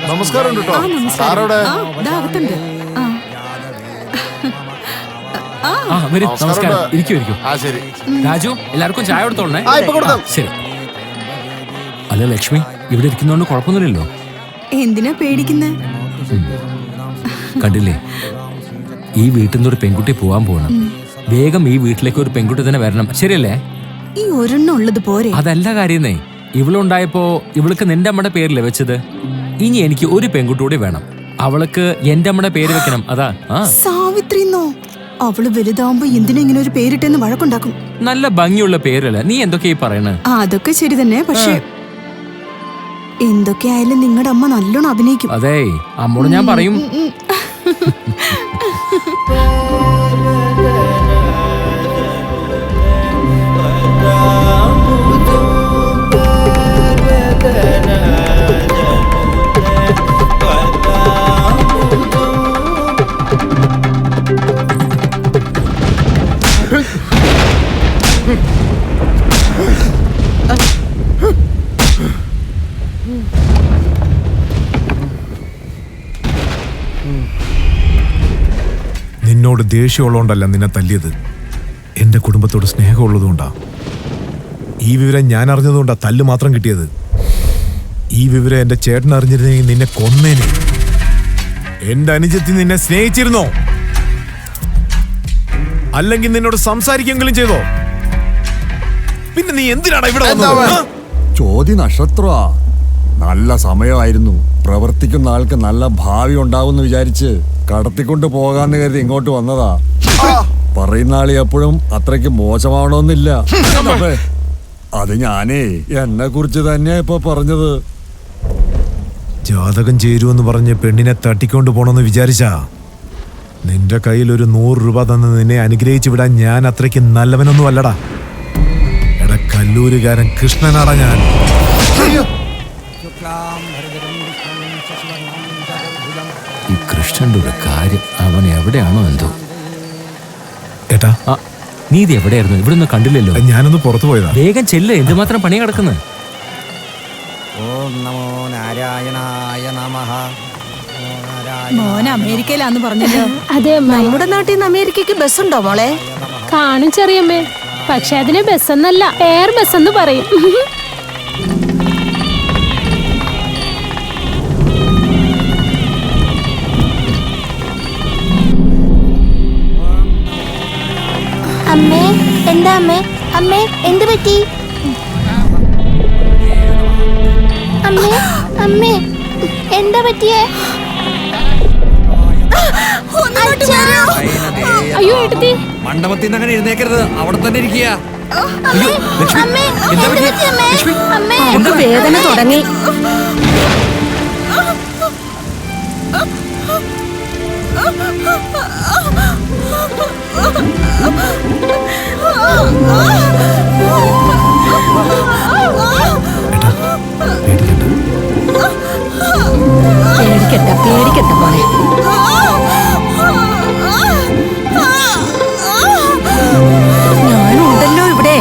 നമസ്കാരം കേട്ടോ. സാറോടെ നമസ്കാരം. ഇരിക്കൂ. ശരി രാജു, എല്ലാവർക്കും ചായ കൊടുത്തോളണേ. ശരി. അല്ല ലക്ഷ്മി, ഇവിടെ ഇരിക്കുന്നോണ്ട് കുഴപ്പമൊന്നുമില്ലല്ലോ. എന്തിനാ പേടിക്കുന്നേ? കണ്ടില്ലേ, ഈ വീട്ടിൽ നിന്ന് ഒരു പെൺകുട്ടി പോവാൻ പോകണം. വേഗം ഈ വീട്ടിലേക്ക് ഒരു പെൺകുട്ടി തന്നെ വരണം, ശരിയല്ലേ? ഈ ഒരെണ്ണം ഉള്ളത് പോരെ? അതല്ല കാര്യന്നേ, ഇവളുണ്ടായപ്പോ ഇവൾക്ക് നിന്റെ അമ്മയുടെ പേരില്ലേ വെച്ചത്. ഇനി എനിക്ക് ഒരു പെൺകുട്ടി കൂടി വേണം. അവൾക്ക് എന്റെ അമ്മയുടെ പേര് വെക്കണം. അതാ സാവിത്രിന്നോ? അവള് വലുതാവുമ്പോ എന്തിനാ ഇങ്ങനെ ഒരു പേരിട്ടെന്ന് വഴക്കുണ്ടാക്കും. നല്ല ഭംഗിയുള്ള പേരല്ല. നീ എന്തൊക്കെയാ പറയണേ? അതൊക്കെ ശരി തന്നെ, പക്ഷെ എന്തൊക്കെയായാലും നിങ്ങളുടെ അമ്മ നല്ലോണം അഭിനയിക്കും. അതെ, അമ്മോട് ഞാൻ പറയും. നിന്നോട് ദേഷ്യമുള്ളതുകൊണ്ടല്ല നിന്നെ തല്ലിയത്, എൻ്റെ കുടുംബത്തോട് സ്നേഹമുള്ളതുകൊണ്ടാ. ഈ വിവരം ഞാൻ അറിഞ്ഞതുകൊണ്ടാ തല്ല് മാത്രം കിട്ടിയത്. ഈ വിവരം എൻ്റെ ചേട്ടൻ അറിഞ്ഞിരുന്നെങ്കിൽ നിന്നെ കൊന്നേനെ. എൻ്റെ അനുജത്തി നിന്നെ സ്നേഹിച്ചിരുന്നോ? അല്ലെങ്കിൽ നിന്നോട് സംസാരിക്കെങ്കിലും ചെയ്തോ? പിന്നെ നീ എന്തിനാണ് ഇവിടെ വന്നത്? ചോദ്യ നക്ഷത്രമാ. നല്ല സമയമായിരുന്നു. പ്രവർത്തിക്കുന്ന ആൾക്ക് നല്ല ഭാവി ഉണ്ടാവുമെന്ന് വിചാരിച്ച് കടത്തിക്കൊണ്ട് പോകാന്ന് കരുതി ഇങ്ങോട്ട് വന്നതാ. പറയുന്ന ആളി എപ്പോഴും അത്രയ്ക്ക് മോശമാവണമെന്നില്ല. അത് ഞാനേ എന്നെ കുറിച്ച് തന്നെയാ ഇപ്പൊ പറഞ്ഞത്. ജാതകം ചേരുമെന്ന് പറഞ്ഞ് പെണ്ണിനെ തട്ടിക്കൊണ്ട് പോണെന്ന് വിചാരിച്ചാ? നിന്റെ കയ്യിൽ ഒരു 100 രൂപ തന്ന് നിന്നെ അനുഗ്രഹിച്ചു വിടാൻ ഞാൻ അത്രയ്ക്ക് നല്ലവനൊന്നും അല്ലടാ. എടാ കല്ലൂരുകാരൻ കൃഷ്ണനാടാ ഞാൻ. ഈ കൃഷ്ണന്റെ ഒരു കാര്യം, അവൻ എവിടെയാണോ എന്തോ. ഏട്ടാ, നീ ഇത് എവിടെയായിരുന്നു? ഇവിടെ ഒന്നും കണ്ടില്ലല്ലോ. ഞാനൊന്ന് പുറത്തു പോയതാ. വേഗം ചെല്ല്, എന്തുമാത്രം പണി കിടക്കുന്നത്. ഓം നമോ നാരായണായ നമഃ. മോൻ അമേരിക്കയിലാന്ന് പറഞ്ഞല്ലോ. അതെ, നമ്മുടെ നാട്ടിൽ നിന്ന് അമേരിക്കക്ക് ബസ്സുണ്ടോ മോളെ? കാണും ചെറിയമ്മേ, പക്ഷെ അതിന് ബസ്സെന്നല്ല, എയർ ബസ് എന്ന് പറയും. അമ്മേ, എന്താ അമ്മേ? അമ്മേ, എന്ത് പറ്റി? അമ്മേ, അമ്മേ, എന്താ പറ്റിയേ? അയ്യോ ഏട്ടത്തി, മണ്ഡപത്തിൽ നിന്ന് അങ്ങനെ എഴുന്നേക്കരുത്, അവിടെ തന്നെ ഇരിക്കുക. വേദന തുടങ്ങി. പേടിക്കണ്ട, പേടിക്കണ്ട മോനെ. ഞാനുണ്ടല്ലോ ഇവിടെ.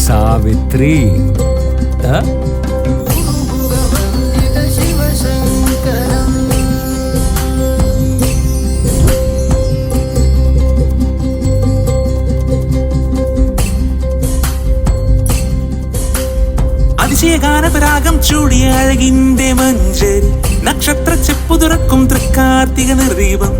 സാവിത്രി, അതിശയഗാനപരാ പരാഗം ചൂടിയ അഴകിന്റെ മഞ്ചരി നക്ഷത്ര ചെപ്പു തുറക്കും തൃക്കാർത്തിക നിർദീപം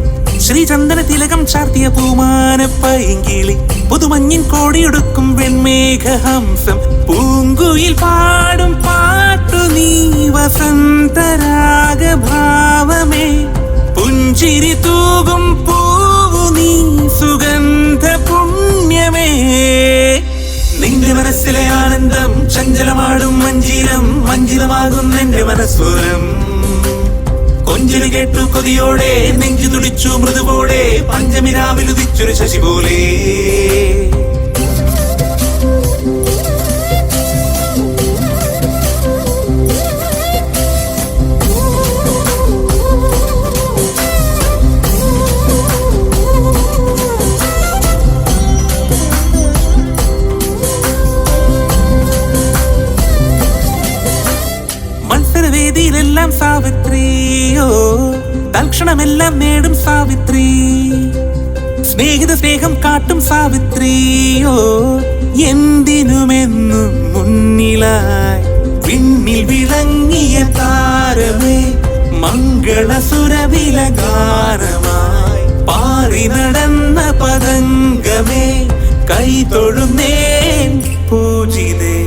ശ്രീചന്ദന തിലകം ചാർത്തിയ പൂമാന പൈങ്കിളി പുതുമഞ്ഞിൻ കോടിയൊടുക്കും വെൺമേഘഹംസം പൂങ്കുയിൽ പാടും പാട്ടു നീ വസന്തരാഗഭാവമേ പുഞ്ചിരി തൂകും പൂവു നീ സുഗന്ധ പുണ്യമേ നിന്റെ മനസ്സിലെ ആനന്ദം ചഞ്ചലമാടും മഞ്ജീരം മഞ്ജിതമാകും എന്റെ മനസ്സുരം കൊഞ്ചില് കേട്ടു കൊതിയോടെ നെഞ്ചു തുടിച്ചു മൃദുവോടെ പഞ്ചമിരാവിലുദിച്ചൊരു ശശി പോലെ മത്സരവേദിയിലെല്ലാം സാവിത്രിയോ തൽക്ഷണമെല്ലാം നേടും സാവിത്രി സ്നേഹിത സ്നേഹം കാട്ടും സാവിത്രിയോ എന്തിനുമെന്നും മുന്നിലായി വിണ്ണിൽ വിളങ്ങിയ താരമേ മംഗളസുരവില ഗാനമായി പാറി നടന്ന പതംഗമേ കൈ തൊഴുന്നേൻ പൂജിതേ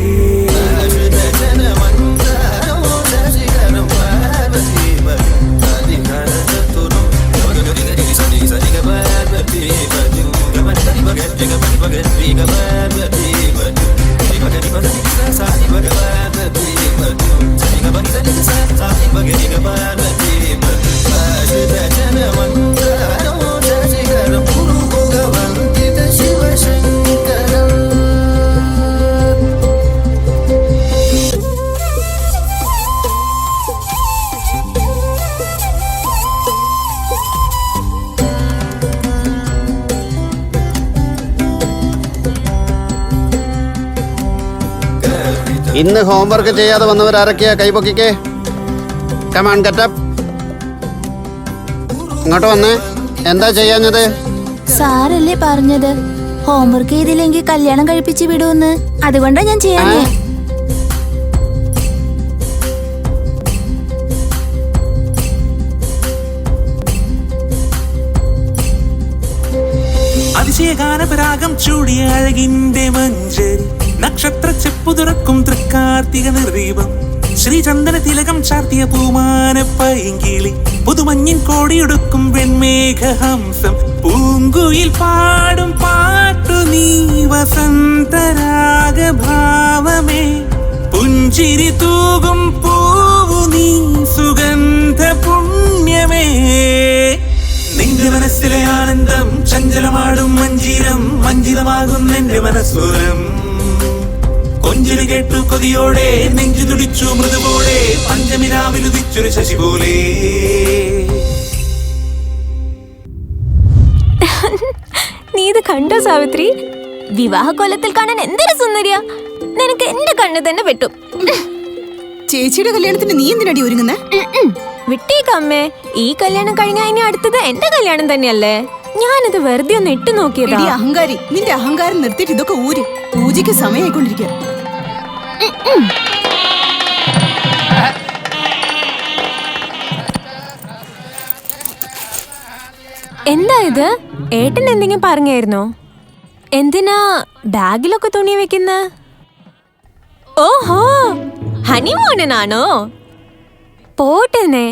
ഇന്ന് ഹോംവർക്ക് ചെയ്യാതെ വന്നവരാരൊക്കെയാ കൈപൊക്കിക്കേ. Come on getup. ഇങ്ങോട്ട് വന്നേ. എന്താ ചെയ്യാഞ്ഞത്? സാറല്ലേ പറഞ്ഞത് ഹോംവർക്ക് ചെയ്തില്ലെങ്കിൽ കല്യാണം കഴിപ്പിച്ച് വിടുമെന്ന്. അതുകൊണ്ടാ ഞാൻ ചെയ്യാഞ്ഞേ. അതിശയഗാനപരാഗം ചൂടിയ അഴകിന്റെ മഞ്ചരി നക്ഷത്ര ചെപ്പു തുറക്കും തൃക്കാർത്തിക നിർദീപം ശ്രീചന്ദന തിലകം ചാർത്തിയ പൂമാന പൈങ്കിളി പുതുമഞ്ഞിൻ കോടിയൊടുക്കും വെൺമേഘഹംസം പൂങ്കുയിൽ പാടും പാട്ടു നീ വസന്തരാഗഭാവമേ പുഞ്ചിരി തൂകും പൂവു നീ സുഗന്ധ പുണ്യമേ നിന്റെ മനസ്സിലെ ആനന്ദം ചഞ്ചലമാടും മഞ്ജീരം മഞ്ജിതമാകും എന്റെ മനസ്സുരം കൊഞ്ചില് കേട്ടു കൊതിയോടെ നെഞ്ചു തുടിച്ചു മൃദുവോടെ പഞ്ചമിരാവിലുദിച്ചൊരു ശശി പോലെ. നീ ഇത് കണ്ടോ സാവിത്രി? വിവാഹ കൊല്ലത്തിൽ കാണാൻ എന്തൊരു സുന്ദരിയാ. നിനക്ക് എന്റെ കണ്ണ് തന്നെ വെട്ടും. ചേച്ചിയുടെ കല്യാണത്തിന് നീ എന്തിനടി ഒരുങ്ങുന്നേ? വിട്ടേക്കമ്മേ, ഈ കല്യാണം കഴിഞ്ഞാ ഇനി അടുത്തത് എന്റെ കല്യാണം തന്നെയല്ലേ. ഞാനിത് വെറുതെ ഒന്ന് ഇട്ടു നോക്കിയതാ. അഹങ്കാരി, നിന്റെ അഹങ്കാരം നിർത്തിയിട്ട് ഇതൊക്കെ ഊര്. പൂജയ്ക്ക് സമയമായിക്കൊണ്ടിരിക്കുക. എന്താ ഇത്? ഏട്ടൻ എന്തെങ്കിലും പറഞ്ഞായിരുന്നോ? എന്തിനാ ബാഗിലൊക്കെ തുണി വെക്കുന്ന? ഓഹോ, ഹണിമൂണിനാണോ? പോട്ടെന്നെ,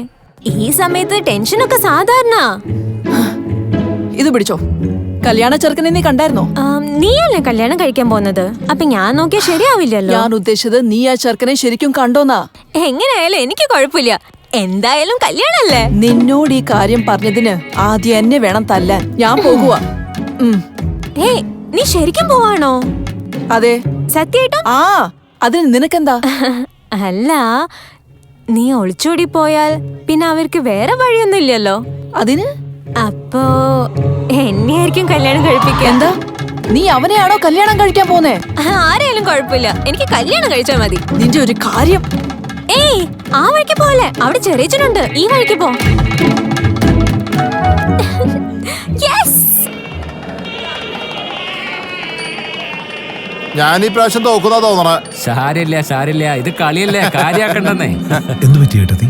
ഈ സമയത്ത് ടെൻഷനൊക്കെ സാധാരണ. ഇത് പിടിച്ചോ. കല്യാണ ചെറുക്കനെ നീ കണ്ടായിരുന്നോ? നീയല്ലേ കല്യാണം കഴിക്കാൻ പോകുന്നത്. അപ്പൊ ഞാൻ നോക്കിയാ ശരിയാവില്ലല്ലോ. ഞാൻ ഉദ്ദേശിച്ചത് നീ ആ ചെറുക്കനെ ശരിക്കും കണ്ടോന്നാ. എങ്ങനെയായാലും എനിക്ക് കുഴപ്പമില്ല. എന്തായാലും കല്യാണല്ലേ. നിന്നോട് ഈ കാര്യം പറഞ്ഞതിന് ആദ്യം എന്നെ വേണം തല്ലാൻ. ഞാൻ പോകുവാ. ഏയ്, നീ ശരിക്കും പോവാണോ? അതെ. സത്യായിട്ടും? ആ, അതിന് നിനക്കെന്താ? അല്ല, നീ ഒളിച്ചോടി പോയാൽ പിന്നെ അവർക്ക് വേറെ വഴിയൊന്നും ഇല്ലല്ലോ. അതിന്? അപ്പോ എന്നെയായിരിക്കും കല്യാണം കഴിപ്പിക്കുക. എന്താ, നീ അവനെയാണോ കല്യാണം കഴിക്കാൻ പോന്നേ? ആരെയാലും കുഴപ്പമില്ല, എനിക്ക് കല്യാണം കഴിച്ചാൽ മതി. നിന്റെ ഒരു കാര്യം. ഏയ്, ആ വഴിക്ക് പോലെ, അവിടെ ചെറിയച്ചനുണ്ട്. ഈ വഴിക്ക് പോ. ഞാൻ ഈ പ്രാവശ്യം തോക്കുന്ന തോന്നണേ. സാരില്ല ഇത് കളിയല്ലേ, കാര്യാക്കണ്ടെന്നേ. എന്തു പറ്റി ഏട്ടത്തി?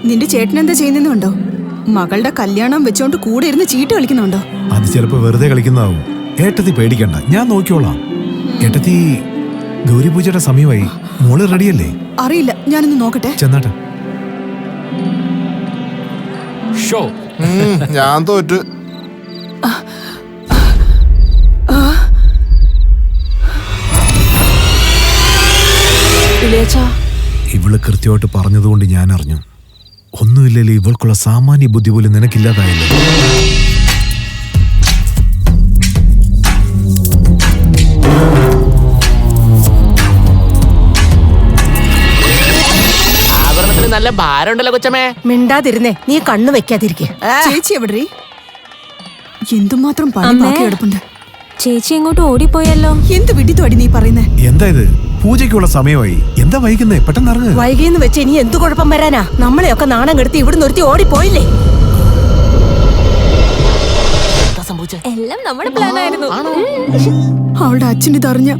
നിന്റെ ചേട്ടൻ എന്താ ചെയ്യുന്നുണ്ടോ? മകളുടെ കല്യാണം വെച്ചോണ്ട് കൂടെ ഇരുന്ന് ചീട്ട് കളിക്കുന്നുണ്ടോ? അത് ചിലപ്പോ വെറുതെ കളിക്കുന്നതാവും. ഏട്ടത്തി പേടിക്കണ്ട, ഞാൻ നോക്കിയോളാം. ഏട്ടത്തി, ഗൗരി പൂജയുടെ സമയമായി. മോള് റെഡിയല്ലേ? അറിയില്ല, ഞാനൊന്ന് നോക്കട്ടെ. ചെന്നാട്ടെ. ഷോ ഞാൻ തോറ്റു. ഇവള് കൃത്യമായിട്ട് പറഞ്ഞതുകൊണ്ട് ഞാൻ അറിഞ്ഞു. ഒന്നുമില്ലല്ലോ, ഇവൾക്കുള്ള സാമാന്യ ബുദ്ധി പോലും നിനക്കില്ലാതായല്ലോ. നല്ല ഭാരമുണ്ടല്ലോ കൊച്ചമ്മേ. മിണ്ടാതിരുന്നേ, നീ കണ്ണു വെക്കാതിരിക്കെ. ചേച്ചി എവിടെ? എന്തുമാത്രം പണം ബാക്കി കിടപ്പുണ്ട്. ചേച്ചി എങ്ങോട്ട് ഓടിപ്പോയല്ലോ. എന്ത് വിഡിത്തോടി നീ പറയുന്നേ? എന്താ ഇത്? പൂജയ്ക്കുള്ള സമയമായി. എന്താ വൈകുന്നേ? പെട്ടെന്ന് ഇറങ്ങ്. വൈകിന്ന് വെച്ച് ഇനി എന്തു കുഴപ്പം വരാനാ? നമ്മളെയൊക്കെ നാണം കെടുത്തി ഇവിടെ നിർത്തി ഓടിപ്പോയില്ലേ? എല്ലാം നമ്മുടെ പ്ലാൻ ആയിരുന്നു. അവളുടെ അച്ഛൻ ഇതറിഞ്ഞ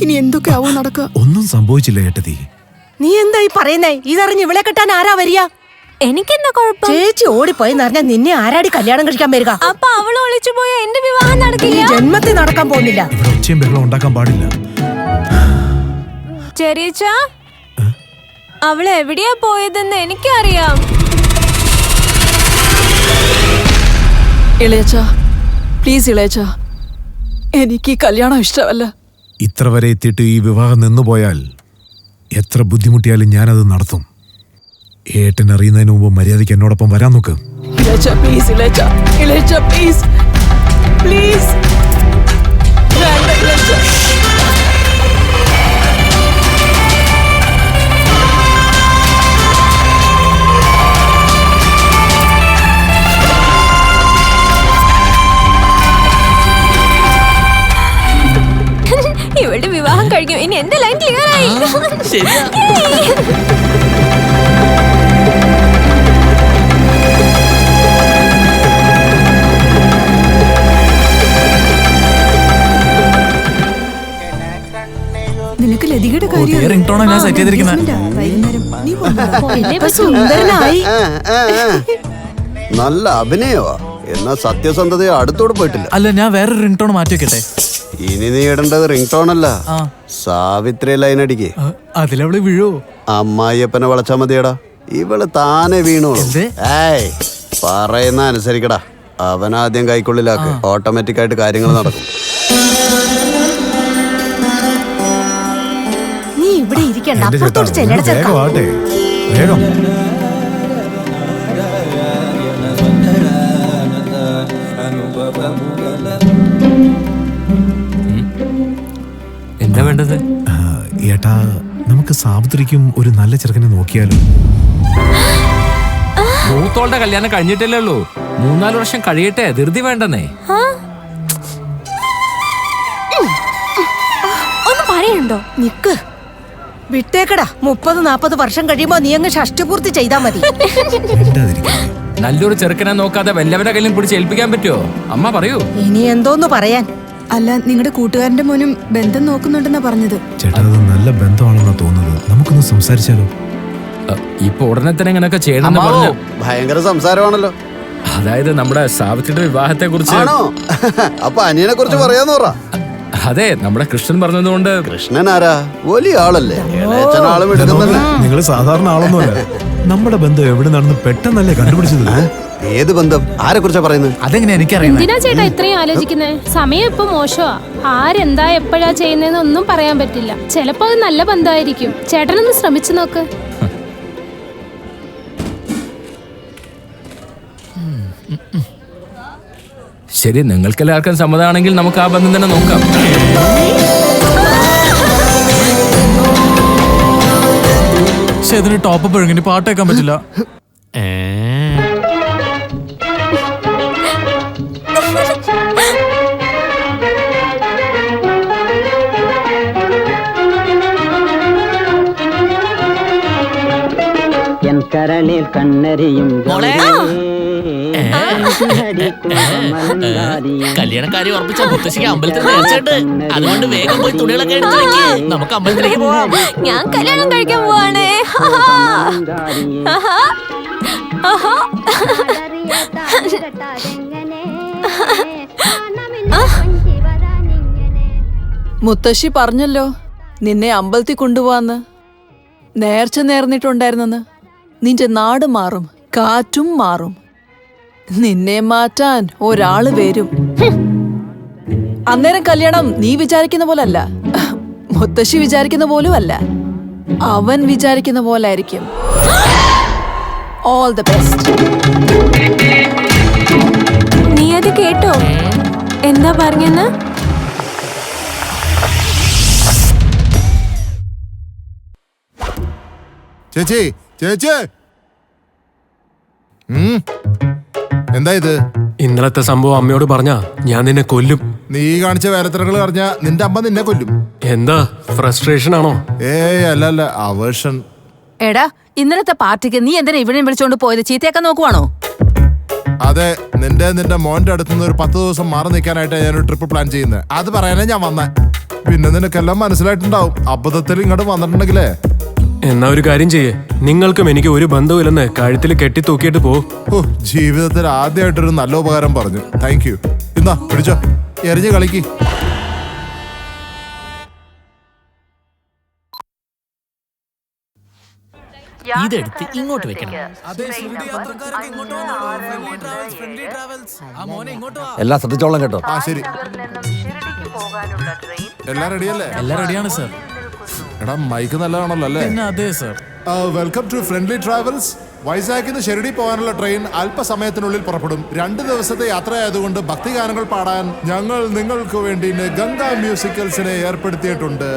ഇനി എന്തൊക്കെ ആവോ നടക്കുക? ഒന്നും സംഭവിച്ചില്ല ഏട്ടത്തി. നീ എന്തായി പറയുന്നേ? ഇതറിഞ്ഞ് ഇവളെ കെട്ടാൻ ആരാ വരിക? എനിക്കെന്താ കുഴപ്പം? ചേച്ചി ഓടിപ്പോയെന്ന് അറിഞ്ഞാ നിന്നെ ആരാടി കല്യാണം കഴിക്കാൻ വരിക? അപ്പൊ അവൾ ഒളിച്ചു പോയ എന്റെ വിവാഹം നടക്കില്ല. ജന്മത്തിൽ നടക്കാൻ പോകുന്നില്ല. ഇവിടെ ഒച്ചയും ബഹളം ഉണ്ടാക്കാൻ പാടില്ല. ചെറിയച്ച, അവള് എവിടെയാ പോയതെന്ന് എനിക്കറിയാം. ഇളയച്ച, പ്ലീസ് ഇളയച്ച, എനിക്ക് കല്യാണം ഇഷ്ടമല്ല. ഇത്ര വരെ എത്തിയിട്ട് ഈ വിവാഹം നിന്നുപോയാൽ എത്ര ബുദ്ധിമുട്ടിയാലും ഞാനത് നടത്തും. ഏട്ടൻ അറിയുന്നതിന് മുമ്പ് മര്യാദയ്ക്ക് എന്നോടൊപ്പം വരാൻ നോക്ക്. ഇളയച്ച പ്ലീസ്, ഇളയച്ച, ഇളയച്ച പ്ലീസ്, പ്ലീസ്. വേണ്ട ഇളയച്ച. ഇവളുടെ വിവാഹം കഴിക്കും. ഇനി എന്റെ ലൈൻ ക്ലിയർ ആയി. നിനക്ക് ലതികയുടെ കാര്യം സുന്ദരനായി. നല്ല അഭിനയമാ. എന്നാ സത്യസന്ധതയോ അടുത്തോട് പോയിട്ടില്ല. അല്ല, ഞാൻ വേറെ റിംഗ് ടോൺ മാറ്റി വെക്കട്ടെ. ഇനി നീ ഇടേണ്ടത് റിംഗ് ടോൺ അല്ല, സാവിത്രി ലൈൻ അടിക്കേ. അതിലവള് വീഴോ? അമ്മായിയപ്പനെ വളച്ചാ മതിയടാ. ഇവള് താനെ വീണോളൂ. ഏയ്, പറയുന്ന അനുസരിക്കടാ. അവനാദ്യം കൈക്കുള്ളിലാക്ക്. ഓട്ടോമാറ്റിക് ആയിട്ട് കാര്യങ്ങൾ നടക്കും. നീ ഇവിടെ ഇരിക്കണ്ട, എന്റെ ചേട്ടാ, അപ്പുറത്തോട്ട് ചെല്ലട വേഗം ചെറുക്ക. ആട്ടെ, വേഗം. എന്താ വേണ്ടത്? ഏട്ടാ, നമുക്ക് സാവിത്രിക്കും ഒരു നല്ല ചെറുക്കനെ നോക്കിയാലോ? മൂത്തോളുടെ കല്യാണം കഴിഞ്ഞിട്ടല്ലേ ഉള്ളൂ. 3-4 വർഷം കഴിയട്ടെ, ധൃതി വേണ്ടെന്നേ. ഒന്ന് പറയണ്ടോ? നിക്ക്, വിട്ടേക്കടാ. 30-40 വർഷം കഴിയുമ്പോ നീ അങ്ങ് ഷഷ്ടിപൂർത്തി ചെയ്താ മതി. നല്ലൊരു ചെറുക്കനെ നോക്കാതെ വല്ലവരുടെ കയ്യിലും പിടിച്ച് ഏൽപ്പിക്കാൻ പറ്റുമോ? അമ്മ പറയൂ. ഇനി എന്തോന്ന് പറയാൻ? അല്ല, നിങ്ങളുടെ കൂട്ടുകാരന്റെ മോനും ബന്ധം നോക്കുന്നുണ്ടെന്നാ പറഞ്ഞത്. ചേട്ടാ, അത് നല്ല ബന്ധമാണെന്നാ തോന്നുന്നത്. നമുക്കൊന്ന് സംസാരിച്ചാലോ? ഇപ്പൊ ഉടനെ തന്നെ ഇങ്ങനെയൊക്കെ ചെയ്യണമെന്ന് പറഞ്ഞു. ഭയങ്കര സംസാരമാണല്ലോ. അതായത് നമ്മുടെ സാവിത്രിയുടെ വിവാഹത്തെ കുറിച്ച്. ആണോ? അപ്പൊ അനിയനെ കുറിച്ച് പറയാന്ന് പറ. അതെ, നമ്മുടെ കൃഷ്ണൻ പറഞ്ഞതുകൊണ്ട്. കൃഷ്ണൻ ആരാ? വലിയ ആളല്ലേ? ആളും എടുക്കുന്നല്ലേ? നിങ്ങൾ സാധാരണ ആളൊന്നുമല്ല. നമ്മുടെ ബന്ധം എവിടെ നടന്ന് പെട്ടെന്നല്ലേ കണ്ടുപിടിച്ചത്? ഏത് ബന്ധം? ആരെ കുറിച്ചാ പറയുന്നത്? അതെങ്ങനെ എനിക്കറിയാം? എന്തിനാ ചേട്ടാ ഇത്രയും ആലോചിക്കുന്നേ? സമയം ഇപ്പൊ മോശമാ. ആരെന്താ എപ്പോഴാ ചെയ്യുന്നതെന്ന് ഒന്നും പറയാൻ പറ്റില്ല. ചിലപ്പോ അത് നല്ല ബന്ധമായിരിക്കും. ചേട്ടനൊന്ന് ശ്രമിച്ചു നോക്ക്. ശരി, നിങ്ങൾക്ക് എല്ലാവർക്കും സമ്മതമാണെങ്കിൽ നമുക്ക് ആ ബന്ധം തന്നെ നോക്കാം. പക്ഷെ അതിന് ടോപ്പ് ഇറങ്ങി പാട്ട് കേൾക്കാൻ പറ്റില്ല. കരളിൽ കണ്ണരിയും കല്യാണക്കാരി ഉറപ്പിച്ച മുത്തശ്ശിക്ക് അമ്പലത്തിൽ നേർച്ചയുണ്ട്. അതുകൊണ്ട് വേഗം പോയി തുണികളൊക്കെ എടുത്ത് വെക്ക്. നമുക്ക് അമ്പലത്തിലേക്ക് പോവാം. ഞാൻ കല്യാണം കഴിക്കാൻ പോവാണേ. മുത്തശ്ശി പറഞ്ഞല്ലോ നിന്നെ അമ്പലത്തിൽ കൊണ്ടുപോവാന്ന്. നേർച്ച നേർന്നിട്ടുണ്ടായിരുന്നെന്ന്. നിന്റെ നാട് മാറും, കാറ്റും മാറും. നിന്നെ മാറ്റാൻ ഒരാള് വരും. അന്നേരം കല്യാണം നീ വിചാരിക്കുന്ന പോലല്ല, മുത്തശ്ശി വിചാരിക്കുന്ന പോലും അല്ല. അവൻ വിചാരിക്കുന്ന പോലെ ആയിരിക്കും. All the best. നീ അത് കേട്ടോ? എന്താ പറഞ്ഞെന്ന്? ചേച്ചി ചേച്ചി എന്താ ഇത്? ഇന്നലത്തെ സംഭവം അമ്മയോട് പറഞ്ഞാ ഞാൻ നിന്നെ കൊല്ലും. നീ കാണിച്ച വേലത്തരങ്ങൾ അറിഞ്ഞ നിന്റെ അമ്മ നിന്നെ കൊല്ലും. എന്താ ഫ്രസ്ട്രേഷൻ ആണോ? അല്ല അവേർഷൻ. എടാ, ഇന്നലത്തെ പാർട്ടിക്ക് നീ എന്തിനാ ഇവിടെ വിളിച്ചോണ്ട് പോയത്? ചീത്തയൊക്കെ നോക്കുവാണോ? അതെ, നിന്റെ മോന്റെ അടുത്തുനിന്ന് ഒരു 10 ദിവസം മാറി നിൽക്കാനായിട്ട് ഞാനൊരു ട്രിപ്പ് പ്ലാൻ ചെയ്യുന്നത്. അത് പറയാനേ ഞാൻ വന്നേ. പിന്നെ നിനക്കെല്ലാം മനസ്സിലായിട്ടുണ്ടാവും. അബദ്ധത്തിൽ ഇങ്ങോട്ട് വന്നിട്ടുണ്ടെങ്കിലേ. എന്നാ ഒരു കാര്യം ചെയ്യേ, നിങ്ങൾക്കും എനിക്ക് ഒരു ബന്ധവുമില്ലെന്ന് കഴുത്തിൽ കെട്ടി തൂക്കിയിട്ട് പോ. ജീവിതത്തിൽ ആദ്യമായിട്ടൊരു നല്ല ഉപകാരം പറഞ്ഞു. Thank you. എന്നാ പിടിച്ചോ, എറിഞ്ഞ് കളിക്ക്. ഇതെടുത്ത് ഇങ്ങോട്ട് വെക്കണം. എല്ലാം ശ്രദ്ധിച്ചോളാം കേട്ടോ. ശരി. എല്ലാം റെഡിയല്ലേ? എല്ലാം റെഡിയാണ് സർ. എടാ, മൈക്ക് നല്ലതാണല്ലോ അല്ലേ? അതെ sir. Welcome to friendly travels. വൈസാഖിൽ നിന്ന് ഷിരഡി പോകാനുള്ള ട്രെയിൻ അല്പസമയത്തിനുള്ളിൽ പുറപ്പെടും. 2 ദിവസത്തെ യാത്രയായതുകൊണ്ട് ഭക്തിഗാനങ്ങൾ പാടാൻ ഞങ്ങൾ നിങ്ങൾക്ക് വേണ്ടി ഗംഗ മ്യൂസിക്കൽസിനെ ഏർപ്പെടുത്തിയിട്ടുണ്ട്.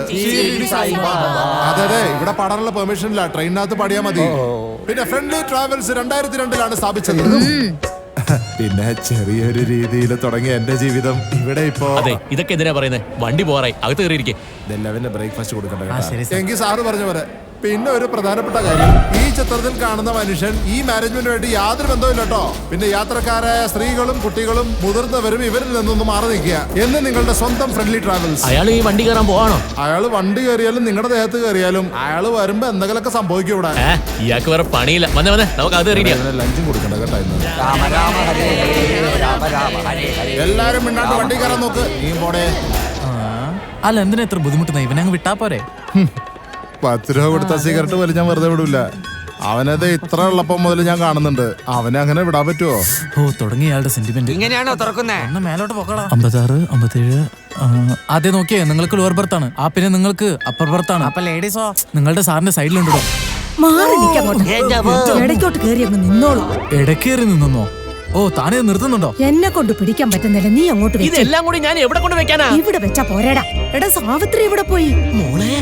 അതെ, ഇവിടെ പാടാനുള്ള പെർമിഷൻ ഇല്ല. ട്രെയിനിനകത്ത് പാടിയാൽ മതി. പിന്നെ ഫ്രണ്ട്ലി ട്രാവൽസ് 2002 സ്ഥാപിച്ചത്. പിന്നെ ചെറിയൊരു രീതിയിൽ തുടങ്ങിയ എന്റെ ജീവിതം ഇവിടെ ഇപ്പോ. അതെ, ഇതൊക്കെ എന്തിനാ പറയുന്നത്? വണ്ടി പോറായി, അകത്ത് കയറിയിരിക്കെ. ഇതെല്ലാവരും ബ്രേക്ക്ഫാസ്റ്റ് കൊടുക്കണ്ട. എങ്കിൽ സാറ് പറഞ്ഞ പോലെ. പിന്നെ ഒരു പ്രധാനപ്പെട്ട കാര്യം, ഈ ചിത്രത്തിൽ കാണുന്ന മനുഷ്യൻ ഈ മാനേജ്മെന്റുമായിട്ട് യാതൊരു ബന്ധവുമില്ല കേട്ടോ. പിന്നെ യാത്രക്കാരായ സ്ത്രീകളും കുട്ടികളും മുതിർന്നവരും ഇവരിൽ നിന്നൊന്നും മാറി നിൽക്കുക. എന്ന് നിങ്ങളുടെ സ്വന്തം ഫ്രണ്ട്ലി ട്രാവൽസ്. അയാൾ ഈ വണ്ടി കയറാൻ പോവാണോ? അയാൾ വണ്ടി കയറിയാലും നിങ്ങളുടെ ദേഹത്ത് കയറിയാലും അയാൾ വരുമ്പോ എന്തെങ്കിലുമൊക്കെ സംഭവിക്കും ഇവിടെ. ഇയാൾക്ക് വേറെ പണിയില്ല. വന്നേ നമുക്ക് അത് ലഞ്ചും കൊടുക്കണ്ട കേട്ടോ. എല്ലാരും മിണ്ടാണ്ട് വണ്ടി കയറാൻ നോക്ക്. നീ പോടേ. അല്ല, എന്തിനാ ഇത്ര ബുദ്ധിമുട്ടുന്ന? ഇവനെ അങ്ങ് വിട്ടാ പോരെ? 10 രൂപ കൊടുത്ത സിഗരറ്റ് വലി ഞാൻ വെറുതെ വിടൂല. അവനത് ഇത്ര ഉള്ളപ്പം മുതൽ ഞാൻ കാണുന്നുണ്ട്. അവനെ അങ്ങനെ വിടാൻ പറ്റുമോ? തുടങ്ങി ഇയാളുടെ സെന്റിമെന്റ്. ഇങ്ങനെയാണോ തുറക്കുന്നത്? മേലോട്ട് പോക്കടാ. 56, 57. ആദ്യം നോക്കിയേ, നിങ്ങൾക്ക് ലോവർ ബർത്ത് ആണ്. പിന്നെ നിങ്ങൾക്ക് അപ്പർ ബർത്ത് ആണ്. അപ്പൊ ലേഡീസോ നിങ്ങളുടെ സാറിന്റെ സൈഡിലുണ്ടോ? ഇടയ്ക്കോട്ട് കയറി അങ്ങ് നിന്നോളൂ. ഇടക്കേറി നിന്നോ? ഓ, താനേ നിർത്തുന്നുണ്ടോ? എന്നെ കൊണ്ട് പിടിക്കാൻ പറ്റുന്നില്ല. നീ അങ്ങോട്ട് വെച്ച്. ഇതെല്ലാം കൂടി ഞാൻ എവിടെ കൊണ്ട് വെക്കാനാ? ഇവിടെ വെച്ചാ പോരാടാ. എടാ, സാവിത്രി ഇവിടെ പോയി. മോളെ,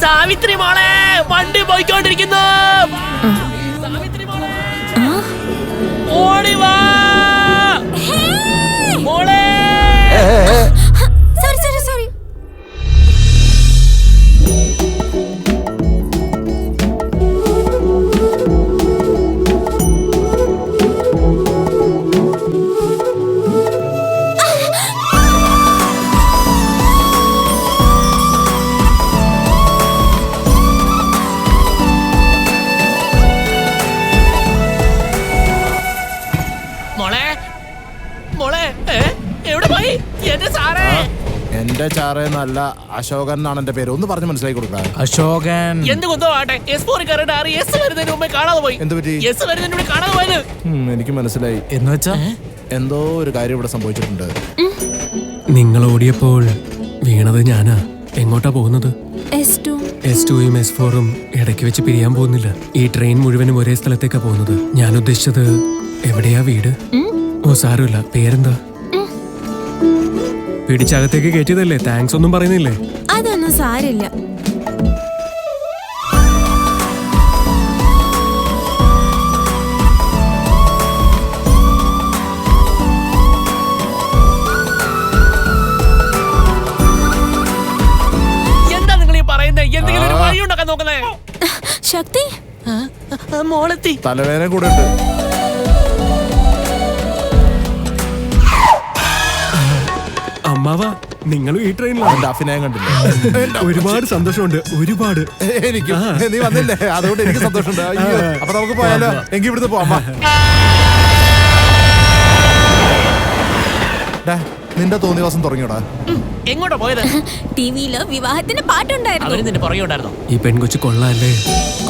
സാവിത്രി മോളെ, വണ്ടി പോയിക്കൊണ്ടിരിക്കുന്നു. സാവിത്രി മോളെ, ഓടി വാ മോളെ. സോറി. എവിടെ പോയി എന്റെ സാറേ? എന്റെ ചാറേ നല്ല അശോകൻ എന്നാണ് എന്റെ പേര്. ഒന്ന് പറഞ്ഞ് മനസ്സിലാക്കി കൊടുക്കാം. അശോകൻ എന്ത് കൊന്തോ ആട്ടെ. S4 കയറിയിട്ട് S വരുന്നതിന് മുമ്പേ കാണാതെ പോയി. എന്ത് പറ്റി? S വരുന്നതിന് മുമ്പേ കാണാതെ പോയത്. എനിക്ക് മനസ്സിലായി. എന്ന് വെച്ചാ എന്തോ ഒരു കാര്യം ഇവിടെ സംഭവിച്ചിട്ടുണ്ട്. നിങ്ങൾ ഓടിയപ്പോൾ വീണത് ഞാനാ. എങ്ങോട്ടാ പോകുന്നത്? S2ഉം S4ഉം ഇടയ്ക്ക് വെച്ച് പിരിയാൻ പോകുന്നില്ല. ഈ ട്രെയിൻ മുഴുവനും ഒരേ സ്ഥലത്തേക്കാ പോകുന്നത്. ഞാൻ ഉദ്ദേശിച്ചത് എവിടെയാ വീട്? ഓ, സാരമില്ല. പേരെന്താ? പിടിച്ചകത്തേക്ക് കയറ്റിയതല്ലേ? താങ്ക്സ് ഒന്നും പറയുന്നില്ലേ? അതൊന്നും സാരില്ല. വഴിയുണ്ടാക്കാൻ നോക്കുന്നേ. ശക്തി മോളെത്തി. തലവേദന കൂടെ ഉണ്ട്. അമ്മാവ നിങ്ങളും ഈ ട്രെയിനിലാണ്. അഭിനയം കണ്ടില്ല. ഒരുപാട് സന്തോഷമുണ്ട്, ഒരുപാട്. എനിക്ക് നീ വന്നില്ലേ, അതുകൊണ്ട് എനിക്ക് സന്തോഷമുണ്ട്. അയ്യോ, അപ്പൊ നമുക്ക് പോയാലോ? എങ്കിൽ ഇവിടുന്ന് പോവാം. നിന്റെ തോന്നിയ ദിവസം തുടങ്ങിയോടാ. എങ്ങോട്ടാ പോയത്? ടിവിയില് വിവാഹത്തിന്റെ പാട്ടുണ്ടായിരുന്നു. അവര് നിന്റെ പുറകെ ഉണ്ടായിരുന്നോ? ഈ പെൺകൊച്ചു കൊള്ളാല്ലേ?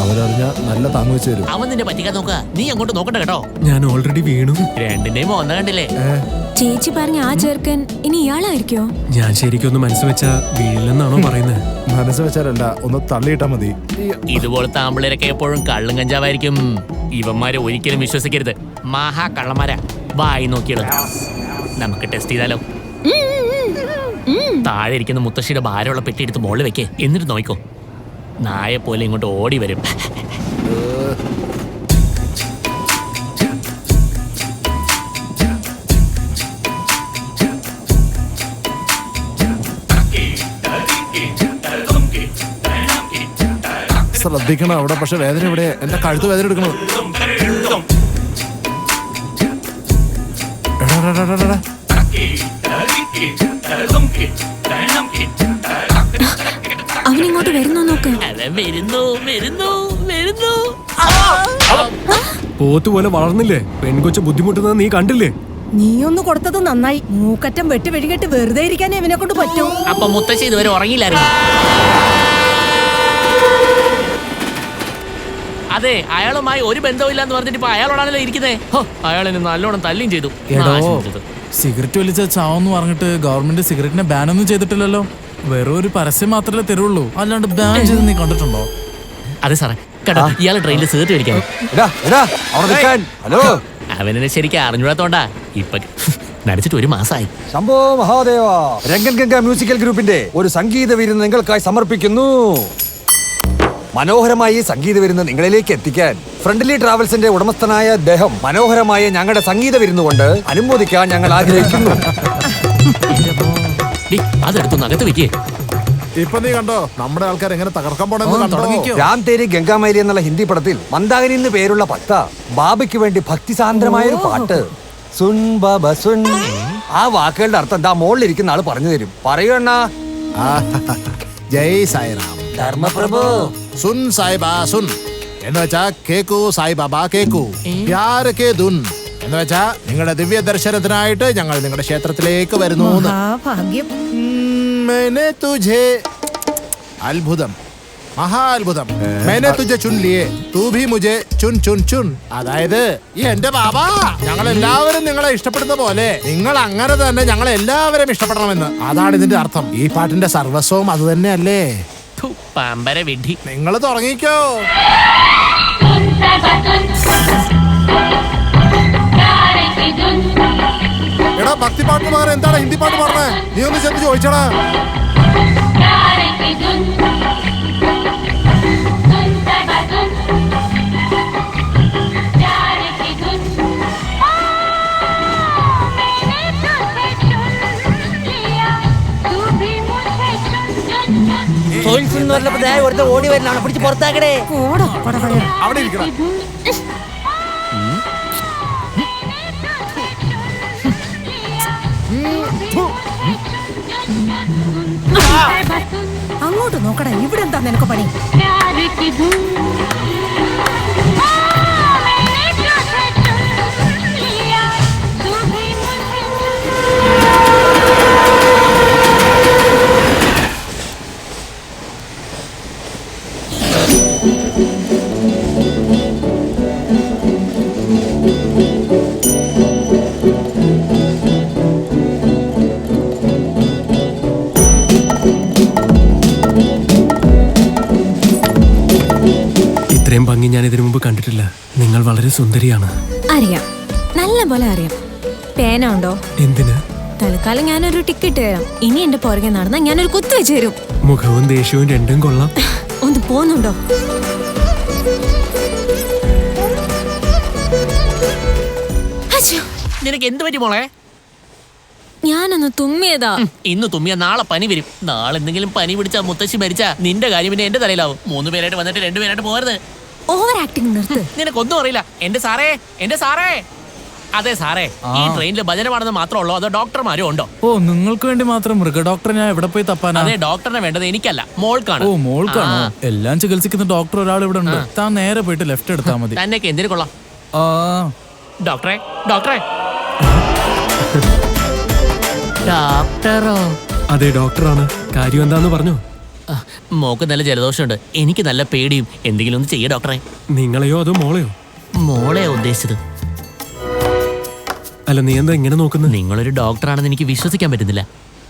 അവരറിഞ്ഞ നല്ല താങ്ങ് വെച്ച് തരും. അവൻ നിന്നെ പറ്റിക്കാൻ നോക്കുക. നീ അങ്ങോട്ട് നോക്കണ്ട കേട്ടോ. ഞാൻ ഓൾറെഡി വീണു. രണ്ടിന്റെയും ഒന്ന കണ്ടില്ലേ? ചേച്ചി പറഞ്ഞ ആ ചെറുക്കൻ ഇനി ഇയാളായിരിക്കോ? ഞാൻ ശരിക്കും ഒന്ന് മനസ്സ് വെച്ചാ വീഴില്ലെന്നാണോ പറയുന്നത്? മനസ്സ് വെച്ചാലല്ല, ഒന്ന് തള്ളിയിട്ടാ മതി. ഇതുപോലത്തെ ആമ്പിളേരൊക്കെ എപ്പോഴും കള്ളും കഞ്ചാവായിരിക്കും. ഇവന്മാരെ ഒരിക്കലും വിശ്വസിക്കരുത്. മഹാ കള്ളന്മാരാ. വായി നോക്കിയിടും. നമുക്ക് ടെസ്റ്റ് ചെയ്താലോ? താഴെ ഇരിക്കുന്ന മുത്തശ്ശിയുടെ ഭാരമുള്ള പെട്ടി എടുത്ത് മുകളിൽ വെക്കേ. എന്നിട്ട് നോക്കോ, നായെ പോലെ ഇങ്ങോട്ട് ഓടി വരും. ശ്രദ്ധിക്കണം അവിടെ. പക്ഷെ വേദന ഇവിടെ, എന്റെ കഴുത്ത് വേദന എടുക്കണം. അവനിങ്ങോട്ട് വരുന്നോ നോക്ക്. പോത്തുപോലെ വളർന്നില്ലേ പെൺകൊച്ചു? ബുദ്ധിമുട്ടുന്നത് നീ കണ്ടില്ലേ? നീ ഒന്ന് കൊടുത്തത് നന്നായി. മൂക്കറ്റം വെട്ടി വെടികെട്ട് വെറുതെ ഇരിക്കാൻ ഇവനെ കൊണ്ട് പറ്റൂ. അപ്പൊ മുത്തശ്ശി ഇതുവരെ ഉറങ്ങിയില്ലായിരുന്നു. അതെ, അയാളുമായി ഒരു ബന്ധമില്ലാന്ന് പറഞ്ഞിട്ട് ഇപ്പൊ അയാളോടാണല്ലോ ഇരിക്കുന്നേ. അയാൾ എന്നെ നല്ലോണം തല്ലിയും ചെയ്തു. സിഗരറ്റ് വലിച്ച ചാവെന്ന് പറഞ്ഞിട്ട് ഗവൺമെന്റ് സിഗരറ്റിനെ ബാനൊന്നും ചെയ്തിട്ടില്ലല്ലോ. വെറും ഒരു പരസ്യം മാത്രമേ തരുള്ളൂ, അല്ലാണ്ട് ബാൻ ചെയ്ത് നീ കണ്ടിട്ടുണ്ടോ? അതെ സാറേ, കേട്ടോ ഇയാള് ട്രെയിനിൽ സിഗരറ്റ് കഴിക്കാൻ. അവനെ ശരിക്കും അറിഞ്ഞൂടാത്തോണ്ടാ ഇപ്പൊ നടിച്ചിട്ട് 1 മാസമായി. ശംഭോ മഹാദേവ. രംഗൻ ഗംഗ മ്യൂസിക്കൽ ഗ്രൂപ്പിന്റെ ഒരു സംഗീത വിരുന്ന് നിങ്ങൾക്കായി സമർപ്പിക്കുന്നു. മനോഹരമായി സംഗീത വിരുന്ന് നിങ്ങളിലേക്ക് എത്തിക്കാൻ ഫ്രണ്ട്ലി ട്രാവൽസിന്റെ ഉടമസ്ഥനായ അദ്ദേഹം മനോഹരമായ ഞങ്ങളുടെ സംഗീത വിരുന്ന് കൊണ്ട് അനുമോദിക്കാൻ ഞങ്ങൾ ആഗ്രഹിക്കുന്നു. അതെടുത്തു അകത്ത് വെക്കേ. ഇപ്പൊ നീ കണ്ടോ നമ്മുടെ ആൾക്കാർ എങ്ങനെ തകർക്കാൻ പോണെന്ന്? രാം തേരി ഗംഗാമൈലി എന്നുള്ള ഹിന്ദി പടത്തിൽ മന്ദാകിനി എന്ന് പേരുള്ള ഭക്ത ബാബയ്ക്ക് വേണ്ടി ഭക്തിസാന്ദ്രമായ ഒരു പാട്ട്. സുൻ ബാബ സുൻ. ആ വാക്കുകളുടെ അർത്ഥം എന്താ മോളിലിരിക്കുന്ന ആള് പറഞ്ഞു തരും. പറയണ. ജയ് സായിറാം. ധർമ്മപ്രഭു. സുൻ സായിബാ സുൻ എന്ന് വെച്ചാ കേക്കു സായിബാബ കേക്കു. പ്യാർ കേ ദുൻ എന്ന് വെച്ചാ നിങ്ങളുടെ ദിവ്യ ദർശനത്തിനായിട്ട് ഞങ്ങൾ നിങ്ങളുടെ ക്ഷേത്രത്തിലേക്ക് വരുന്നു. അത്ഭുതം, മഹാത്ഭുതം. मैंने तुझे चुन लिए, तू भी मुझे चुन चुन चुन. അതായത് എന്റെ ബാബാ, ഞങ്ങൾ എല്ലാവരും നിങ്ങളെ ഇഷ്ടപ്പെടുന്ന പോലെ നിങ്ങൾ അങ്ങനെ തന്നെ ഞങ്ങളെ എല്ലാവരും ഇഷ്ടപ്പെടണമെന്ന്. അതാണ് ഇതിന്റെ അർത്ഥം. ഈ പാട്ടിന്റെ സർവസ്വവും അത് തന്നെയല്ലേ? പമ്പര വിഡി. നിങ്ങൾ തുടങ്ങിക്കോ. എടാ, ഭക്തി പാട്ട് മാറി എന്താണ് ഹിന്ദി പാട്ട് പറഞ്ഞേ? നീ ഒന്ന് ചെന്ന് ചോദിച്ചടാ. ഓടി വരണ പിടിച്ച് പുറത്താക്കടേ. അവിടെ ഇരിക്കണം. അങ്ങോട്ട് നോക്കടാ. ഇവിടെ എന്താ നിനക്ക് പണി? ഇത്രയും ഭംഗി ഞാൻ ഇതിനു മുമ്പ് കണ്ടിട്ടില്ല. നിങ്ങൾ വളരെ സുന്ദരിയാണ്. അറിയാം, നല്ല പോലെ അറിയാം. പേന ഉണ്ടോ? എന്തിന്? തൽക്കാലം ഞാനൊരു ടിക്കറ്റ് തരാം. ഇനി എന്റെ പുറകെ നടന്നാ ഞാനൊരു കുത്തു വെച്ച് തരും. മുഖവും ദേഷ്യവും രണ്ടും കൊള്ളാം. ഒന്ന് പോന്നുണ്ടോ? നിനക്ക് എന്ത് പറ്റി മോളെ? ഞാനൊന്ന് തുമ്മിയതാ. ഇന്ന് തുമ്മിയ നാളെ പനി വരും. നാളെ എന്തെങ്കിലും പനി പിടിച്ചാ മുത്തശ്ശി മരിച്ചാ നിന്റെ കാര്യം പിന്നെ എന്റെ തലയിലാവും. 3 പേരായിട്ട് വന്നിട്ട് 2 പേരായിട്ട് പോകരുത്. ഓവർ ആക്ടിങ് നിർത്ത്. നിനക്കൊന്നും അറിയില്ല. എന്റെ സാറേ അതെ സാറേ, ഈ ട്രെയിനിൽ ഭജന പാടുന്നത് മാത്രമേ ഉള്ളൂ അതോ ഡോക്ടർമാരും ഉണ്ടോ? ഓ, നിങ്ങൾക്ക് വേണ്ടി മാത്രം മൃഗ ഡോക്ടറെ ഞാൻ എവിടെ പോയി തപ്പാനാ? അതെ, ഡോക്ടറിനെ വേണ്ടത് എനിക്കല്ല, മോൾക്കാണ്. ഓ, മോൾക്കാണോ? എല്ലാം ചികിത്സിക്കുന്ന ഡോക്ടർ ഒരാൾ ഇവിടെ ഉണ്ട്. താൻ നേരെ പോയിട്ട് ലെഫ്റ്റ് എടുത്താ മതി. തന്നെയൊക്കെ എന്തിനു കൊള്ളാം. ഡോക്ടറെ ഡോക്ടറോ? അതെ, ഡോക്ടറാണ്. കാര്യം എന്താന്ന് പറഞ്ഞു. മോക്ക് നല്ല ജലദോഷമുണ്ട്, എനിക്ക് നല്ല പേടിയും. എന്തെങ്കിലും ഒന്ന് ചെയ്യ ഡോക്ടറെ. നിങ്ങളെയോ അതോ മോളെയോ? മോളെ ഉദ്ദേശിച്ചത്. അല്ല, നീ എന്താ ഇങ്ങനെ നോക്കുന്നത്? നിങ്ങളൊരു ഡോക്ടറാണെന്ന് എനിക്ക് വിശ്വസിക്കാൻ പറ്റുന്നില്ല.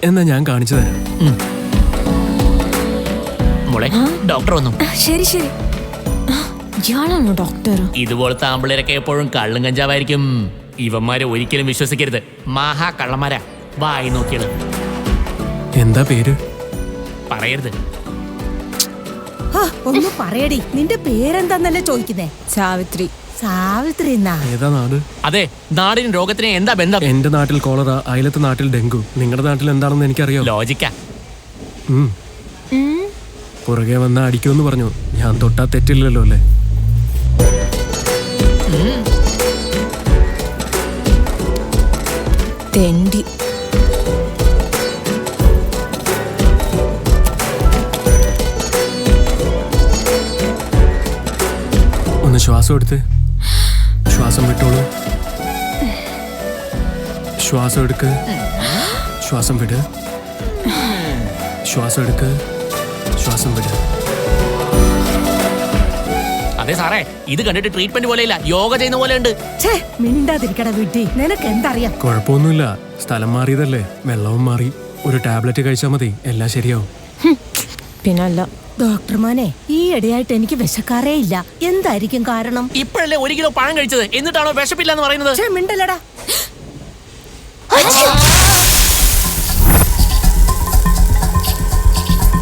എന്നാ ഞാൻ കാണിച്ചു തരാം. മോളെ, ഡോക്ടർ വന്നു. ശരി. ഇയാളാണോ ഡോക്ടർ? ഇതുപോലത്തെ ആമ്പിളേരൊക്കെ എപ്പോഴും കള്ളും കഞ്ചാവായിരിക്കും. ഇവന്മാരെ ഒരിക്കലും വിശ്വസിക്കരുത്. മഹാ കള്ളന്മാരാ. വായി നോക്കിയത്. എന്താ പേര്? പറയരുത്. ഒന്ന് പറയടി, നിന്റെ പേരെന്താന്നല്ലേ ചോദിക്കുന്നേ? സാവിത്രി. സാവിത്രി എന്നാ? ഏതാ നാട്? അതെ, നാടിനും രോഗത്തിനും എന്താ ബന്ധം? എന്റെ നാട്ടിൽ കോളറ, അയലത്തെ നാട്ടിൽ ഡെങ്കു. നിങ്ങളുടെ നാട്ടിൽ എന്താണെന്ന് എനിക്കറിയാം. ലോജിക്കാ. പുറകെ വന്ന അടിക്കുമെന്ന് പറഞ്ഞു. ഞാൻ തൊട്ടാ തെറ്റില്ലല്ലോ അല്ലേ? തെണ്ടി. ഒന്ന് ശ്വാസം എടുത്ത്. ശ്വാസം വിട്ടോളൂ. ശ്വാസം എടുക്ക്. ശ്വാസം വിട്. ശ്വാസം എടുക്ക്. ശ്വാസം വിട്. അതെ സാറേ, ഇത് കണ്ടിട്ട് ട്രീറ്റ്മെന്റ് പോലെയില്ല, യോഗ ചെയ്യുന്ന പോലെ ഉണ്ട്. മിണ്ടാതിരിക്കട വീട്ടി, നിനക്ക് എന്തറിയാം? കുഴപ്പമൊന്നുമില്ല, സ്ഥലം മാറിയതല്ലേ, വെള്ളവും മാറി. ഒരു ടാബ്ലറ്റ് കഴിച്ചാൽ മതി, എല്ലാം ശരിയാവും. പിന്നല്ല. ഡോക്ടർ മോനെ, ഈ ഇടയായിട്ട് എനിക്ക് വിശക്കാറേ ഇല്ല. എന്തായിരിക്കും കാരണം? ഇപ്പോഴല്ലേ 1 കിലോ പഴം കഴിച്ചത്, എന്നിട്ടാണോ വിശപ്പില്ല എന്ന് പറയുന്നത്? മിണ്ടല്ലടാ.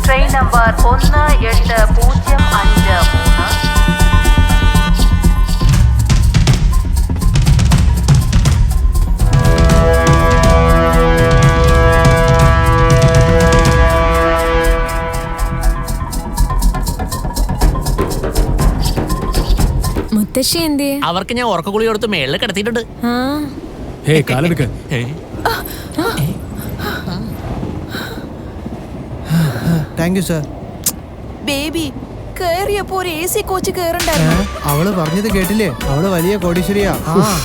Train number 18053. മുത്തശ്ശി എന്തേ? അവർക്ക് ഞാൻ ഉറക്കഗുളിക കൊടുത്ത് മേളിൽ കിടത്തിയിട്ടുണ്ട്. കാലെടുക്ക്. Thank you sir. ബേബി കേറിയപ്പോ ഒരു AC കോച്ച് കേറണ്ടായിരുന്നു. അവള് പറഞ്ഞത് കേട്ടില്ലേ? അവള് വലിയ കോടീശ്വരിയാ.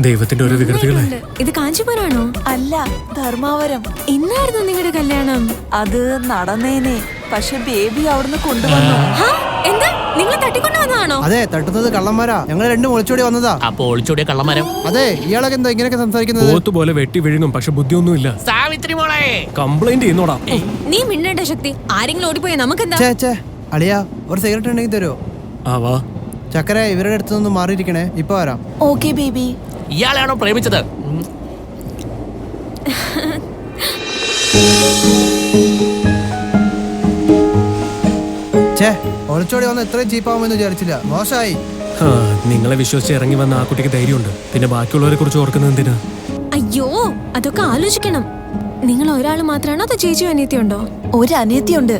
ദൈവത്തിന്റെ ഒരു വികൃതികളെ. ഇത് കാഞ്ചീപുരാണോ? അല്ല, ധർമാവരം. ഇന്നായിരുന്നു നിങ്ങളുടെ കല്യാണം? അത് നടന്നേനെ, പക്ഷെ ബേബി അവിടുന്ന് കൊണ്ടുവന്നു. എന്താ, നിങ്ങൾ തട്ടിക്കൊണ്ടുവന്നതാണോ? അതെ, തട്ടുന്നത് കള്ളന്മാരാ. ഞങ്ങൾ 2 ഒളിച്ചോടി വന്നതാ. അപ്പൊ ഒളിച്ചോടിയ കള്ളന്മാരം? അതെ, ഇയാളൊക്കെ എന്താ ഇങ്ങനെയൊക്കെ സംസാരിക്കുന്നത്? പോത്തുപോലെ വെട്ടി വിഴുങ്ങും, പക്ഷെ ബുദ്ധിയൊന്നുമില്ല. സാവിത്രി മോളെ, കംപ്ലൈന്റ് ചെയ്യുന്നോടാ. നീ മിണ്ടേണ്ട ശക്തി. ആരെങ്കിലും ഓടിപ്പോയാ നമുക്കെന്താ? അളിയാ, ഒരു സിഗരറ്റ് ഉണ്ടെങ്കിൽ തരുമോ? വാ. ചക്കര, ഇവരുടെ അടുത്തൊന്നും മാറിയിരിക്കണേ, ഇപ്പൊ വരാം. Okay baby. ഇയാളെയാണോ പ്രേമിച്ചത്? ഒളിച്ചോടി വന്ന് ഇത്രയും ചീപ്പാവുമെന്ന് വിചാരിച്ചില്ല. മോശമായി. നിങ്ങളെ വിശ്വസിച്ച് ഇറങ്ങി വന്ന ആ കുട്ടിക്ക് ധൈര്യമുണ്ട്, പിന്നെ ബാക്കിയുള്ളവരെ കുറിച്ച് ഓർക്കുന്നത് എന്തിനാ? അയ്യോ, അതൊക്കെ ആലോചിക്കണം. നിങ്ങൾ ഒരാൾ മാത്രമാണോ അതോ ചേച്ചിയോ അനിയത്തിയുണ്ടോ? ഒരു അനിയത്തിയുണ്ട്.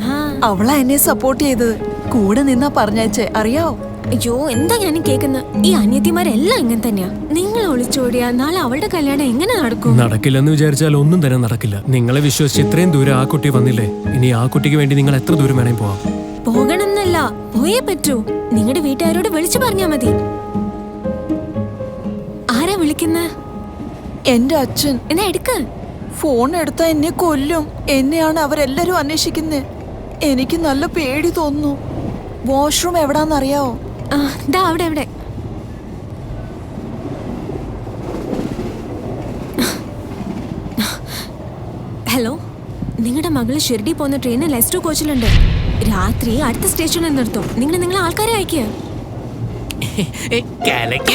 അവളാ എന്നെ സപ്പോർട്ട് ചെയ്തത്. കൂടെ നിന്നാ പറഞ്ഞയച്ചേ, അറിയാവോ? അയ്യോ, എന്താ ഞാൻ കേൾക്കുന്നത്? ഈ അനിയത്തിമാരെല്ലാം ഇങ്ങനെ തന്നെയാ. നിങ്ങൾ ഒളിച്ചോടിയാ നാളെ അവളുടെ കല്യാണം എങ്ങനെ നടക്കും? നടക്കില്ലെന്ന് വിചാരിച്ചാൽ ഒന്നും തന്നെ നടക്കില്ല. നിങ്ങളെ വിശ്വസിച്ച് ഇത്രയും ദൂരം ആ കുട്ടി വന്നില്ലേ, ഇനി ആ കുട്ടിക്ക് വേണ്ടി നിങ്ങൾ എത്ര ദൂരം വേണേ പോവാം. പോകണമെന്നല്ല, പോയേ പറ്റൂ. നിങ്ങളുടെ വീട്ടുകാരോട് വിളിച്ചു പറഞ്ഞാ മതി. ആരാ വിളിക്കുന്ന? എന്റെ അച്ഛൻ. എന്നാ എടുക്ക. ഫോൺ എടുത്താ എന്നെ കൊല്ലും. എന്നെയാണ് അവരെല്ലാരും അന്വേഷിക്കുന്നത്. എനിക്ക് നല്ല പേടി തോന്നുന്നു. വാഷ്റൂം എവിടാന്നറിയാവോ? അവിടെ എവിടെ? ഹലോ, നിങ്ങളുടെ മകള് ഷിർഡി പോകുന്ന ട്രെയിനിൽ S2 കോച്ചിലുണ്ട്. രാത്രി അടുത്ത സ്റ്റേഷനിൽ നിർത്തും. നിങ്ങളെ ആൾക്കാരെ അയക്കുക.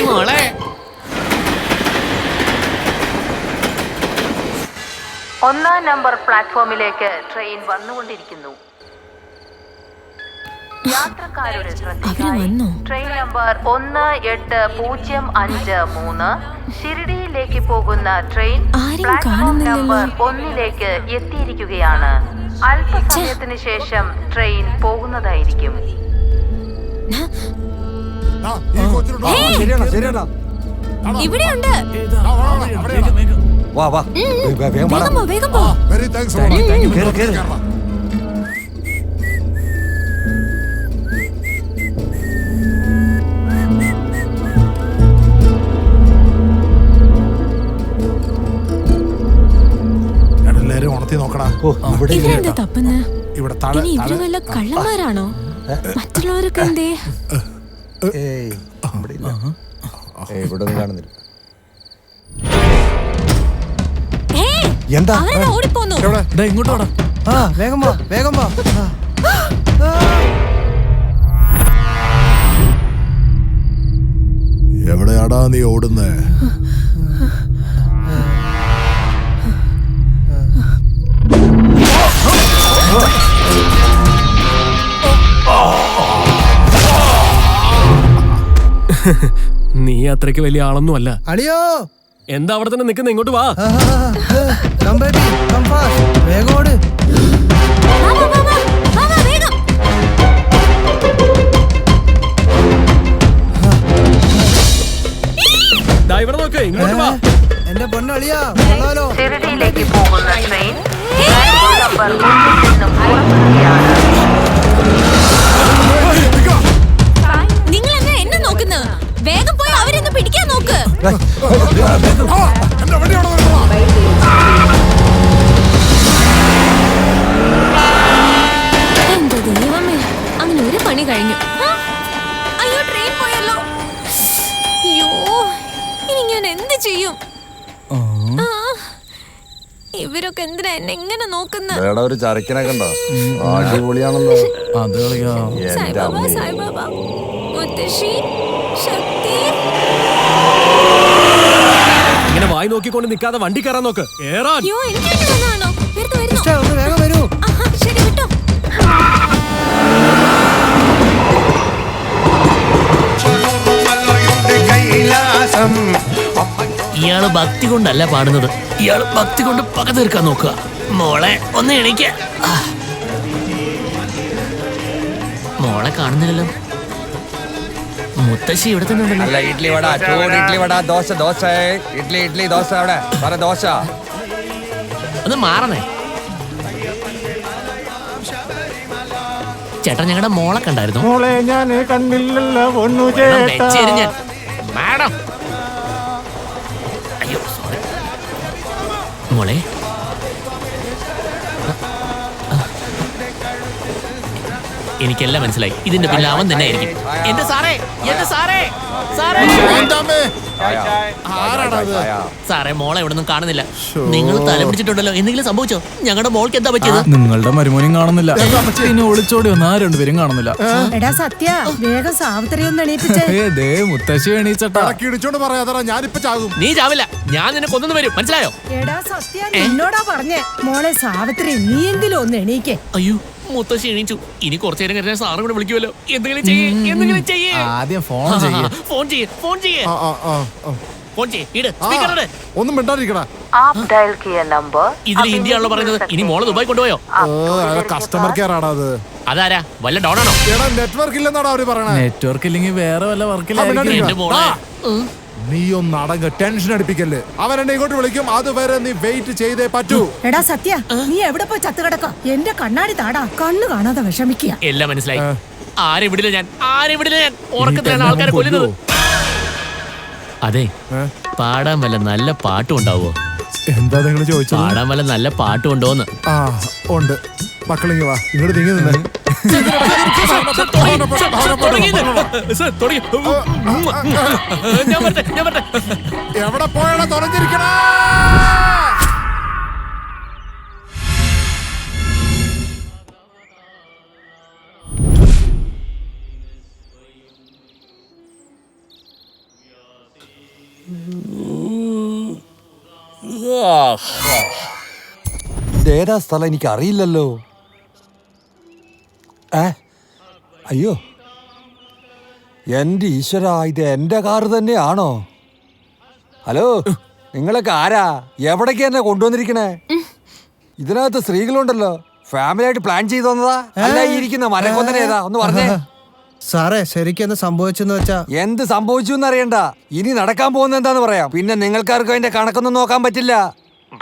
മോളെ, 1-ാം നമ്പർ പ്ലാറ്റ്ഫോമിലേക്ക് ട്രെയിൻ വന്നുകൊണ്ടിരിക്കുന്നു. യാത്രക്കാരുടെ ശ്രദ്ധയ്ക്കായി ട്രെയിൻ നമ്പർ 18053 ഷിർഡിയിൽ ഷിരഡിയിലേക്ക് പോകുന്ന ട്രെയിൻ പ്ലാറ്റ്ഫോം നമ്പർ 1 എത്തിയിരിക്കുകയാണ്. അല്പസമയത്തിന് ശേഷം ട്രെയിൻ പോകുന്നതായിരിക്കും. ഇവിടെയുണ്ട്. വാ വാ വേഗം വാ. വേഗം പോ. Very thanks. എല്ലാരും ഉണർത്തി നോക്കടാ. ഇവരെന്താ തപ്പുന്ന്? ഇവിടെ ഇനി ഇവര് വല്ല കള്ളന്മാരാണോ? മറ്റുള്ളവരൊക്കെ എന്തേ? ഇവിടെ കാണുന്നില്ല. എന്താ ഓടിപ്പോന്നു? ഇങ്ങോട്ട് വാടാ. വേഗം വാ വേഗം വാ. എവിടെയാടാ നീ ഓടുന്നേ? നീ അത്രയ്ക്ക് വലിയ ആളൊന്നും അല്ല. അളിയോ എന്താ അവിടെ തന്നെ നിൽക്കുന്ന? ഇങ്ങോട്ട് വാ. വേഗം ഓട്. ഇവിടെ നോക്ക്, ഇങ്ങോട്ട് വാ. എന്റെ പൊന്നളിയാ കൊള്ളാലോ. ഷിരഡിയിലേക്ക് പോകുന്ന ട്രെയിൻ പ്ലാറ്റ്ഫോം നമ്പർ 1 നിന്നും പുറപ്പെടുകയാണ്. നിങ്ങൾ എന്താ എന്നെ നോക്കുന്നത്? വേഗം പോയി അവരെന്ന് പിടിക്കാൻ നോക്ക്. എന്റെ ദൈവമേ, അങ്ങനെ ഒരു പണി കഴിഞ്ഞു. അയ്യോ, ട്രെയിൻ പോയല്ലോ. അയ്യോ, ഇനി ഞാൻ എന്ത് ചെയ്യും? ഇവരൊക്കെ എന്തിനാ എന്നെ എങ്ങനെ നോക്കുന്നത്? ഒരു ചരക്കിനെ കണ്ടോ? അടിപൊളിയാണല്ലോ. സായിബാബ, സായിബാബ, മുത്തശ്ശി, ശക്തി. ഇങ്ങനെ വായി നോക്കിക്കൊണ്ട് നിൽക്കാതെ വണ്ടി കയറാൻ നോക്ക്. അയ്യോ, എനിക്ക് വന്നാണോ? വേഗം വരൂ. ശരി, വിട്ടോ. ഇയാള് ഭക്തി കൊണ്ടല്ല പാടുന്നത്, ഇയാള് ഭക്തി കൊണ്ട് പക തീർക്കാൻ നോക്കുക. മോളെ ഒന്ന് എണീക്ക. മോളെ കാണുന്നില്ലല്ലോ. മുത്തശ്ശി ഇവിടെ തന്നെ ഉണ്ടല്ലോ. ഇഡ്ലി വട, ഇഡ്ലി വട, ദോശ ദോശ, ഇഡ്ലി ഇഡ്ലി ദോശ. അവിടെ പറ ദോശ. ഒന്ന് മാറണേ ചേട്ടാ. ഞങ്ങളുടെ മോളെ കണ്ടായിരുന്നു. മോളെ ഞാൻ കണ്ടില്ലല്ലോ. മാഡം, അയ്യോ സോറി. മോളെ എനിക്കെല്ലാം മനസ്സിലായി. ഇതിന്റെ പിന്നിൽ അവൻ തന്നെ ആയിരിക്കും. എന്റെ സാറേ, എന്റെ സാറേ, സാറേ, സാറേ, മോളെ ഇവിടെ ഒന്നും കാണുന്നില്ല. നിങ്ങൾ തല പിടിച്ചിട്ടുണ്ടല്ലോ. എന്തെങ്കിലും സംഭവിച്ചോ? ഞങ്ങളുടെ മോൾക്ക് എന്താ പറ്റിയത്? നിങ്ങളുടെ മരുമോനും കാണുന്നില്ല. പിന്നെ ഒളിച്ചോടി വന്ന ആ രണ്ടുപേരും കാണുന്നില്ല. എടാ സത്യ, വേഗം സാവിത്രി ഒന്ന് എണീപ്പിച്ചേ. മുത്തശ്ശി എണീച്ചട്ടാ. ഞാനിപ്പോ ചാകും. നീ ചാവില്ല, ഞാൻ നിന്നെ കൊന്നു വരും. മനസ്സിലായോ? എടാ സത്യ, എന്നോടാ പറഞ്ഞേ. മോളെ സാവിത്രി, നീ എങ്കിലും ഒന്ന് എണീക്കേ. അയ്യോ, മുത്തശ്ശി എണീച്ചു. ഇനി കുറച്ചു നേരം കഴിഞ്ഞാൽ സാറും കൂടെ വിളിക്കുമല്ലോ. എന്തെങ്കിലും ചെയ്യേ, എന്തെങ്കിലും ചെയ്യേ. ആദ്യം ഫോൺ ചെയ്യേ. ഫോൺ ചെയ്യേ, ഫോൺ ചെയ്യേ, ഫോൺ ചെയ്യേ. ഇട് സ്പീക്കറിടെ. ഒന്നും മിണ്ടാതിരിക്കടാ. ആപ്പ് ഡയൽ കിയ നമ്പർ ഇതിൽ ഹിന്ദിയാണല്ലോ പറയുന്നത്. ഇനി മോളെ ദുബായ് കൊണ്ടുപോയോ? കസ്റ്റമർ കെയർ ആടാ അത്. അതാരാ? വല്ല ഡൗൺ ആണോ? നെറ്റ്വർക്ക് ഇല്ലെന്നാടാ അവര് പറയണേ. നെറ്റ്വർക്ക് ഇല്ലെങ്കിൽ വേറെ വല്ല വർക്കിലായിരിക്കും. നീ ഒന്ന് അടങ്ങ്, ടെൻഷൻ അടിപ്പിക്കല്ലേ. അവൻ എന്നെ ഇങ്ങോട്ട് വിളിക്കും, അതുവരെ നീ വെയിറ്റ് ചെയ്തേ പറ്റൂ. എടാ സത്യ, നീ എവിടെ പോയി ചത്തു കിടക്ക? എന്റെ കണ്ണാടി താടാ, കണ്ണു കാണാതെ വിഷമിക്കുക. എല്ലാം മനസ്സിലായി. ആരെ വിടില്ല ഞാൻ, ആരെ വിടില്ല ഞാൻ. ഉറക്കത്തിലാണ് ആൾക്കാരെ കൊല്ലുന്നത്. അതെ, പാടാൻ വല്ല നല്ല പാട്ടും ഉണ്ടാവോ? എന്താ നിങ്ങൾ ചോദിച്ചത്? പാടാൻ വല്ല നല്ല പാട്ടും ഉണ്ടോന്ന്? ഉണ്ട്. മക്കളിങ്ങ വാ, ഇങ്ങോട്ട് നീങ്ങി നിന്ന്. എവിടെ പോയാ തുറഞ്ഞിരിക്കണ? ഇതേതാ സ്ഥലം എനിക്ക് അറിയില്ലല്ലോ. അയ്യോ, എന്റെ ഈശ്വര, ഇത് എന്റെ കാറ് തന്നെയാണോ? ഹലോ, നിങ്ങളൊക്കെ ആരാ? എവിടേക്ക് എന്നെ കൊണ്ടുവന്നിരിക്കണേ? ഇതിനകത്ത് സ്ത്രീകളുണ്ടല്ലോ. ഫാമിലി ആയിട്ട് പ്ലാൻ ചെയ്തു വന്നതാ? അല്ല ഈ ഇരിക്കുന്ന മരക്കൊന്നൻ ഏതാ? ഒന്ന് പറഞ്ഞേ. സാറേ ശരിക്കും എന്താ സംഭവിച്ചെന്ന് വെച്ചാ? എന്ത് സംഭവിച്ചു എന്നറിയണ്ട. ഇനി നടക്കാൻ പോകുന്ന എന്താന്ന് പറയാം. പിന്നെ നിങ്ങൾക്കാർക്കും അതിന്റെ കണക്കൊന്നും നോക്കാൻ പറ്റില്ല.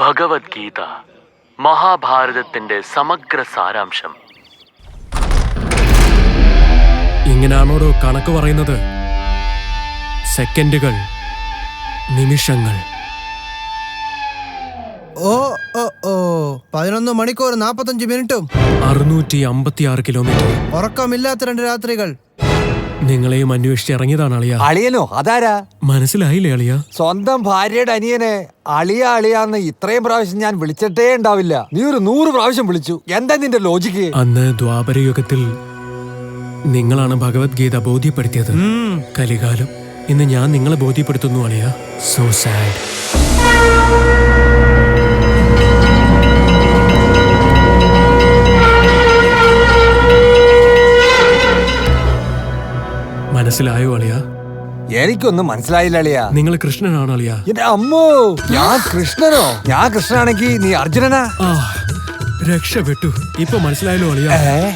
ഭഗവത്ഗീത മഹാഭാരതത്തിന്റെ സമഗ്ര സാരാംശം. ഇങ്ങനാണോടോ കണക്ക് പറയുന്നത്? സെക്കൻഡുകൾ, നിമിഷങ്ങൾ. ഓ ഓ ഓ 11 മണിക്കൂർ 45 മിനിറ്റും 656 കിലോമീറ്റർ. ഉറക്കമില്ലാത്ത 2 രാത്രികൾ. നിങ്ങളെയും അന്വേഷിച്ച് ഇറങ്ങിയതാണ് അളിയ. അളിയനോ? അതാരാ? മനസ്സിലായില്ലേ അളിയ? സ്വന്തം ഭാര്യയുടെ അനിയനെ അളിയ അളിയാന്ന് ഇത്രയും പ്രാവശ്യം ഞാൻ വിളിച്ചിട്ടേ ഉണ്ടാവില്ല. നീ ഒരു 100 പ്രാവശ്യം വിളിച്ചു. എന്താ നിന്റെ ലോജിക്ക്? അന്ന് ദ്വാപരയുഗത്തിൽ നിങ്ങളാണ് ഭഗവത്ഗീത ബോധ്യപ്പെടുത്തിയത്. കലികാലം ഇന്ന് ഞാൻ നിങ്ങളെ ബോധ്യപ്പെടുത്തുന്നു അളിയ. So sad. മനസ്സിലായോ അളിയ? എനിക്കൊന്നും മനസ്സിലായില്ല അളിയ. നിങ്ങൾ കൃഷ്ണനാണ് അളിയ. എന്റെ അമ്മോ, ഞാൻ കൃഷ്ണനോ? ഞാൻ കൃഷ്ണനാണെങ്കി നീ അർജുനനാ? രക്ഷപ്പെട്ടു. ഇപ്പൊ മനസ്സിലായല്ലോ അളിയ.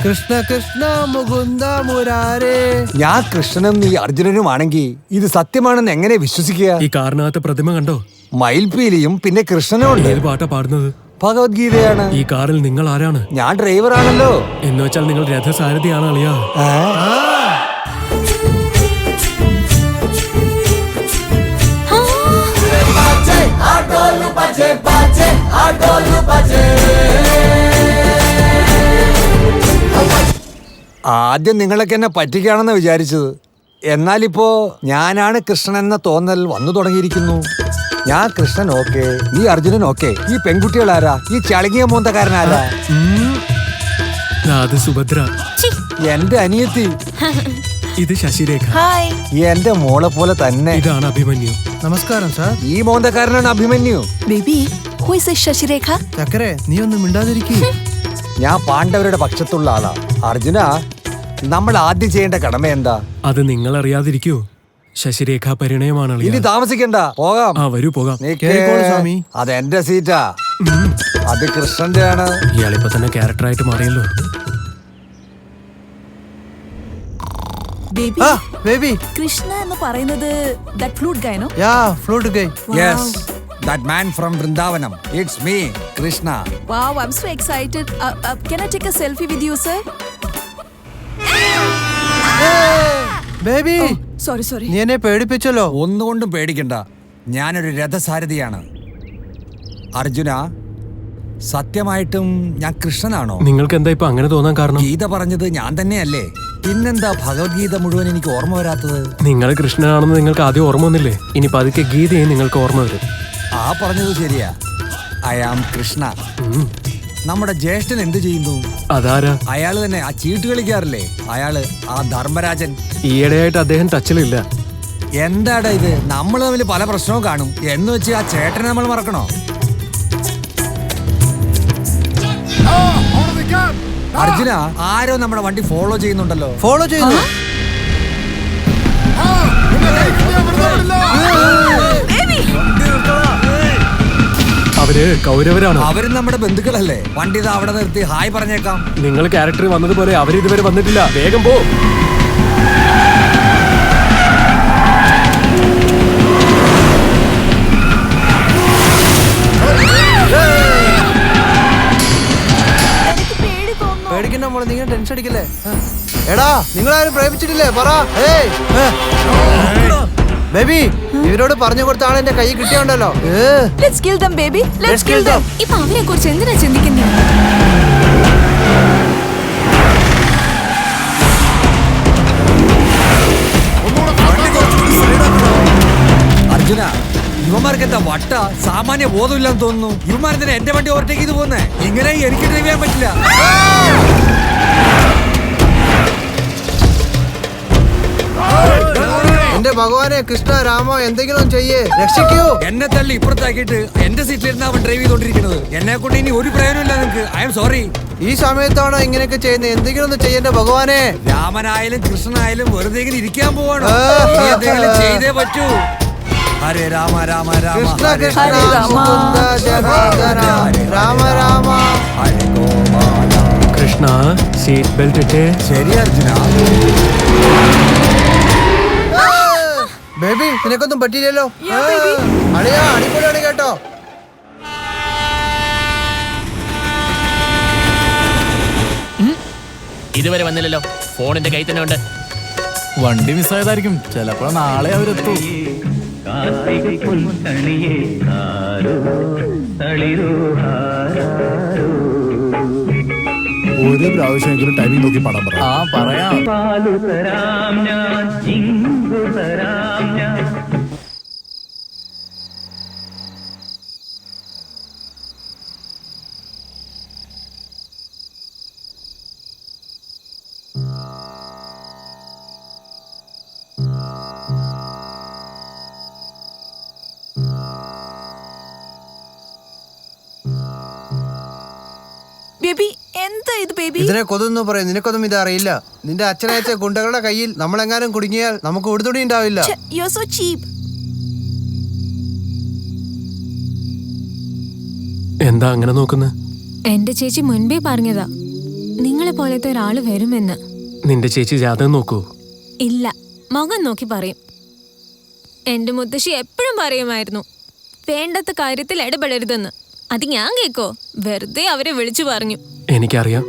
കൃഷ്ണ കൃഷ്ണ മുകുന്ദ മുരാരേ. ഞാൻ കൃഷ്ണനും നീ അർജുനനുമാണെങ്കി ഇത് സത്യമാണെന്ന് എങ്ങനെ വിശ്വസിക്കുക? ഈ കാറിനകത്ത് പ്രതിമ കണ്ടോ? മയിൽപീലിയും പിന്നെ കൃഷ്ണനും ഉണ്ട്. ഏത് പാട്ടാ പാടുന്നത്? ഭഗവത്ഗീതയാണ്. ഈ കാറിൽ നിങ്ങൾ ആരാണ്? ഞാൻ ഡ്രൈവറാണല്ലോ. എന്ന് വെച്ചാൽ നിങ്ങൾ രഥസാരഥിയാണ് അളിയ. ആദ്യം നിങ്ങളൊക്കെ എന്നെ പറ്റിക്കാണെന്ന് വിചാരിച്ചത്. എന്നാലിപ്പോ ഞാനാണ് കൃഷ്ണൻ എന്ന തോന്നൽ വന്നു തുടങ്ങിയിരിക്കുന്നു. ഞാൻ കൃഷ്ണൻ ഓക്കെ, നീ അർജുനൻ ഓക്കെ. ഈ പെൺകുട്ടികൾ ആരാ? ഈ ചളങ്ങിയ മോന്തക്കാരനാരാ? അത് സുഭദ്ര. എന്റെ അനിയത്തി. ഇത് ശശിരേഖ. എന്റെ മോളെ പോലെ തന്നെ. ഇതാണ് അഭിമന്യു. നമസ്കാരം സാർ. ഈ മോന്തക്കാരനാണ് Abhimanyu. Baby, who is Sasirekha? ചക്കരെ നീ ഒന്നും മിണ്ടാതിരിക്കേ. ഞാൻ പാണ്ഡവരുടെ പക്ഷത്തുള്ള ആളാ. അർജുന, നമ്മൾ ആദ്യം ചെയ്യേണ്ട കടമ എന്താ? അത് നിങ്ങൾ അറിയാതിരിക്കൂ. ശശിരേഖ പരിണയമാണ്. ഇനി താമസിക്കണ്ട, പോകാം. വരൂ പോകാം. അത് എന്റെ സീറ്റാ. അത് കൃഷ്ണന്റെ ആണ്. ഇയാളിപ്പോ തന്നെ ക്യാരക്ടറായിട്ട് മാറിയല്ലോ. ബേബി, കൃഷ്ണ എന്ന് പറയുന്നത് that flute guy, no? Yeah, flute guy. Yes, that man from Vrindavanam. It's me, Krishna. Wow, I'm so excited. Can I take a selfie with you, sir? Baby, sorry. നീ എന്നെ പേടിപ്പിച്ചല്ലോ. ഒന്നുകൊണ്ടും പേടിക്കണ്ട. ഞാനൊരു രഥസാരഥിയാണ്. അർജുന, സത്യമായിട്ടും ഞാൻ കൃഷ്ണനാണോ? നിങ്ങൾക്ക് എന്താ ഇപ്പൊ അങ്ങനെ തോന്നാൻ കാരണം? ഗീത പറഞ്ഞത് ഞാൻ തന്നെയല്ലേ? പിന്നെന്താ ഭഗവത്ഗീത മുഴുവൻ എനിക്ക് ഓർമ്മ വരാത്തത്? നിങ്ങൾ കൃഷ്ണനാണെന്ന് നിങ്ങൾക്ക് ആദ്യം ഓർമ്മ വന്നില്ലേ? ഇനി പതുക്കെ ഗീതയും നിങ്ങൾക്ക് ഓർമ്മ വരും. ആ പറഞ്ഞത് ശരിയാ. I am Krishna. നമ്മുടെ ജ്യേഷ്ഠൻ എന്ത് ചെയ്യുന്നു? അതാരാ? അയാള് തന്നെ, ആ ചീട്ട് കളിക്കാറില്ലേ? അയാള്, ആ ധർമ്മരാജൻ. ഈയിടെയായിട്ട് അദ്ദേഹം ടച്ചിലില്ല. എന്താടാ ഇത്? നമ്മൾ തമ്മിൽ പല പ്രശ്നവും കാണും എന്ന് വെച്ച് ആ ചേട്ടനെ നമ്മൾ മറക്കണോ? അർജുന, ആരോ നമ്മുടെ വണ്ടി ഫോളോ ചെയ്യുന്നുണ്ടല്ലോ. ഫോളോ ചെയ്യുന്നു? അവര് കൗരവരാണ്. അവരും നമ്മുടെ ബന്ധുക്കളല്ലേ? വണ്ടി ഇതാ അവിടെ നിർത്തി ഹായ് പറഞ്ഞേക്കാം. നിങ്ങൾ ക്യാരക്ടർ വന്നതുപോലെ അവരിതുവരെ വന്നിട്ടില്ല. വേഗം പോ. പേടിക്കണ്ട മോളെ, നിങ്ങൾ ടെൻഷൻ അടിക്കല്ലേ. എടാ, നിങ്ങളാരും പ്രേമിച്ചിട്ടില്ലേ? പറ. ബേബി, ഇവരോട് പറഞ്ഞു കൊടുത്ത ആളെ എന്റെ കൈ കിട്ടിയുണ്ടല്ലോ. Let's kill them, baby. Let's kill them. ഇപ്പൊ അവരെ കുറിച്ച് എന്തിനാ ചിന്തിക്കുന്നത്? അർജുന, ഇവന്മാർക്ക് എന്താ വട്ട? സാമാന്യ ബോധമില്ലാന്ന് തോന്നുന്നു. ഇവന്മാരെന്തിനാ എന്റെ വണ്ടി ഓവർടേക്ക് ചെയ്ത് പോകുന്നേ? ഇങ്ങനെ എനിക്ക് ഡ്രൈവ് ചെയ്യാൻ പറ്റില്ല. എന്റെ ഭഗവാനെ, കൃഷ്ണ രാമോ, എന്തെങ്കിലും ചെയ്യേ, രക്ഷിക്കൂ. എന്നെ തള്ളി ഇപ്പുറത്താക്കിയിട്ട് എന്റെ സീറ്റിലിരുന്ന് അവൻ ഡ്രൈവ് ചെയ്തോണ്ടിരിക്കുന്നത്. എന്നെ കൊണ്ട് ഇനി ഒരു പ്രയോജനമില്ല നിനക്ക്. I am sorry. ഈ സമയത്താണോ ഇങ്ങനെയൊക്കെ ചെയ്യുന്നത്? എന്തെങ്കിലും ഒന്ന് ചെയ്യേണ്ട ഭഗവാനെ. രാമനായാലും കൃഷ്ണനായാലും വെറുതെ ഇങ്ങനെ ഇരിക്കാൻ പോവാണോ? എന്തെങ്കിലും ചെയ്തേ പറ്റൂ. ഹരേ രാമ രാമ രാമ കൃഷ്ണ ഹരേ കൃഷ്ണ മുകുന്ദ ജനാർദ്ദന രാമ രാമ. ഹരേ ഗോപാല. കൃഷ്ണ സീറ്റ് ബെൽറ്റ് ഇട്ടേ. ശരി അർജുന. ബേബി നിനക്കൊന്നും പറ്റിയില്ലല്ലോ. അടിയാ അടിപൊളിയാണ് കേട്ടോ. ഇതുവരെ വന്നില്ലല്ലോ. ഫോണിന്റെ കൈ തന്നെ ഉണ്ട്. വണ്ടി മിസ്സായതായിരിക്കും. ചിലപ്പോ നാളെ അവരെത്തൂ. ഒരു പ്രാവശ്യമെങ്കിലും ടൈമിംഗ് നോക്കി പടം പറ. ആ പറയാം. ബേബി എന്താ ഇത് ബേബി? ഇതിനെ കൊതൊന്നും പറയും. നിനക്കൊന്നും ഇത് അറിയില്ല. നിന്റെ അച്ഛനയച്ച ഗുണ്ടകളുടെ കയ്യിൽ നമ്മളെങ്ങാനും കുടുങ്ങിയാൽ നമുക്ക് ഉടുതുണി ഉണ്ടാവില്ല. യു ആർ സോ ചീപ്പ്. എന്താ അങ്ങനെ നോക്കുന്നത്? എന്റെ ചേച്ചി മുൻപേ പറഞ്ഞതാ നിങ്ങളെ പോലത്തെ ഒരാള് വരുമെന്ന്. നിന്റെ ചേച്ചി ജാതകം നോക്കൂ? ഇല്ല, മുഖം നോക്കി പറയും. എന്റെ മുത്തശ്ശി എപ്പോഴും പറയുമായിരുന്നു വേണ്ടത്ത കാര്യത്തിൽ ഇടപെടരുതെന്ന്. അത് ഞാൻ കേക്കോ? വെറുതെ അവരെ വിളിച്ചു പറഞ്ഞു. എനിക്കറിയാം.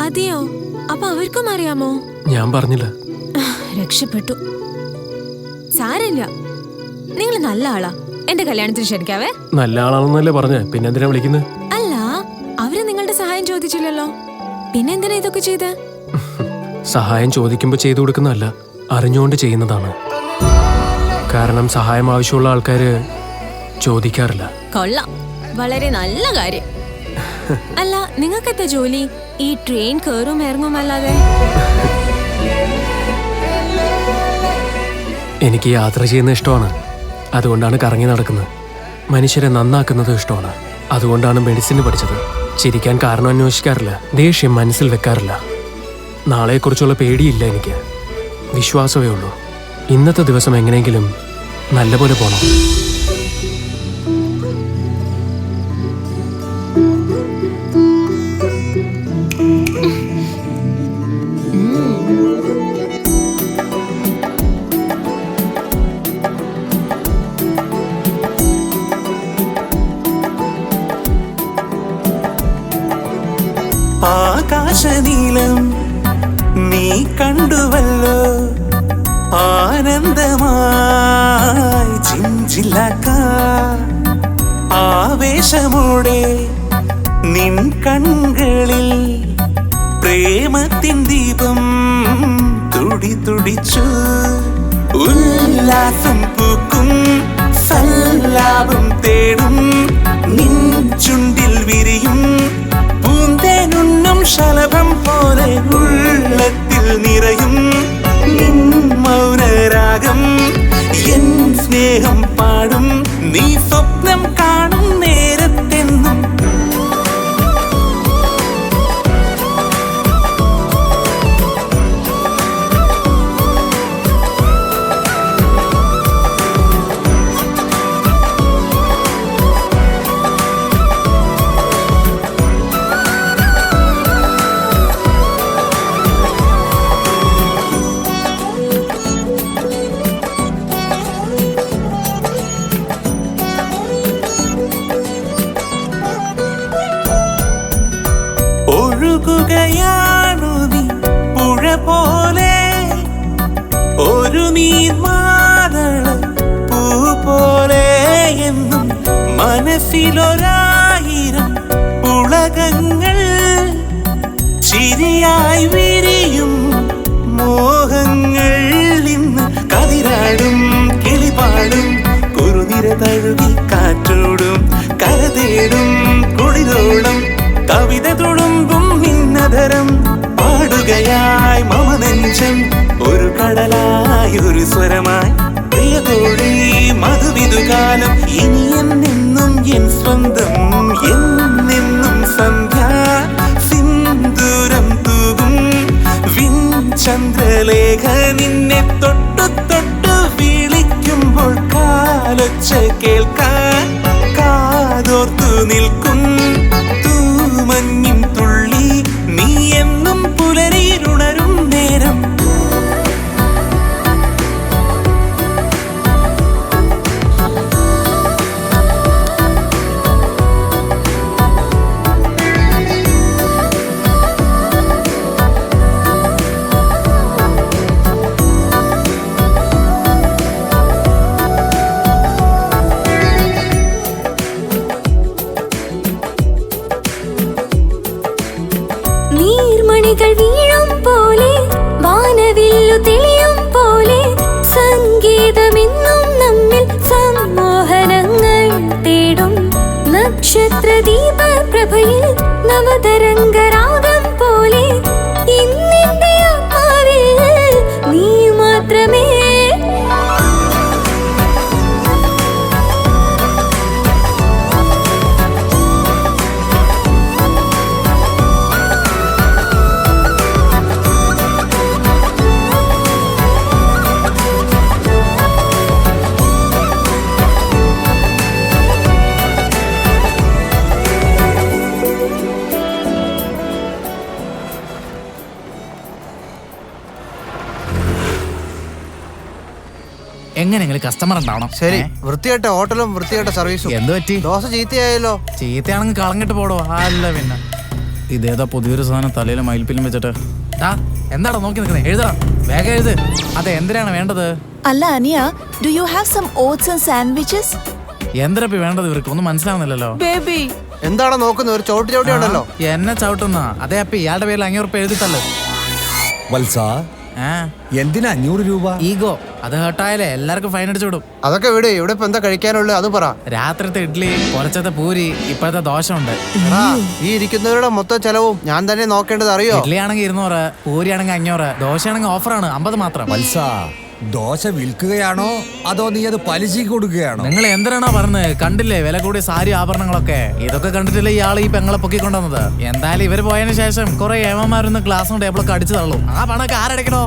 അതെയോ? അപ്പൊ അവർക്കും അറിയാമോ? ഞാൻ പറഞ്ഞില്ല. രക്ഷപ്പെട്ടു. സാരമില്ല, നിങ്ങൾ നല്ല ആളാ. എന്റെ കല്യാണത്തിന് ക്ഷണിക്കാവേ. നല്ല ആളാണെന്നല്ലേ പറഞ്ഞ, പിന്നെ എന്തിനാ വിളിക്കുന്നത്? അല്ല, അവര് നിങ്ങളുടെ സഹായം ചോദിച്ചില്ലല്ലോ, പിന്നെ എന്തിനാ ഇതൊക്കെ ചെയ്ത്? സഹായം ചോദിക്കുമ്പോ ചെയ്തു കൊടുക്കുന്നതല്ല, അറിഞ്ഞുകൊണ്ട് ചെയ്യുന്നതാണ്. കാരണം സഹായം ആവശ്യമുള്ള ആൾക്കാര് ചോദിക്കാറില്ല. കൊള്ളാം, വളരെ നല്ല കാര്യം. അല്ല, നിങ്ങൾക്കെന്താ ജോലി? ഈ ട്രെയിൻ കയറും ഇറങ്ങും അല്ലാതെ? എനിക്ക് യാത്ര ചെയ്യുന്ന ഇഷ്ടമാണ്. അതുകൊണ്ടാണ് കറങ്ങി നടക്കുന്നത്. മനുഷ്യരെ നന്നാക്കുന്നത് ഇഷ്ടമാണ്. അതുകൊണ്ടാണ് മെഡിസിന് പഠിച്ചത്. ചിരിക്കാൻ കാരണം അന്വേഷിക്കാറില്ല, ദേഷ്യം മനസ്സിൽ വെക്കാറില്ല. നാളെക്കുറിച്ചുള്ള പേടിയില്ല എനിക്ക്, വിശ്വാസമേ ഉള്ളൂ. ഇന്നത്തെ ദിവസം എങ്ങനെയെങ്കിലും നല്ലപോലെ പോണം. ആകാശനീലം നീ കണ്ടുവല്ലോ, ആനന്ദമായി ചിഞ്ചിലക്ക ആവേശമോടെ നിൻ കൺകളിൽ പ്രേമത്തിൻ ദീപം തുടി തുടിച്ചു. ഉല്ലാസം പൂക്കും സല്ലാപം തേടും നിൻ ചുണ്ടിൽ വിരിയും പൂന്തേനുണ്ണും ശലഭം പോലെ ഉള്ളത്തിൽ നിറയും നിൻ മൗനരാഗം. എൻ സ്നേഹം പാടും നീ സ്വപ്നം കാണും നേരത്തെന്നും. ഒഴുകുകയാണു നീ പുഴ പോലെ, ഒരു നീർമാതള പൂ പോലെ. എന്നും മനസ്സിലൊരായിരം ഉളകങ്ങൾ ചിരിയായി വിരിയും മോഹങ്ങൾ. ഇന്ന് കതിരാടും കിളിപാടും കുറുനിര തഴുകി കാറ്റോടും കരതേടും കുളിരോളം കവിത തുളുമ്പും നിന്നതരം പാടുകയായി മമ നെഞ്ചം. ഒരു കടലായി ഒരു സ്വരമായി പ്രിയതോഴി മധുവിധുകാലം. ഇനി എന്നെന്നും എൻ സ്വന്തം, എന്നെന്നും സന്ധ്യ സിന്ദൂരം തൂകും വിൻ ചന്ദ്രലേഖ. നിന്നെ തൊട്ടു തൊട്ടു വിളിക്കുമ്പോൾ പാലൊച്ച കേൾക്കാൻ കാതോർത്തു നിൽക്കും തൂമഞ്ഞിൻ തുള്ളി നീ എന്നും പുലരിയിലുണരും നേരം. നീർമണികൾ വീഴും പോലെ വാനവില്ലു തെളിയും പോലെ സംഗീതമെന്നും നമ്മിൽ സമ്മോഹനങ്ങൾ തേടും നക്ഷത്രദീപ പ്രഭയിൽ നവതരംഗരാഗം പോലെ ഇന്നിന്റെ ആത്മാവിൽ നീ മാത്രമേ. എങ്ങനെയെങ്കിലും കസ്റ്റമർ ഉണ്ടാവണം. ശരി, വൃത്തിയായിട്ട ഹോട്ടലും വൃത്തിയായിട്ട സർവീസും. എന്ത് പറ്റി? ദോശ ചീത്തയായല്ലോ. ചീത്തയാണെങ്കിൽ കളഞ്ഞിട്ട് പോടോ. അല്ല പിന്നെ ഇതേതാ പുതിയൊരു സാധനം തലയിൽ മയിൽപ്പിലും വെച്ചിട്ട്. എന്താടാ നോക്കി നിൽക്കുന്നത്? എഴുതടാ, വേഗം എഴുത്. അതെ, എന്തിനാണ് വേണ്ടത്? അല്ല അനിയ, do you have some oats and sandwiches? എന്തിനാ വേണ്ടത്? ഇവർക്ക് ഒന്നും മനസ്സിലാവുന്നില്ലല്ലോ. ബേബി എന്താണ് നോക്കുന്നത്? ഒരു ചവിട്ടി ഉണ്ടല്ലോ. എന്നെ ചവിട്ടുന്ന അതേ അപ്പി ഇയാളുടെ പേരിൽ 500 രൂപ എഴുതിത്തള്ളു. വത്സ, എന്തിനാ 500 രൂപ? ഈഗോ അത് ഹേർട്ടായാലേ എല്ലാവർക്കും ഫൈൻ അടിച്ചു വിടും. അതൊക്കെ ഇവിടെ ഇവിടെ ഇപ്പൊ എന്താ കഴിക്കാനുള്ളത് അത് പറ. രാത്രിത്തെ ഇഡ്ഡലി, കുറച്ചത്തെ പൂരി, ഇപ്പോഴത്തെ ദോശ ഉണ്ട്. ഈ ഇരിക്കുന്നവരുടെ മൊത്തം ചെലവും ഞാൻ തന്നെ നോക്കേണ്ടത് അറിയോ? ഇഡ്ഡലി ആണെങ്കിൽ 200, പൂരി ആണെങ്കിൽ 500, ദോശ ആണെങ്കിൽ ഓഫറാണ് 50 മാത്രം. വത്സ, ദോശ വിൽക്കുകയാണോ അതോ നീ അത് പലിശയ്ക്ക് കൊടുക്കുകയാണോ? നിങ്ങൾ എന്തിനാണോ പറഞ്ഞത്? കണ്ടില്ലേ വില കൂടിയ സാരി ആഭരണങ്ങളൊക്കെ? ഇതൊക്കെ കണ്ടിട്ടില്ലേ ഇയാൾ ഈ പെങ്ങളെ പൊക്കിക്കൊണ്ടുവന്നത്? എന്തായാലും ഇവര് പോയതിനു ശേഷം കുറെ ഏമാരൊന്ന് ഗ്ലാസും ടേബിളൊക്കെ അടിച്ചു തള്ളും. ആ പണൊക്കെ ആരടക്കണോ?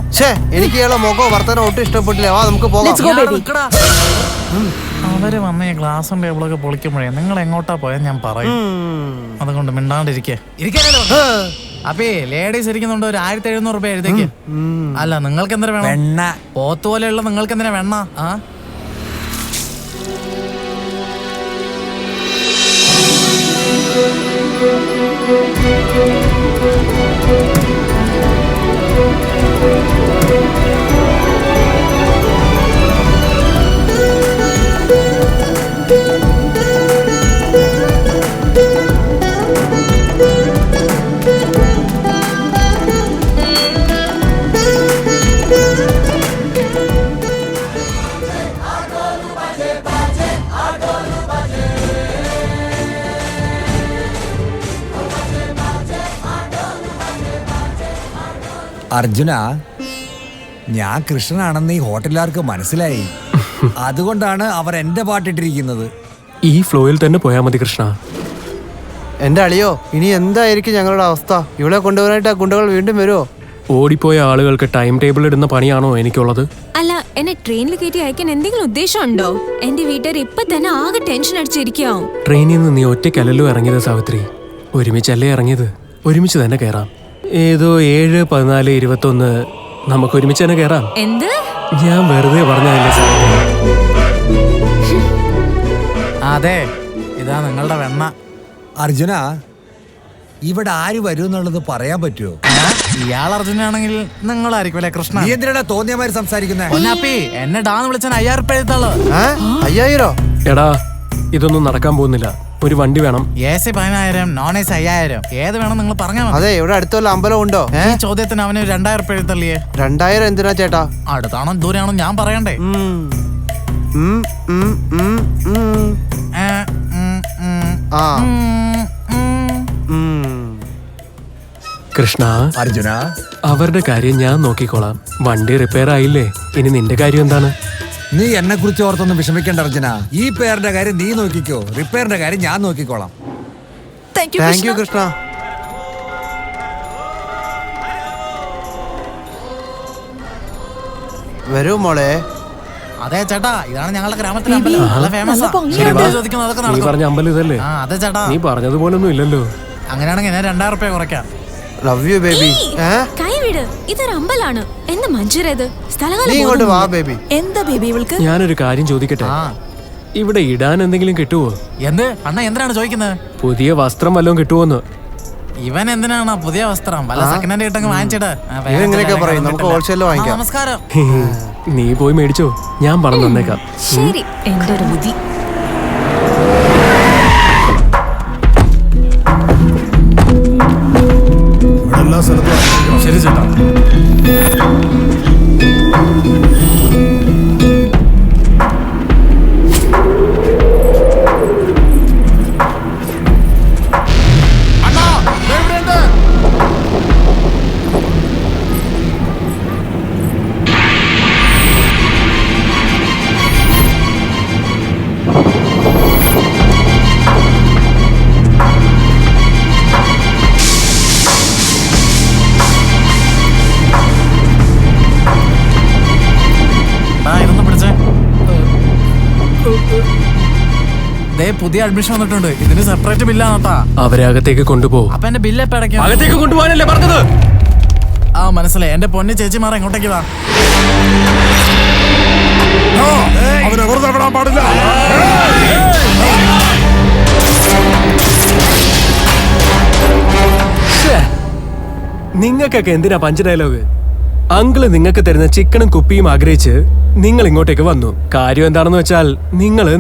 എനിക്ക് ഇയാളെ മുഖോ വർത്തനം ഒട്ടും ഇഷ്ടപ്പെട്ടില്ല. നമുക്ക് പോകാം. അവര് വന്ന ഈ ഗ്ലാസും ടേബിളൊക്കെ പൊളിക്കുമ്പോഴേ നിങ്ങൾ എങ്ങോട്ടാ പോയെന്ന് ഞാൻ പറയും. അതുകൊണ്ട് മിണ്ടാണ്ടിരിക്കേ. അപ്പേ ലേഡീസ് ഇരിക്കുന്നുണ്ട്. ഒരു 1700 രൂപ എഴുതേക്ക്. അല്ല നിങ്ങൾക്ക് എന്തിനാ വേണം? വെണ്ണ. പോത്ത് പോലെയുള്ള നിങ്ങൾക്ക് എന്തിനാ വെണ്ണ? അർജുന, ഞാൻ കൃഷ്ണനാണെന്ന് ഈ ഹോട്ടലുകാർക്ക് മനസ്സിലായി. അതുകൊണ്ടാണ് അവർ എന്റെ പാട്ടിട്ടിരിക്കുന്നത്. ഈ ഫ്ലോയിൽ തന്നെ പോയാ മതി കൃഷ്ണ. എന്റെ അളിയോ, ഇനി എന്തായിരിക്കും ഞങ്ങളുടെ അവസ്ഥ? ഇവിടെ കൊണ്ടുവരാനായിട്ട് ആ ഗുണ്ടകൾ വീണ്ടും വരുമോ? ഓടിപ്പോയ ആളുകൾക്ക് ടൈം ടേബിൾ ഇടുന്ന പണിയാണോ എനിക്കുള്ളത്? അല്ല, എന്നെ ട്രെയിനിൽ കയറ്റി അയക്കാൻ എന്തെങ്കിലും ഉദ്ദേശമുണ്ടോ? എന്റെ വീട്ടുകാർ ഇപ്പൊ തന്നെ ആകെ ടെൻഷൻ അടിച്ചിരിക്കാവും. ട്രെയിനിൽ നിന്ന് നീ ഒറ്റയ്ക്കല്ലല്ലോ ഇറങ്ങിയത് സാവിത്രി. ഒരുമിച്ചല്ലേ ഇറങ്ങിയത്? ഒരുമിച്ച് തന്നെ കയറാം. ഏതോ 7, 14, 21 നമുക്ക് ഒരുമിച്ച് തന്നെ കയറാം. എന്ത്? ഞാൻ വെറുതെ പറഞ്ഞതല്ലേ സാവിത്രി. അതെ, ഇതാ നിങ്ങളുടെ വെണ്ണ. അർജുന, ഇവിടെ ആര് വരും എന്നുള്ളത് പറയാൻ പറ്റുമോ? ഇയാൾ അർജുനാണെങ്കിൽ നിങ്ങളായിരിക്കും കൃഷ്ണ. നീ എന്തിനാ തോന്നിയമാര് സംസാരിക്കുന്നേ? എന്നെ ഡാന്ന് വിളിച്ചാൽ 5000 രൂപ എഴുതാള്. 5000? എടാ, ഇതൊന്നും നടക്കാൻ പോകുന്നില്ല. ഒരു വണ്ടി വേണം. AC 10000, non AC 5000. ഏത് വേണം നിങ്ങൾ പറഞ്ഞാൽ മതി. അതെ, ഇവിടെ അടുത്തുള്ള അമ്പലം ഉണ്ടോ? ഈ ചോദ്യത്തിന് അവന് 2000 രൂപ എഴുതള്ളിയേ. 2000 എന്തിനാ ചേട്ടാ? അടുത്താണോ ദൂരെയാണോ ഞാൻ പറയണ്ടേ? കൃഷ്ണ, അർജുന, അവരുടെ കാര്യം ഞാൻ നോക്കിക്കോളാം. വണ്ടി റിപ്പയർ ആയില്ലേ, ഇനി നിന്റെ കാര്യം എന്താണ്? നീ എന്നെ കുറിച്ച് ഓർത്തൊന്നും വിഷമിക്കേണ്ട അർജുന. ഈ പേരിന്റെ കാര്യം നീ നോക്കിക്കോ, റിപ്പയറിന്റെ കാര്യം ഞാൻ നോക്കിക്കോളാം. Thank you Krishna. വരൂ മോളെ. അതെ ചേട്ടാ, ഇതാണ് ഞങ്ങളുടെ ഗ്രാമത്തിലെ അമ്പലം. നല്ല ഫേമസ്. ചോദിക്കുന്നത് അതൊക്കെ നീ നടക്കും. പറഞ്ഞ അമ്പലം ഇതല്ലേ? അതെ ചേട്ടാ. നീ പറഞ്ഞതുപോലൊന്നും ഇല്ലല്ലോ. അങ്ങനെയാണെങ്കിൽ ഞാൻ 2000 രൂപ കുറയ്ക്കാം. Love you baby. കൈവിട്, ഇതൊരു അമ്പലാണ്. എന്ത് മഞ്ജുരേത്? നീ ഇങ്ങോട്ട് വാ ബേബി. എന്താ ബേബി ഇവൾക്ക്? ഞാനൊരു കാര്യം ചോദിക്കട്ടെ, ഇവിടെ ഇടാൻ എന്തെങ്കിലും കിട്ടുവോ? എന്ത് അണ്ണ എന്തിനാണ് ചോദിക്കുന്നത്? പുതിയ വസ്ത്രം വല്ലതും കിട്ടുവോന്ന്? ഇവൻ എന്തിനാണ് പുതിയ വസ്ത്രം? വല്ല സെക്കൻഡ് ഹാൻഡ് കിട്ടങ്ങ് വാങ്ങിച്ചിട്ട്. ഇങ്ങനെയൊക്കെ പറയും, നമുക്ക് ഹോൾസെയിൽ വാങ്ങിക്കാം. നമസ്കാരം. നീ പോയി മേടിച്ചോ, ഞാൻ പണം തന്നേക്കാം. ശരി, എന്റെ ഒരു ബുദ്ധി. എല്ലാ സ്ഥലത്തും ശരി ചേട്ടാ. പുതിയ അഡ്മിഷൻ വന്നിട്ടുണ്ട്. ഇതിന് സെപ്പറേറ്റ് ബില്ലാണോട്ടാ. അവരെ അകത്തേക്ക് കൊണ്ടുപോകും. അപ്പൊ എന്റെ ബില്ല് എപ്പോ അടയ്ക്കാം? അകത്തേക്ക് കൊണ്ടുപോകാനല്ലേ പറഞ്ഞത്? മനസ്സിലായി. എന്റെ പൊന്ന് ചേച്ചിമാർ എങ്ങോട്ടേക്ക് വാ. അവനെ വെറുതെ വിടാൻ പാടില്ല. നിങ്ങൾക്കൊക്കെ എന്തിനാ പഞ്ച് ഡയലോഗ്? അങ്കിള് നിങ്ങൾക്ക് തരുന്ന ചിക്കനും കുപ്പിയും ആഗ്രഹിച്ച് നിങ്ങൾ ഇങ്ങോട്ടേക്ക് വന്നു. കാര്യം എന്താണെന്ന് വെച്ചാൽ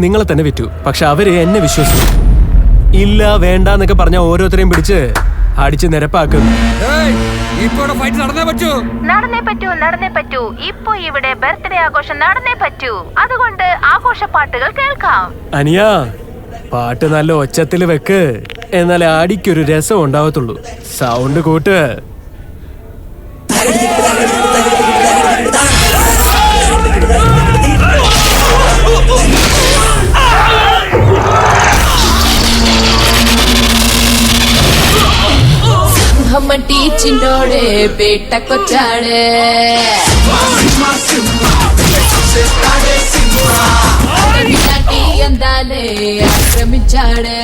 നിങ്ങളെ തന്നെ വിറ്റു. പക്ഷെ അവര് എന്നെ വിശ്വസിച്ചു. ഇല്ല വേണ്ടെന്നൊക്കെ പറഞ്ഞ ഓരോരുത്തരെയും പിടിച്ച് അടിച്ച് നിരപ്പാക്കും. നടന്നേ പറ്റൂ. ഇപ്പൊ ഇവിടെ ബർത്ത്ഡേ ആഘോഷം നടന്നേ പറ്റൂ. അതുകൊണ്ട് ആഘോഷ പാട്ടുകൾ കേൾക്കാം. അനിയാ, പാട്ട് നല്ല ഒച്ചത്തില് വെക്ക്, എന്നാലേ അടിക്കൊരു രസം ഉണ്ടാവത്തുള്ളൂ. സൗണ്ട് കൂട്ട്. ചിന്നോടെ പേട്ടക്കൊച്ചാണ് എന്താലേ ആക്രമിച്ചാണ്.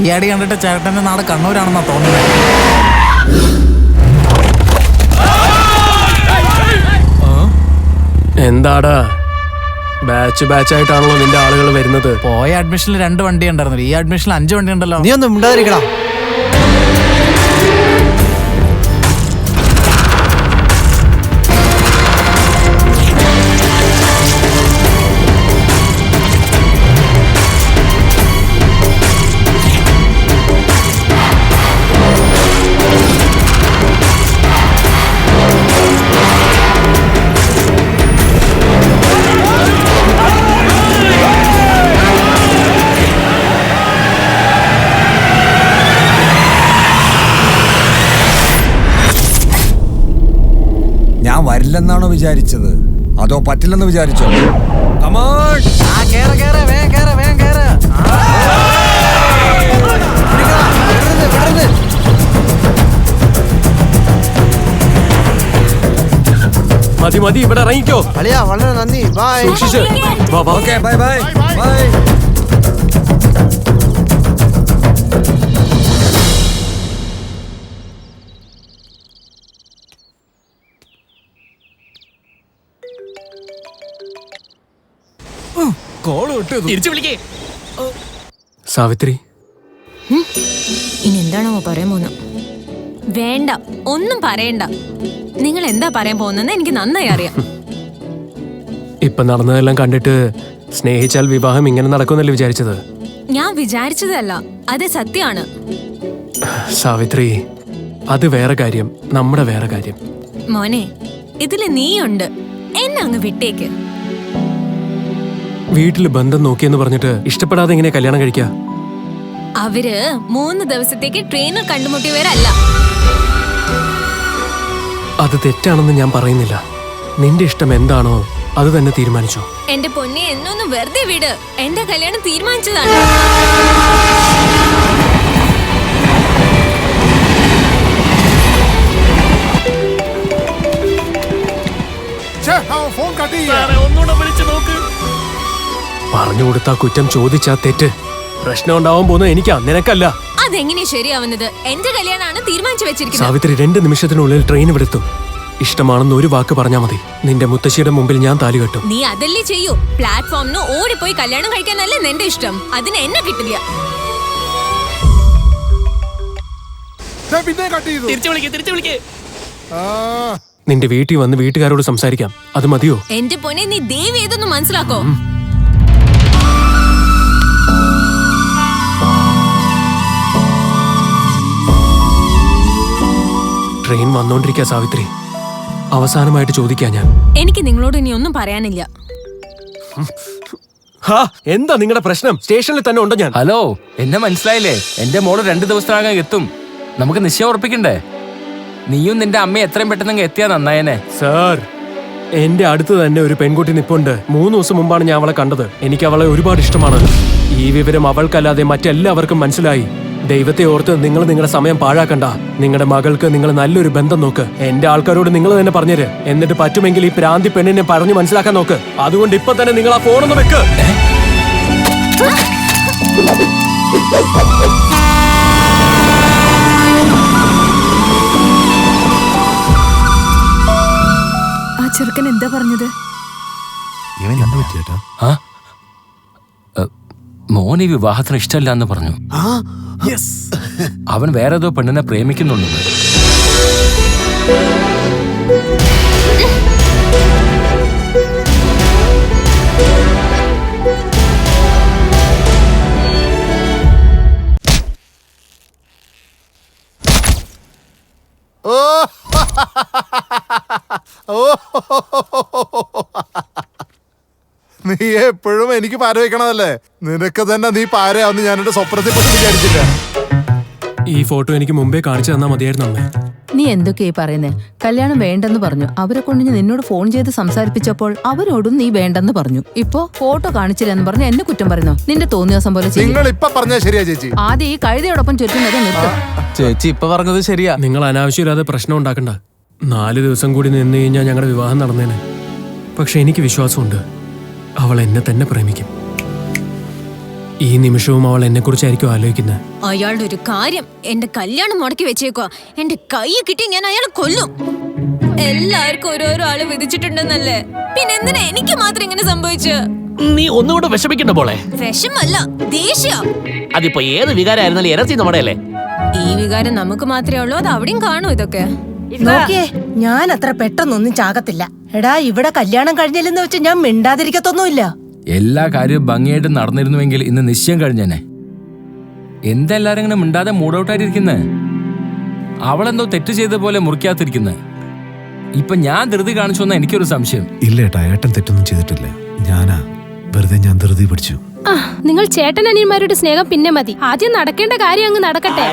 ഈ അടി കണ്ടിട്ട് ചേട്ടന്റെ നാട് കണ്ണൂരാണെന്നാ തോന്നുന്നത്. എന്താടാ, ബാച്ചായിട്ടാണല്ലോ നിന്റെ ആളുകൾ വരുന്നത്? പോയ അഡ്മിഷനിൽ 2 വണ്ടി ഉണ്ടായിരുന്നു, ഈ അഡ്മിഷനിൽ 5 വണ്ടി ഉണ്ടല്ലോ. നീ ഒന്നും ഉണ്ടായിരിക്കടാ. ഞാൻ വരില്ലെന്നാണോ വിചാരിച്ചത്, അതോ പറ്റില്ലെന്ന് വിചാരിച്ചോ? കമോൺ, മതി മതി, ഇവിടെ ഇറങ്ങിക്കോ. അളിയാ വളരെ നന്ദി. ബൈ. സൂക്ഷിച്ച്. Okay, bye bye bye. തിരിച്ചു വിളിക്കേ. സാവിത്രി, ഇനി എന്താണോ പറയാൻ പോകുന്നത്? വേണ്ട, ഒന്നും പറയണ്ട. നിങ്ങൾ എന്താ പറയാൻ പോകുന്നെന്ന് എനിക്ക് നന്നായി അറിയാം. ഇപ്പൊ നടന്നതെല്ലാം കണ്ടിട്ട് സ്നേഹിച്ചാൽ വിവാഹം ഇങ്ങനെ നടക്കുമെന്നല്ലേ വിചാരിച്ചത്? ഞാൻ വിചാരിച്ചതല്ല, അത് സത്യമാണ്. സാവിത്രി, അത് വേറെ കാര്യം, നമ്മുടെ വേറെ കാര്യം. മോനെ, ഇതില് നീയുണ്ട്. എന്നെ അങ്ങ് വിട്ടേക്ക്. വീട്ടില് ബന്ധം നോക്കിയെന്ന് പറഞ്ഞിട്ട് ഇഷ്ടപ്പെടാതെ എങ്ങനെ കല്യാണം കഴിക്കാ? അവര് 3 ദിവസത്തേക്ക് ട്രെയിനിൽ കണ്ടുമുട്ടിയവരല്ല. അത് തെറ്റാണെന്ന് ഞാൻ പറയുന്നില്ല. നിന്റെ ഇഷ്ടം എന്താണോ അത് തന്നെ തീരുമാനിച്ചോ. എന്റെ പൊന്നെ, എന്നൊന്ന് വെറുതെ വിട്. എന്റെ കല്യാണം തീരുമാനിച്ചതാണ്. പറഞ്ഞു കൊടുത്താ കുറ്റം, ചോദിച്ചാ തെറ്റ്. പ്രശ്നം ഉണ്ടാവാൻ പോകുന്നത് എനിക്കാ, നിനക്കല്ല. അതെങ്ങനെയാ ശരിയാവുന്നത്? എന്റെ കല്യാണമാണ് തീരുമാനിച്ചു വെച്ചിരിക്കുന്നത്. സാവിത്രി, 2 നിമിഷത്തിനുള്ളിൽ ട്രെയിൻ വിടുത്തും. ഇഷ്ടമാണെന്ന് ഒരു വാക്ക് പറഞ്ഞാ മതി. നിന്റെ മുത്തശ്ശിയുടെ മുമ്പിൽ ഞാൻ താലി കെട്ടും. നീ അതല്ലേ ചെയ്യൂ. പ്ലാറ്റ്ഫോമിന് ഓടിപ്പോയി കല്യാണം കഴിക്കാനല്ലേ നിന്റെ ഇഷ്ടം. അതിന് എന്നെ കിട്ടില്ല. തിരിച്ചു വിളിക്കേ. നിന്റെ വീട്ടിൽ വന്ന് വീട്ടുകാരോട് സംസാരിക്കാം. അത് മതിയോ? എന്റെ പൊന്നെ, നീ ദേവി ഏതൊന്ന് മനസ്സിലാക്കോ. ട്രെയിൻ വന്നോണ്ടിരിക്കാ സാവിത്രി. അവസാനമായിട്ട് ചോദിക്കാ ഞാൻ. എനിക്ക് നിങ്ങളോട് ഇനി ഒന്നും പറയാനില്ല. എന്താ നിങ്ങളുടെ പ്രശ്നം? സ്റ്റേഷനിൽ തന്നെ ഉണ്ടോ ഞാൻ? ഹലോ, എന്നെ മനസ്സിലായില്ലേ? എന്റെ മോള് 2 ദിവസത്തിനകം എത്തും. നമുക്ക് നിശ്ചയം ഉറപ്പിക്കണ്ടേ? നീയും നിന്റെ അമ്മയും എത്രയും പെട്ടെന്ന് എത്തിയാ നന്നായനെ. സാർ, എന്റെ അടുത്ത് തന്നെ ഒരു പെൺകുട്ടി നിപ്പുണ്ട്. 3 ദിവസം മുമ്പാണ് ഞാൻ അവളെ കണ്ടത്. എനിക്ക് അവളെ ഒരുപാട് ഇഷ്ടമാണ്. ഈ വിവരം അവൾക്കല്ലാതെ മറ്റെല്ലാവർക്കും മനസ്സിലായി. ദൈവത്തെ ഓർത്ത് നിങ്ങൾ നിങ്ങളുടെ സമയം പാഴാക്കണ്ട. നിങ്ങളുടെ മകൾക്ക് നിങ്ങൾ നല്ലൊരു ബന്ധം നോക്ക്. എന്റെ ആൾക്കാരോട് നിങ്ങൾ തന്നെ പറഞ്ഞേര്. എന്നിട്ട് പറ്റുമെങ്കിൽ ഈ പ്രാന്തി പെണ്ണിനെ പറഞ്ഞു മനസ്സിലാക്കാൻ നോക്ക്. അതുകൊണ്ട് ഇപ്പൊ തന്നെ നിങ്ങൾ ആ ഫോണൊന്ന് വെക്ക്. ആ ചെറുക്കൻ എന്താ പറഞ്ഞത്? മോൻ ഈ വിവാഹത്തിന് ഇഷ്ടമല്ല എന്ന് പറഞ്ഞു. അവൻ വേറെ ഏതോ പെണ്ണിനെ പ്രേമിക്കുന്നുണ്ടെന്ന്. നീ എപ്പോഴും എനിക്ക് പാര വയ്ക്കണതല്ലേ? നിനക്ക് തന്നെ നീ പാരയാവുന്ന ഞാൻ എന്റെ സ്വപ്നത്തിൽ പോലും വിചാരിച്ചില്ല. ഈ ഫോട്ടോ എനിക്ക് മുമ്പേ കാണിച്ചു തന്നാ മതിയായിരുന്നു അമ്മേ. നീ എന്തൊക്കെയാ പറയുന്നേ? കല്യാണം വേണ്ടെന്ന് പറഞ്ഞു. അവരെ കൊണ്ട് ഞാൻ നിന്നോട് ഫോൺ ചെയ്ത് സംസാരിപ്പിച്ചപ്പോൾ അവരോടും നീ വേണ്ടെന്ന് പറഞ്ഞു. ഇപ്പോ ഫോട്ടോ കാണിച്ചില്ലെന്ന് പറഞ്ഞ് എന്നെ കുറ്റം പറയുന്നു. നിന്റെ തോന്നിയ പോലെ നിങ്ങൾ ഇപ്പൊ പറഞ്ഞാ ശരിയാ ചേച്ചി. ആദ്യം ഈ കഴുതയോടൊപ്പം ചുറ്റുന്നത് നിർത്തും. ചേച്ചി ഇപ്പൊ പറഞ്ഞത് ശരിയാ. നിങ്ങൾ അനാവശ്യമില്ലാതെ പ്രശ്നം ഉണ്ടാക്കണ്ട. 4 ദിവസം കൂടി നിന്ന് കഴിഞ്ഞാൽ ഞങ്ങളുടെ വിവാഹം നടന്നേനെ. പക്ഷെ എനിക്ക് വിശ്വാസമുണ്ട്, അവൾ എന്നെ തന്നെ പ്രേമിക്കും. ഈ നിമിഷവും അവൾ എന്നെ കുറിച്ചായിരിക്കും ആലോചിക്കുന്നത്. അയാളുടെ ഒരു കാര്യം, എന്റെ കല്യാണം മുടക്കി വെച്ചേക്കുക. എന്റെ കൈ കിട്ടി ഞാൻ അയാളെ കൊല്ലും. എല്ലാവർക്കും ഓരോരോ ആള് വിധിച്ചിട്ടുണ്ടെന്നല്ലേ, പിന്നെ എന്തിനാ എനിക്ക് മാത്രം ഇങ്ങനെ സംഭവിച്ചു? നീ ഒന്നുകൂടെ വിഷമിക്കണ്ട പോളെ. വിഷമല്ല, ദേഷ്യ. അതിപ്പോ ഏത് വികാരമായിരുന്നാലും എനർജി നമ്മുടെ അല്ലേ. ഈ വികാരം നമുക്ക് മാത്രമേ ഉള്ളൂ, അത് അവിടെയും കാണൂ. ഇതൊക്കെ നോക്കിയേ, ഞാൻ അത്ര പെട്ടെന്നൊന്നും ചാകത്തില്ല. എടാ, ഇവിടെ കല്യാണം കഴിഞ്ഞില്ലെന്ന് വെച്ച് ഞാൻ മിണ്ടാതിരിക്കത്തൊന്നുമില്ല. എല്ലാ കാര്യവും ഭംഗിയായിട്ട് നടന്നിരുന്നുവെങ്കിൽ ഇന്ന് നിശ്ചയം കഴിഞ്ഞേനെ. എന്തെല്ലാരും ഇങ്ങനെ മിണ്ടാതെ മൂഡൌട്ടായിട്ടിരിക്കുന്നേ? അവളെന്തോ തെറ്റ് ചെയ്ത പോലെ മുറിക്കാത്തിരിക്കുന്നേ. ഇപ്പൊ ഞാൻ ധൃതി കാണിച്ചു വന്ന എനിക്കൊരു സംശയം. ഇല്ല ഏട്ടാ, ഏട്ടൻ തെറ്റൊന്നും ചെയ്തിട്ടില്ല. ഞാനാ വെറുതെ ഞാൻ ധൃതി പിടിച്ചു. നിങ്ങൾ ചേട്ടൻ അനിയന്മാരുടെ സ്നേഹം പിന്നെ മതി. ആദ്യം നടക്കേണ്ട കാര്യം അങ്ങ് നടക്കട്ടെ.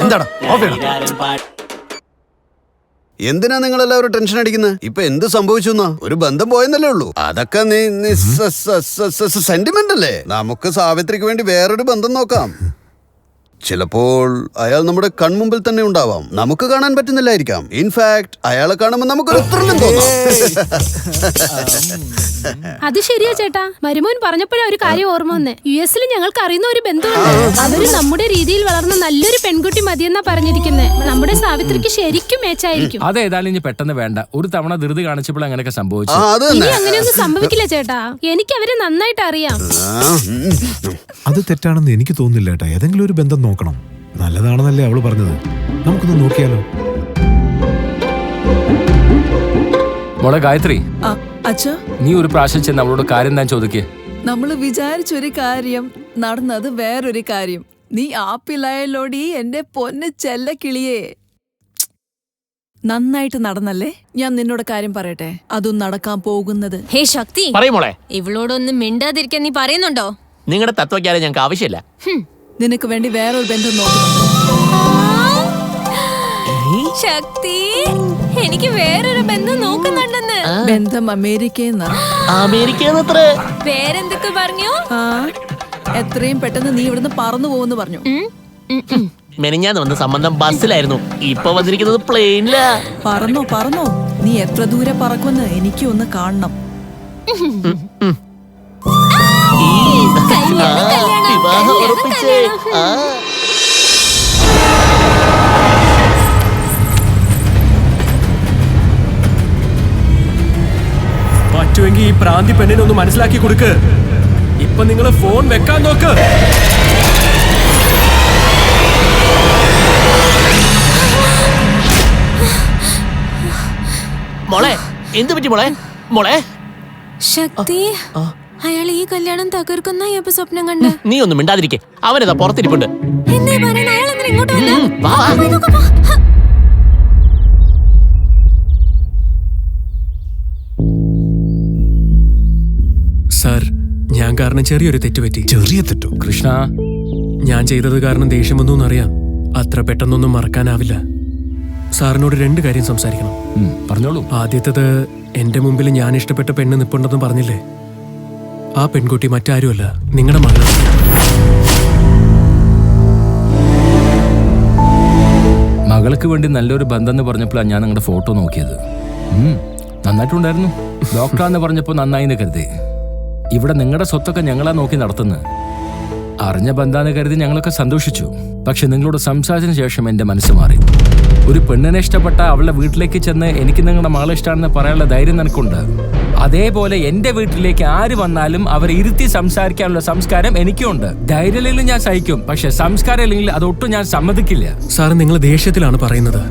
എന്താടാ എന്തിനാ നിങ്ങൾ എല്ലാവരും ടെൻഷൻ അടിക്കുന്നത്? ഇപ്പൊ എന്ത് സംഭവിച്ചു? ഒരു ബന്ധം പോയെന്നല്ലേ ഉള്ളൂ. അതൊക്കെ സെന്റിമെന്റ് അല്ലേ? നമുക്ക് സാവിത്രിക്ക് വേണ്ടി വേറൊരു ബന്ധം നോക്കാം. ചിലപ്പോൾ അയാൾ നമ്മുടെ കൺമുമ്പിൽ തന്നെ ഉണ്ടാവാം. നമുക്ക് കാണാൻ പറ്റുന്നില്ലായിരിക്കാം. ഇൻഫാക്ട് അയാളെ കാണുമ്പോൾ നമുക്കൊരു ത്രില്ലും തോന്നാം. അത് ശരിയാ ചേട്ടാ. മരുമോൻ പറഞ്ഞപ്പോഴാ ഒരു കാര്യം ഓർമ്മ വന്നേ. US-ൽ ഞങ്ങൾക്ക് അറിയുന്ന ഒരു ബന്ധുവുണ്ട്. അവര് നമ്മുടെ രീതിയിൽ വളർന്ന നല്ലൊരു പെൺകുട്ടി മതിയെന്നാ പറഞ്ഞിരിക്കുന്നത്. നമ്മുടെ സാവിത്രിക്ക് ശരിക്കും മേച്ചായിരിക്കും. അതേതായാലും ഇനി പെട്ടെന്ന് വേണ്ട. ഒരു തവണ ധൃതി കാണിച്ചപ്പോൾ അങ്ങനെയൊക്കെ സംഭവിച്ചു. ഇനി അങ്ങനെയൊന്നും സംഭവിക്കില്ല ചേട്ടാ. എനിക്ക് അവരെ നന്നായിട്ട് അറിയാം. അത് തെറ്റാണെന്ന് എനിക്ക് തോന്നുന്നില്ല ഏട്ടാ. ഏതെങ്കിലും ഒരു ബന്ധം നോക്കണം. നല്ലതാണെന്നല്ലേ അവള് പറഞ്ഞത്. നമുക്കൊന്ന് നോക്കിയാലോ? മോളെ ഗായത്രി, അച്ഛാ, നീ ഒരു പ്രാവശ്യം ചെന്ന് അവളോട് കാര്യം താൻ ചോദിക്കേ. നമ്മള് വിചാരിച്ചൊരു കാര്യം നടന്നത് വേറൊരു കാര്യം. നീ ആപ്പിലായല്ലോടി എന്റെ പൊന്ന് ചെല്ല കിളിയേ. നന്നായിട്ട് നടന്നല്ലേ? ഞാൻ നിന്നോട് കാര്യം പറയട്ടെ, അതും നടക്കാൻ പോകുന്നത്. ഹേ ശക്തി, പറയുമോളെ, ഇവളോടൊന്നും മിണ്ടാതിരിക്കാൻ നീ പറയുന്നുണ്ടോ? നിങ്ങളുടെ തത്വജ്ഞാനം ഞങ്ങൾക്ക് ആവശ്യമില്ല. നിനക്ക് വേണ്ടി വേറൊരു ബന്ധം നോക്കുന്നുണ്ട്. ശക്തി, എനിക്ക് വേറൊരു ബന്ധം നോക്കുന്നുണ്ടെന്ന്. ബന്ധം അമേരിക്കയെന്നാ. അമേരിക്കയെന്നത്രേ? പേരെന്തൊക്കെ പറഞ്ഞു? എത്രയും പെട്ടെന്ന് നീ ഇവിടുന്ന് പറന്നു പോകുന്നു പറഞ്ഞു. മെനിഞ്ഞാന്ന് വന്ന സംബന്ധം ബസ്സിലായിരുന്നു. ഇപ്പൊ വന്നിരിക്കുന്നത് പ്ലെയിനിലാ. പറന്നോ. നീ എത്ര ദൂരെ പറക്കുമെന്ന് എനിക്ക് ഒന്ന് കാണണം. വിവാഹം ഉറപ്പിച്ചേ. പറ്റുമെങ്കിൽ ഈ പ്രാന്തി പെണ്ണിനെ ഒന്ന് മനസ്സിലാക്കി കൊടുക്ക്. ഇപ്പൊ നിങ്ങൾ ഫോൺ വെക്കാൻ നോക്ക്. മോളെ, എന്ത് പറ്റി മോളെ? മോളെ ശക്തി, അയാൾ ഈ കല്യാണം തകർക്കുന്ന ഇപ്പൊ സ്വപ്നം കണ്ട. നീ ഒന്നും മിണ്ടാതിരിക്കെ. അവനതാ പുറത്തിരിപ്പുണ്ട്. എന്തേ പറയുന്നത്? അയാൾ എന്തിനാ ഇങ്ങോട്ട് വന്നേ? വാ. സാർ, ഞാൻ കാരണം ചെറിയൊരു തെറ്റ് പറ്റി. ചെറിയ തെറ്റോ? കൃഷ്ണ, ഞാൻ ചെയ്തത് കാരണം ദേഷ്യം വന്നു അറിയാം. അത്ര പെട്ടെന്നൊന്നും മറക്കാനാവില്ല. സാറിനോട് 2 കാര്യം സംസാരിക്കണം. പറഞ്ഞോളൂ. ആദ്യത്തേത്, എന്റെ മുമ്പിൽ ഞാൻ ഇഷ്ടപ്പെട്ട പെണ്ണ് നിപ്പുണ്ടെന്ന് പറഞ്ഞില്ലേ, ആ പെൺകുട്ടി മറ്റാരുമല്ല, നിങ്ങളുടെ മകളാണ്. മകൾക്ക് വേണ്ടി നല്ലൊരു ബന്ധം എന്ന് പറഞ്ഞപ്പോഴാണ് ഞാൻ നിങ്ങളുടെ ഫോട്ടോ നോക്കിയത്. നന്നായിട്ടുണ്ടായിരുന്നു. ഡോക്ടറാന്ന് പറഞ്ഞപ്പോൾ നന്നായിന്ന് കരുതി. ഇവിടെ നിങ്ങളുടെ സ്വത്തൊക്കെ ഞങ്ങളാ നോക്കി നടത്തുന്നത്. അറിഞ്ഞ ബന്ധാന്ന് കരുതി ഞങ്ങളൊക്കെ സന്തോഷിച്ചു. പക്ഷെ നിങ്ങളോട് സംസാരിച്ചതിന് ശേഷം എൻ്റെ മനസ്സ് മാറി. ഒരു പെണ്ണിനെ ഇഷ്ടപ്പെട്ട അവളുടെ വീട്ടിലേക്ക് ചെന്ന് എനിക്ക് നിങ്ങളുടെ മകളെ ഇഷ്ടമാണെന്ന് പറയാനുള്ള ധൈര്യം നിനക്കുണ്ട്. അതേപോലെ എൻ്റെ വീട്ടിലേക്ക് ആര് വന്നാലും അവരെ ഇരുത്തി സംസാരിക്കാനുള്ള സംസ്കാരം എനിക്കുണ്ട്. ധൈര്യമില്ലെങ്കിൽ ഞാൻ സഹിക്കും, പക്ഷെ സംസ്കാരം ഇല്ലെങ്കിൽ അതൊട്ടും ഞാൻ സമ്മതിക്കില്ല. സാർ, നിങ്ങൾ ദേഷ്യത്തിലാണ് പറയുന്നത്.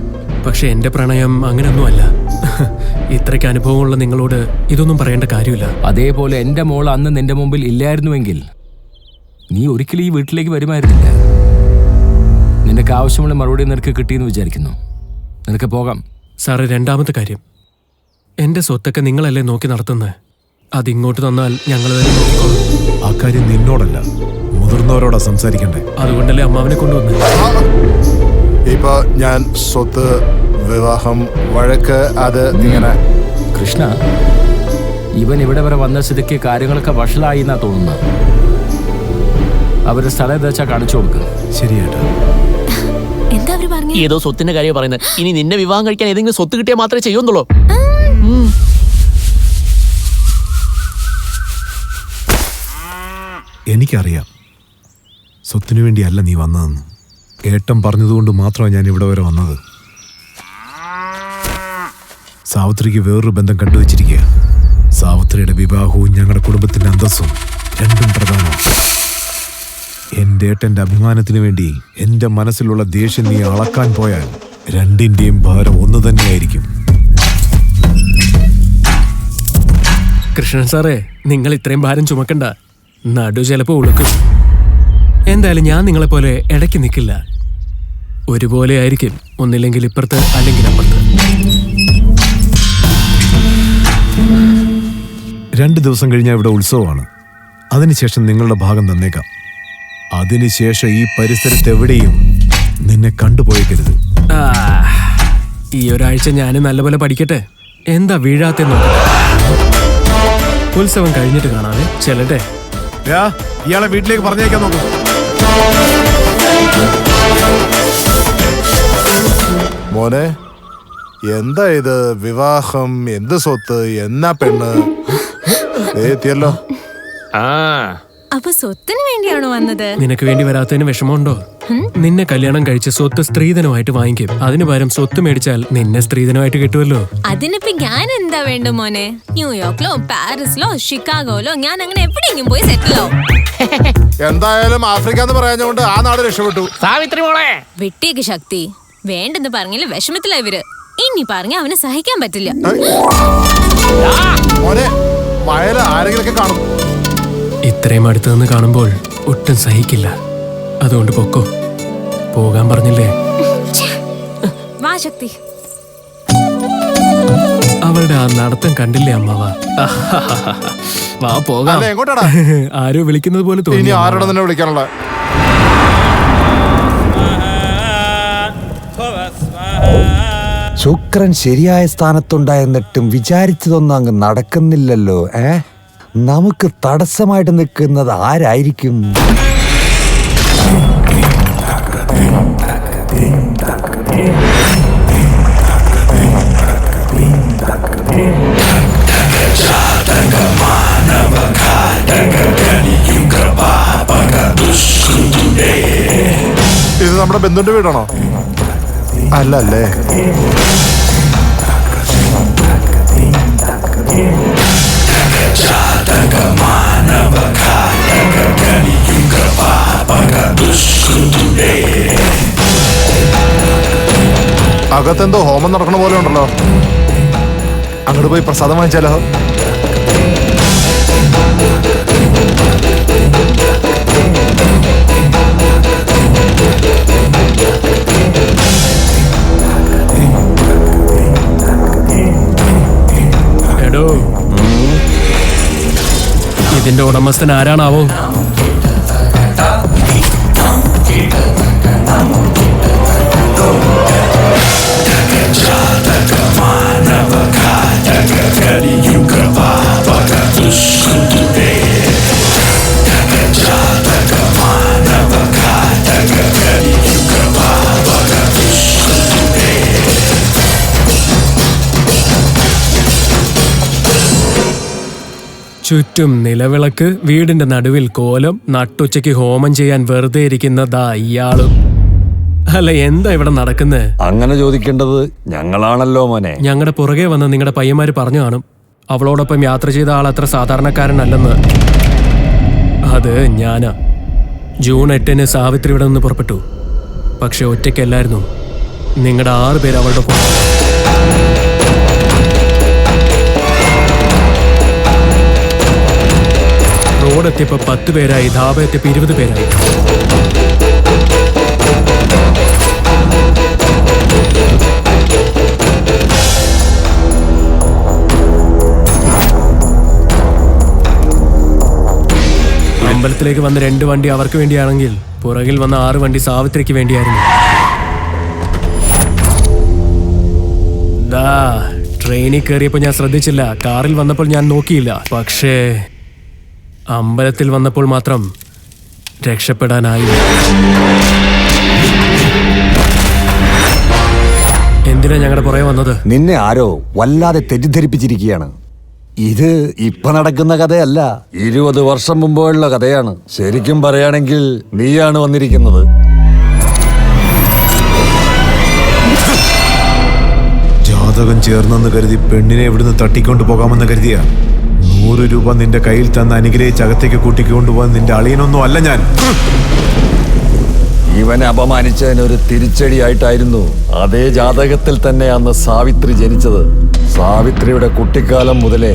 പക്ഷെ എന്റെ പ്രണയം അങ്ങനെയൊന്നുമല്ല. ഇത്രയ്ക്ക് അനുഭവമുള്ള നിങ്ങളോട് ഇതൊന്നും പറയേണ്ട കാര്യമില്ല. അതേപോലെ എൻ്റെ മോൾ അന്ന് നിന്റെ മുമ്പിൽ ഇല്ലായിരുന്നുവെങ്കിൽ നീ ഒരിക്കലും ഈ വീട്ടിലേക്ക് വരുമായിരുന്നില്ല. നിനക്ക് ആവശ്യമുള്ള മറുപടി നിനക്ക് കിട്ടിയെന്ന് വിചാരിക്കുന്നു. നിനക്ക് പോകാം. സാറ്, 2ാമത്തെ കാര്യം, എന്റെ സ്വത്തൊക്കെ നിങ്ങളല്ലേ നോക്കി നടത്തുന്നത്. അതിങ്ങോട്ട് തന്നാൽ ഞങ്ങൾ തന്നെ നോക്കിക്കോളാം. ആ കാര്യം നിന്നോടല്ല, മുതിർന്നവരോടാ സംസാരിക്കണ്ടേ. അതുകൊണ്ടല്ലേ അമ്മാവനെ കൊണ്ടുവന്നത്. ഇപ്പൊ ഞാൻ സ്വത്ത്, വിവാഹം, വഴക്ക്, അത് ഇങ്ങനെ. കൃഷ്ണ, ഇവൻ ഇവിടെ വരെ വന്ന സ്ഥിതിക്ക് കാര്യങ്ങളൊക്കെ വഷളായി എന്നാ തോന്നുന്നത്. അവരുടെ സ്ഥലം വെച്ചാൽ കാണിച്ചു കൊടുക്കുക. ശരിയാട്ടോ. എന്താ അവര് പറഞ്ഞു? ഏതോ സ്വത്തിന്റെ കാര്യം പറയുന്നത്. ഇനി നിന്നെ വിവാഹം കഴിക്കാൻ ഏതെങ്കിലും സ്വത്ത് കിട്ടിയാൽ മാത്രമേ ചെയ്യുന്നുള്ളൂ. എനിക്കറിയാം സ്വത്തിനു വേണ്ടിയല്ല നീ വന്നതെന്ന്. ഏട്ടൻ പറഞ്ഞതുകൊണ്ട് മാത്രമാണ് ഞാൻ ഇവിടെ വരെ വന്നത്. സാവിത്രിക്ക് വേറൊരു ബന്ധം കണ്ടുവച്ചിരിക്കുക. സാവിത്രിയുടെ വിവാഹവും ഞങ്ങളുടെ കുടുംബത്തിന്റെ അന്തസ്സും രണ്ടും പ്രധാനമാണ്. എൻ്റെ ഏട്ടൻ്റെ അഭിമാനത്തിന് വേണ്ടി എൻ്റെ മനസ്സിലുള്ള ദേഷ്യം നീ അളക്കാൻ പോയാൽ രണ്ടിൻ്റെയും ഭാരം ഒന്ന് തന്നെയായിരിക്കും. കൃഷ്ണൻ സാറേ, നിങ്ങൾ ഇത്രയും ഭാരം ചുമക്കണ്ട. നടു ചിലപ്പോൾ ഉളുക്കും. എന്തായാലും ഞാൻ നിങ്ങളെപ്പോലെ ഇടയ്ക്ക് നിൽക്കില്ല. ഒരുപോലെ ആയിരിക്കും, ഒന്നില്ലെങ്കിൽ ഇപ്പുറത്ത് അല്ലെങ്കിൽ അപ്പുറത്ത്. 2 ദിവസം കഴിഞ്ഞാൽ ഇവിടെ ഉത്സവമാണ്. അതിനുശേഷം നിങ്ങളുടെ ഭാഗം തന്നേക്കാം. അതിനുശേഷം ഈ പരിസരത്ത് എവിടെയും നിന്നെ കണ്ടുപോയേക്കരുത്. ഈ ഒരാഴ്ച ഞാൻ നല്ലപോലെ പഠിക്കട്ടെ. എന്താ വീഴാത്തെന്ന് നോക്കട്ടെ. ഉത്സവം കഴിഞ്ഞിട്ട് കാണാവേ. ചെല്ലട്ടെ. ഇയാളെ വീട്ടിലേക്ക് പറഞ്ഞേക്കാൻ നോക്കും. മോനെ, എന്താ ഇത്? വിവാഹം, എന്ത് സ്വത്ത്, എന്നാ പെണ്ണ്? എത്തിയല്ലോ. അപ്പൊ സ്വത്തിന് വേണ്ടിയാണോ വന്നത്? നിനക്ക് വേണ്ടി വരാത്തതിന് വിഷമമുണ്ടോ? നിന്നെ കല്യാണം കഴിച്ച് സ്വത്ത് സ്ത്രീധനമായിട്ട് വാങ്ങിക്കും. അതിന് പകരം സ്വത്ത് മേടിച്ചാൽ നിന്നെ സ്ത്രീധനമായിട്ട് കിട്ടുമല്ലോ. അതിനിപ്പോ ഞാൻ എന്താ വേണ്ട മോനെ? ന്യൂയോർക്കിലോ പാരീസിലോ ഷിക്കാഗോയിലോ ഞാൻ അങ്ങനെ എവിടെയെങ്കിലും പോയി സെറ്റിലോ. എന്തായാലും ആഫ്രിക്ക എന്ന് പറയാഞ്ഞുകൊണ്ട് ആ നാട് രക്ഷപ്പെട്ടു. സാവിത്രി മോളെ, വിട്ടേക്ക് ശക്തി. വേണ്ടെന്ന് പറഞ്ഞാല് വിഷമത്തിലാ ഇവര്. ഇനി പറഞ്ഞ അവന് സഹിക്കാൻ പറ്റില്ല. മോനെ, വയല ആരെങ്കിലൊക്കെ കാണും. ഇത്രയും അടുത്ത് നിന്ന് കാണുമ്പോൾ ഒട്ടും സഹിക്കില്ല. അതുകൊണ്ട് പൊക്കോ. പോകാൻ പറഞ്ഞില്ലേ? വാ ശക്തി. അവളുടെ ആ നടത്തം കണ്ടില്ലേ അമ്മാവ? വാ പോകാം. എങ്ങോട്ടാടാ? ആരോ വിളിക്കുന്നത് പോലെ തോന്നി. ഇനി ആരോടെ തന്നെ വിളിക്കാനുള്ള? ശുക്രൻ ശരിയായ സ്ഥാനത്തുണ്ടായിരുന്നിട്ടും വിചാരിച്ചതൊന്നും അങ്ങ് നടക്കുന്നില്ലല്ലോ. നമുക്ക് തടസ്സമായിട്ട് നിൽക്കുന്നത് ആരായിരിക്കും? ഇത് നമ്മുടെ ബന്ധുവിന്റെ വീടാണോ? അല്ലേ? അകത്തെന്തോ ഹോമം നടക്കണ പോലെ ഉണ്ടല്ലോ. അങ്ങോട്ട് പോയി പ്രസാദം വാങ്ങിച്ചാലോ? എടോ, ഇതിന്റെ ഉടമസ്ഥൻ ആരാണാവോ? ചുറ്റും നിലവിളക്ക്, വീടിന്റെ നടുവിൽ കോലം, നട്ടുച്ചയ്ക്ക് ഹോമം ചെയ്യാൻ വെറുതെ ഇരിക്കുന്നതാ ഇയാളും. അല്ല, എന്താ ഇവിടെ നടക്കുന്നത്? അങ്ങനെ ചോദിക്കേണ്ടത് ഞങ്ങളാണല്ലോ മോനെ. ഞങ്ങളുടെ പുറകെ വന്ന് നിങ്ങളുടെ പയ്യന്മാര് പറഞ്ഞു കാണും അവളോടൊപ്പം യാത്ര ചെയ്ത ആൾ അത്ര സാധാരണക്കാരനല്ലെന്ന്. അത് ഞാനാ. ജൂൺ 8 സാവിത്രി ഇവിടെ നിന്ന് പുറപ്പെട്ടു. പക്ഷെ ഒറ്റയ്ക്കല്ലായിരുന്നു. നിങ്ങളുടെ 6 പേര് അവളുടെ ഒപ്പം. റോഡെത്തിയപ്പോ 10 പേരായി, ധാബ എത്തിയപ്പോ 20 പേരായി. അമ്പലത്തിലേക്ക് വന്ന 2 വണ്ടി അവർക്ക് വേണ്ടിയാണെങ്കിൽ പുറകിൽ വന്ന 6 വണ്ടി സാവിത്രിക്ക് വേണ്ടിയായിരുന്നു. ട്രെയിനിൽ കയറിയപ്പോൾ ഞാൻ ശ്രദ്ധിച്ചില്ല, കാറിൽ വന്നപ്പോൾ ഞാൻ നോക്കിയില്ല. പക്ഷേ അമ്പലത്തിൽ വന്നപ്പോൾ മാത്രം രക്ഷപ്പെടാനായില്ല. എന്തിനാ ഞങ്ങളുടെ പുറകെ വന്നത്? നിന്നെ ആരോ വല്ലാതെ തെറ്റിദ്ധരിപ്പിച്ചിരിക്കുകയാണ്. ഇത് ഇപ്പൊ നടക്കുന്ന കഥയല്ല, 20 വർഷം മുമ്പുള്ള കഥയാണ്. ശരിക്കും പറയുകയാണെങ്കിൽ നീയാണ് വന്നിരിക്കുന്നത്. ജാതകം ചേർന്നെന്ന് കരുതി പെണ്ണിനെ ഇവിടുന്ന് തട്ടിക്കൊണ്ടു പോകാമെന്ന് കരുതിയ 100 രൂപ നിന്റെ കയ്യിൽ തന്ന് അനുഗ്രഹിച്ച് അകത്തേക്ക് കൂട്ടിക്കൊണ്ടുപോകാൻ നിന്റെ അളിയനൊന്നും അല്ല ഞാൻ. ഇവനെ അപമാനിച്ചതിന് ഒരു തിരിച്ചടിയായിട്ടായിരുന്നു അതേ ജാതകത്തിൽ തന്നെ അന്ന് സാവിത്രി ജനിച്ചത്. സാവിത്രിയുടെ കുട്ടിക്കാലം മുതലേ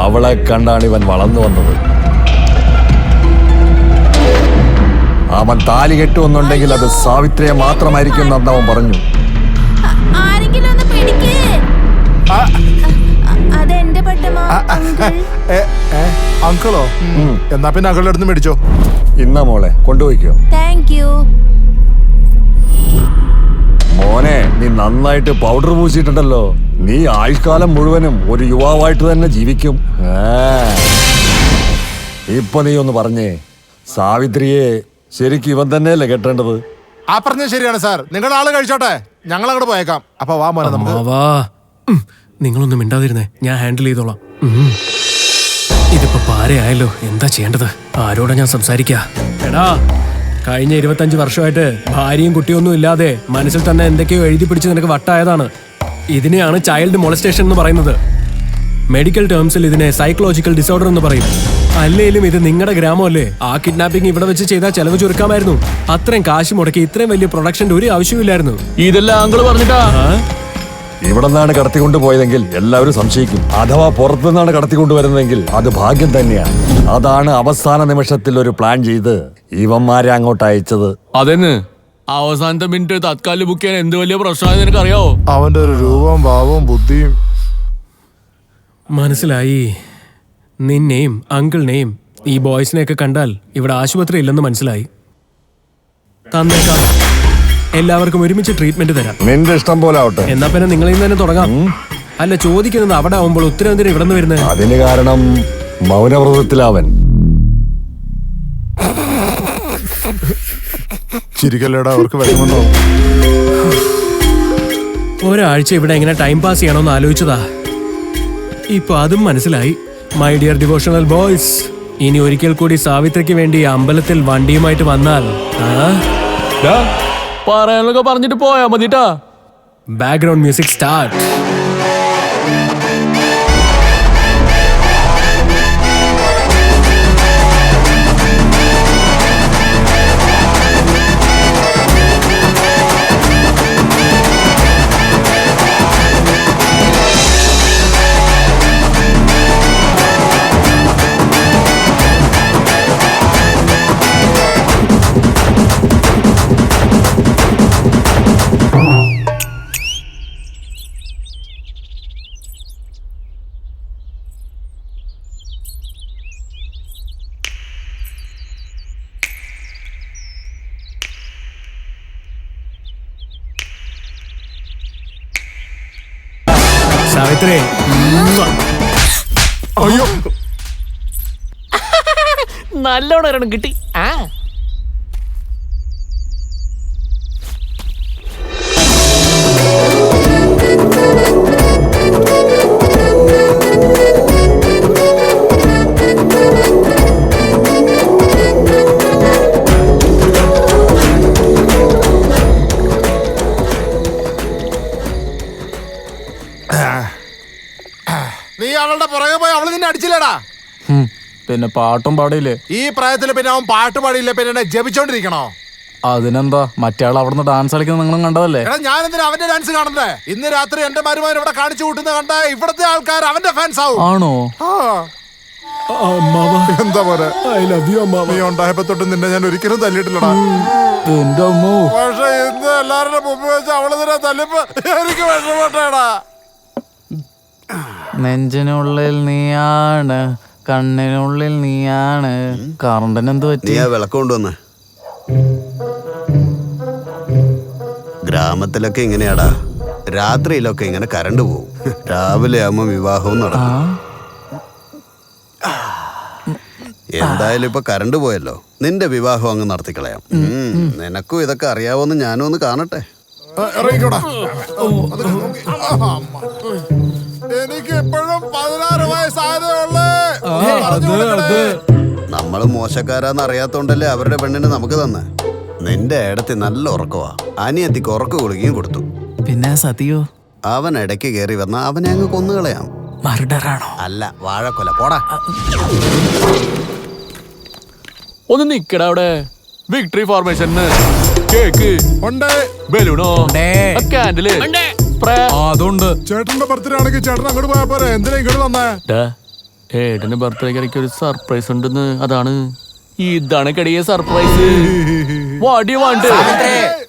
അവളെ കണ്ടാണ് ഇവൻ വളർന്നു വന്നത്. അവൻ താലി കെട്ടുവെന്നുണ്ടെങ്കിൽ അത് സാവിത്രിയെ മാത്രമായിരിക്കും എന്ന് അവൻ പറഞ്ഞു. അങ്കിളോ? എന്നാ പിന്നെ അങ്കിളുടെ അടുത്ത് മേടിച്ചോ. ഇന്നാ മോളെ കൊണ്ടുപോയിക്കോ. Thank you. മോനെ, നീ നന്നായിട്ട് പൗഡർ പൂശിയിട്ടുണ്ടല്ലോ. നീ ആയുഷ്കാലം മുഴുവനും ഒരു യുവാവായിട്ട് തന്നെ ജീവിക്കും. ഇപ്പൊ നീ ഒന്ന് പറഞ്ഞേ, സാവിത്രിയെ ശരിക്കും ഇവൻ തന്നെയല്ലേ കെട്ടേണ്ടത്? ആ പറഞ്ഞത് ശരിയാണ് സാർ. നിങ്ങളുടെ ആള് കഴിച്ചോട്ടെ, ഞങ്ങൾ അങ്ങോട്ട് പോയേക്കാം. അപ്പൊ വാ മോനെ നമുക്ക്. നിങ്ങളൊന്നും മിണ്ടാതിരുന്നേ, ഞാൻ ഹാൻഡിൽ ചെയ്തോളാം. ഇതിപ്പോ പാരയായല്ലോ, എന്താ ചെയ്യേണ്ടത്? ആരോടാ ഞാൻ സംസാരിക്കാ? എടാ, കഴിഞ്ഞ 25 വർഷമായിട്ട് ഭാര്യയും കുട്ടിയൊന്നും ഇല്ലാതെ മനസ്സിൽ തന്നെ എന്തൊക്കെയോ എഴുതി പിടിച്ച് നിനക്ക് വട്ടായതാണ്. ഇതിനെയാണ് ചൈൽഡ് മോളസ്റ്റേഷൻ എന്ന് പറയുന്നത്. മെഡിക്കൽ ടേംസിൽ ഇതിനെ സൈക്കോളജിക്കൽ ഡിസോർഡർ എന്ന് പറയും. അല്ലേലും ഇത് നിങ്ങളുടെ ഗ്രാമമല്ലേ? ആ കിഡ്നാപ്പിംഗ് ഇവിടെ വെച്ച് ചെയ്താൽ ചെലവ് ചുരുക്കാമായിരുന്നു. അത്രയും കാശ് മുടക്കി ഇത്രയും വലിയ പ്രൊഡക്ഷന്റെ ഒരു ആവശ്യമില്ലായിരുന്നു. ഇതെല്ലാം അങ്കിള് പറഞ്ഞിട്ടാ. ഇവിടെ നിന്നാണ് കടത്തിക്കൊണ്ടുപോയതെങ്കിൽ എല്ലാവരും സംശയിക്കും. അഥവാ പുറത്തു നിന്നാണ് കടത്തിക്കൊണ്ടുവരുന്നതെങ്കിൽ അത് ഭാഗ്യം തന്നെയാണ്. അതാണ് അവസാന നിമിഷത്തിൽ ഒരു പ്ലാൻ ചെയ്ത് ഇവന്മാരെ അങ്ങോട്ട് അയച്ചത്. അതെന്ന് അവസാനത്തെ മിനിറ്റ് തത്കാലിൽ ബുക്ക് ചെയ്യാൻ എന്ത് വലിയ പ്രശ്നമാണെന്ന് നിനക്കറിയാവോ? അവന്റെ ഒരു രൂപവും ഭാവവും ബുദ്ധിയും മനസ്സിലായി. നിന്നെയും അങ്കിളിനെയും ഈ ബോയ്സിനെയൊക്കെ കണ്ടാൽ ഇവിടെ ആശുപത്രി ഇല്ലെന്ന് മനസ്സിലായി. തന്നേക്കാം, എല്ലാവർക്കും ഒരുമിച്ച് ട്രീറ്റ്മെന്റ് തരാം. നിന്റെ ഇഷ്ടം പോലെ ആവട്ടെ. എന്നാ പിന്നെ നിങ്ങളിൽ നിന്ന് തന്നെ തുടങ്ങാം. അല്ല, ചോദിക്കുന്നത് അവിടെ ആവുമ്പോൾ ഉത്തരവെന്തിനാ ഇവിടെ നിന്ന് വരുന്നത്? അതിന് കാരണം മൗനവ്രതത്തിലാവൻ. ചിരിക്കല്ലേടാ, അവർക്ക് വരുമെന്നോ? ഒരാഴ്ച ഇവിടെ എങ്ങനെ ടൈം പാസ് ചെയ്യണമെന്ന് ആലോചിച്ചതാ. ഇപ്പൊ അതും മനസ്സിലായി. മൈ ഡിയർ ഡിവോഷണൽ ബോയ്സ്, ഇനി ഒരിക്കൽ കൂടി സാവിത്രിക്ക് വേണ്ടി അമ്പലത്തിൽ വണ്ടിയുമായിട്ട് വന്നാൽ പറയാനൊക്കെ പറഞ്ഞിട്ട് പോയാ മതിട്ടാ. Background music start. സാവിത്രി, അയ്യോ, നല്ലോണം ഒരെണ്ണം കിട്ടി. നീ അവളുടെ പുറകെ പോയി അവള് നിന്നെ അടിച്ചില്ലടാ. പിന്നെ പാട്ടും പാടിയില്ലേ? ഈ പ്രായത്തിൽ പിന്നെ അവൻ പാട്ട് പാടിയില്ല, പിന്നെ ജപിച്ചോണ്ടിരിക്കണോ? അതിനെന്താ, മറ്റേ ആൾ അവിടുന്ന് ഡാൻസ് കളിക്കുന്നത് നിങ്ങളും കണ്ടതല്ലേ? ഞാൻ എന്തിനാ അവന്റെ ഡാൻസ് കാണണ്ടേ? ഇന്ന് രാത്രി എന്റെ മരുമാൻ ഇവിടെ കാണിച്ചു കൂട്ടുന്ന കണ്ട ഇവിടത്തെ ആൾക്കാർ അവന്റെ ഫാൻസ് ആവും. ആണോ? എന്താ പോലെ നീ ഉണ്ടായപ്പോ തൊട്ട് നിന്നെ ഞാൻ ഒരിക്കലും തല്ലിയിട്ടില്ലടാ. പക്ഷെ ഇന്ന് എല്ലാവരുടെ മുമ്പ് വെച്ച് അവളെ തല്ലിപ്പോ എനിക്ക് വിഷമട്ടേടാ. നെഞ്ചിനുള്ളിൽ നീയാണ്, കണ്ണിനുള്ളിൽ നീയാണ്. കറണ്ടിന് എന്ത് പറ്റി? വിളക്ക് കൊണ്ടുവന്ന്. ഗ്രാമത്തിലൊക്കെ ഇങ്ങനെയാടാ, രാത്രിയിലൊക്കെ ഇങ്ങനെ കറണ്ട് പോവും. രാവിലെ ആവുമ്പോ വിവാഹവും നടക്കും. എന്തായാലും ഇപ്പൊ കറണ്ട് പോയല്ലോ, നിന്റെ വിവാഹം അങ്ങ് നടത്തിക്കളയാം. നിനക്കും ഇതൊക്കെ അറിയാവോന്ന് ഞാനും ഒന്ന് കാണട്ടെ. എനിക്ക് ഇപ്പോഴും 16 വയസ്സായതേ ഉള്ളേ. നമ്മള് മോശക്കാരാന്ന് അറിയാത്തോണ്ടല്ലേ അവരുടെ പെണ്ണിന് നമുക്ക് തന്നെ. നിന്റെ ഇടത്തി നല്ല ഉറക്കവാ. അനിയത്തിക്ക് ഉറക്ക കൊടുക്കുകയും കൊടുത്തു. പിന്നെ സതിയോ? അവൻ ഇടയ്ക്ക് കയറി വന്ന അവനെ അങ്ങ് കൊന്നുകളയാം. മർഡറാണോ? അല്ല, വാഴക്കൊല. പോടാ. ഒന്ന് നിക്കടാ അവിടെ. വിക്ടറി ഫോർമേഷന് കേക്ക് ഉണ്ട്, ബലൂണോ, കാൻഡില്, അതുണ്ട്. ചേട്ടന്റെ ബർത്ത്ഡേ ആണെങ്കിൽ ചേട്ടൻ അങ്ങോട്ട് പോയാ പോരെ, എന്തിനാ ഇങ്ങോട്ട് വന്നേ? ഏട്ടന്റെ ബർത്ത്ഡേക്ക് എനിക്ക് ഒരു സർപ്രൈസ് ഉണ്ടെന്ന്. അതാണ് ഇതാണ് കടിയ സർപ്രൈസ്. വാടി വാണ്ട്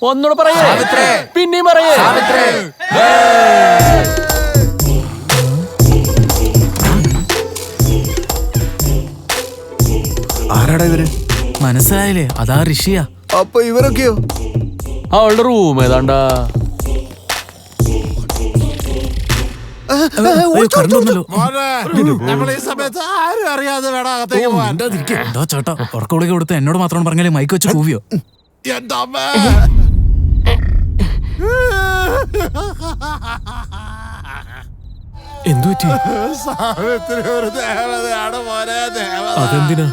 ഒന്നുകൂടെ പറയേ, പിന്നെയും പറയേ. ആരാടാ ഇവര്? മനസ്സിലായില്ലേ? അതാ ഋഷിയ. അപ്പൊ ഇവരൊക്കെയോ? അവളുടെ റൂം ഏതാണ്ടാ. മോനെ, നമ്മൾ ഈ സമയത്ത് ആരും അറിയാതെ വേണം അകത്തേക്ക് പോവാൻ. എന്താ ചേട്ടാ ഉറക്കോളിക കൊടുത്ത് എന്നോട് മാത്രം പറഞ്ഞാലേ മൈക്ക് വെച്ച് കൂവിയോ? എന്റെ അമ്മ എന്തു പറ്റി? സാവിത്രി ഒരു ദേവതയാണ് മോനെ, ദേവത. അതെന്തിനാ?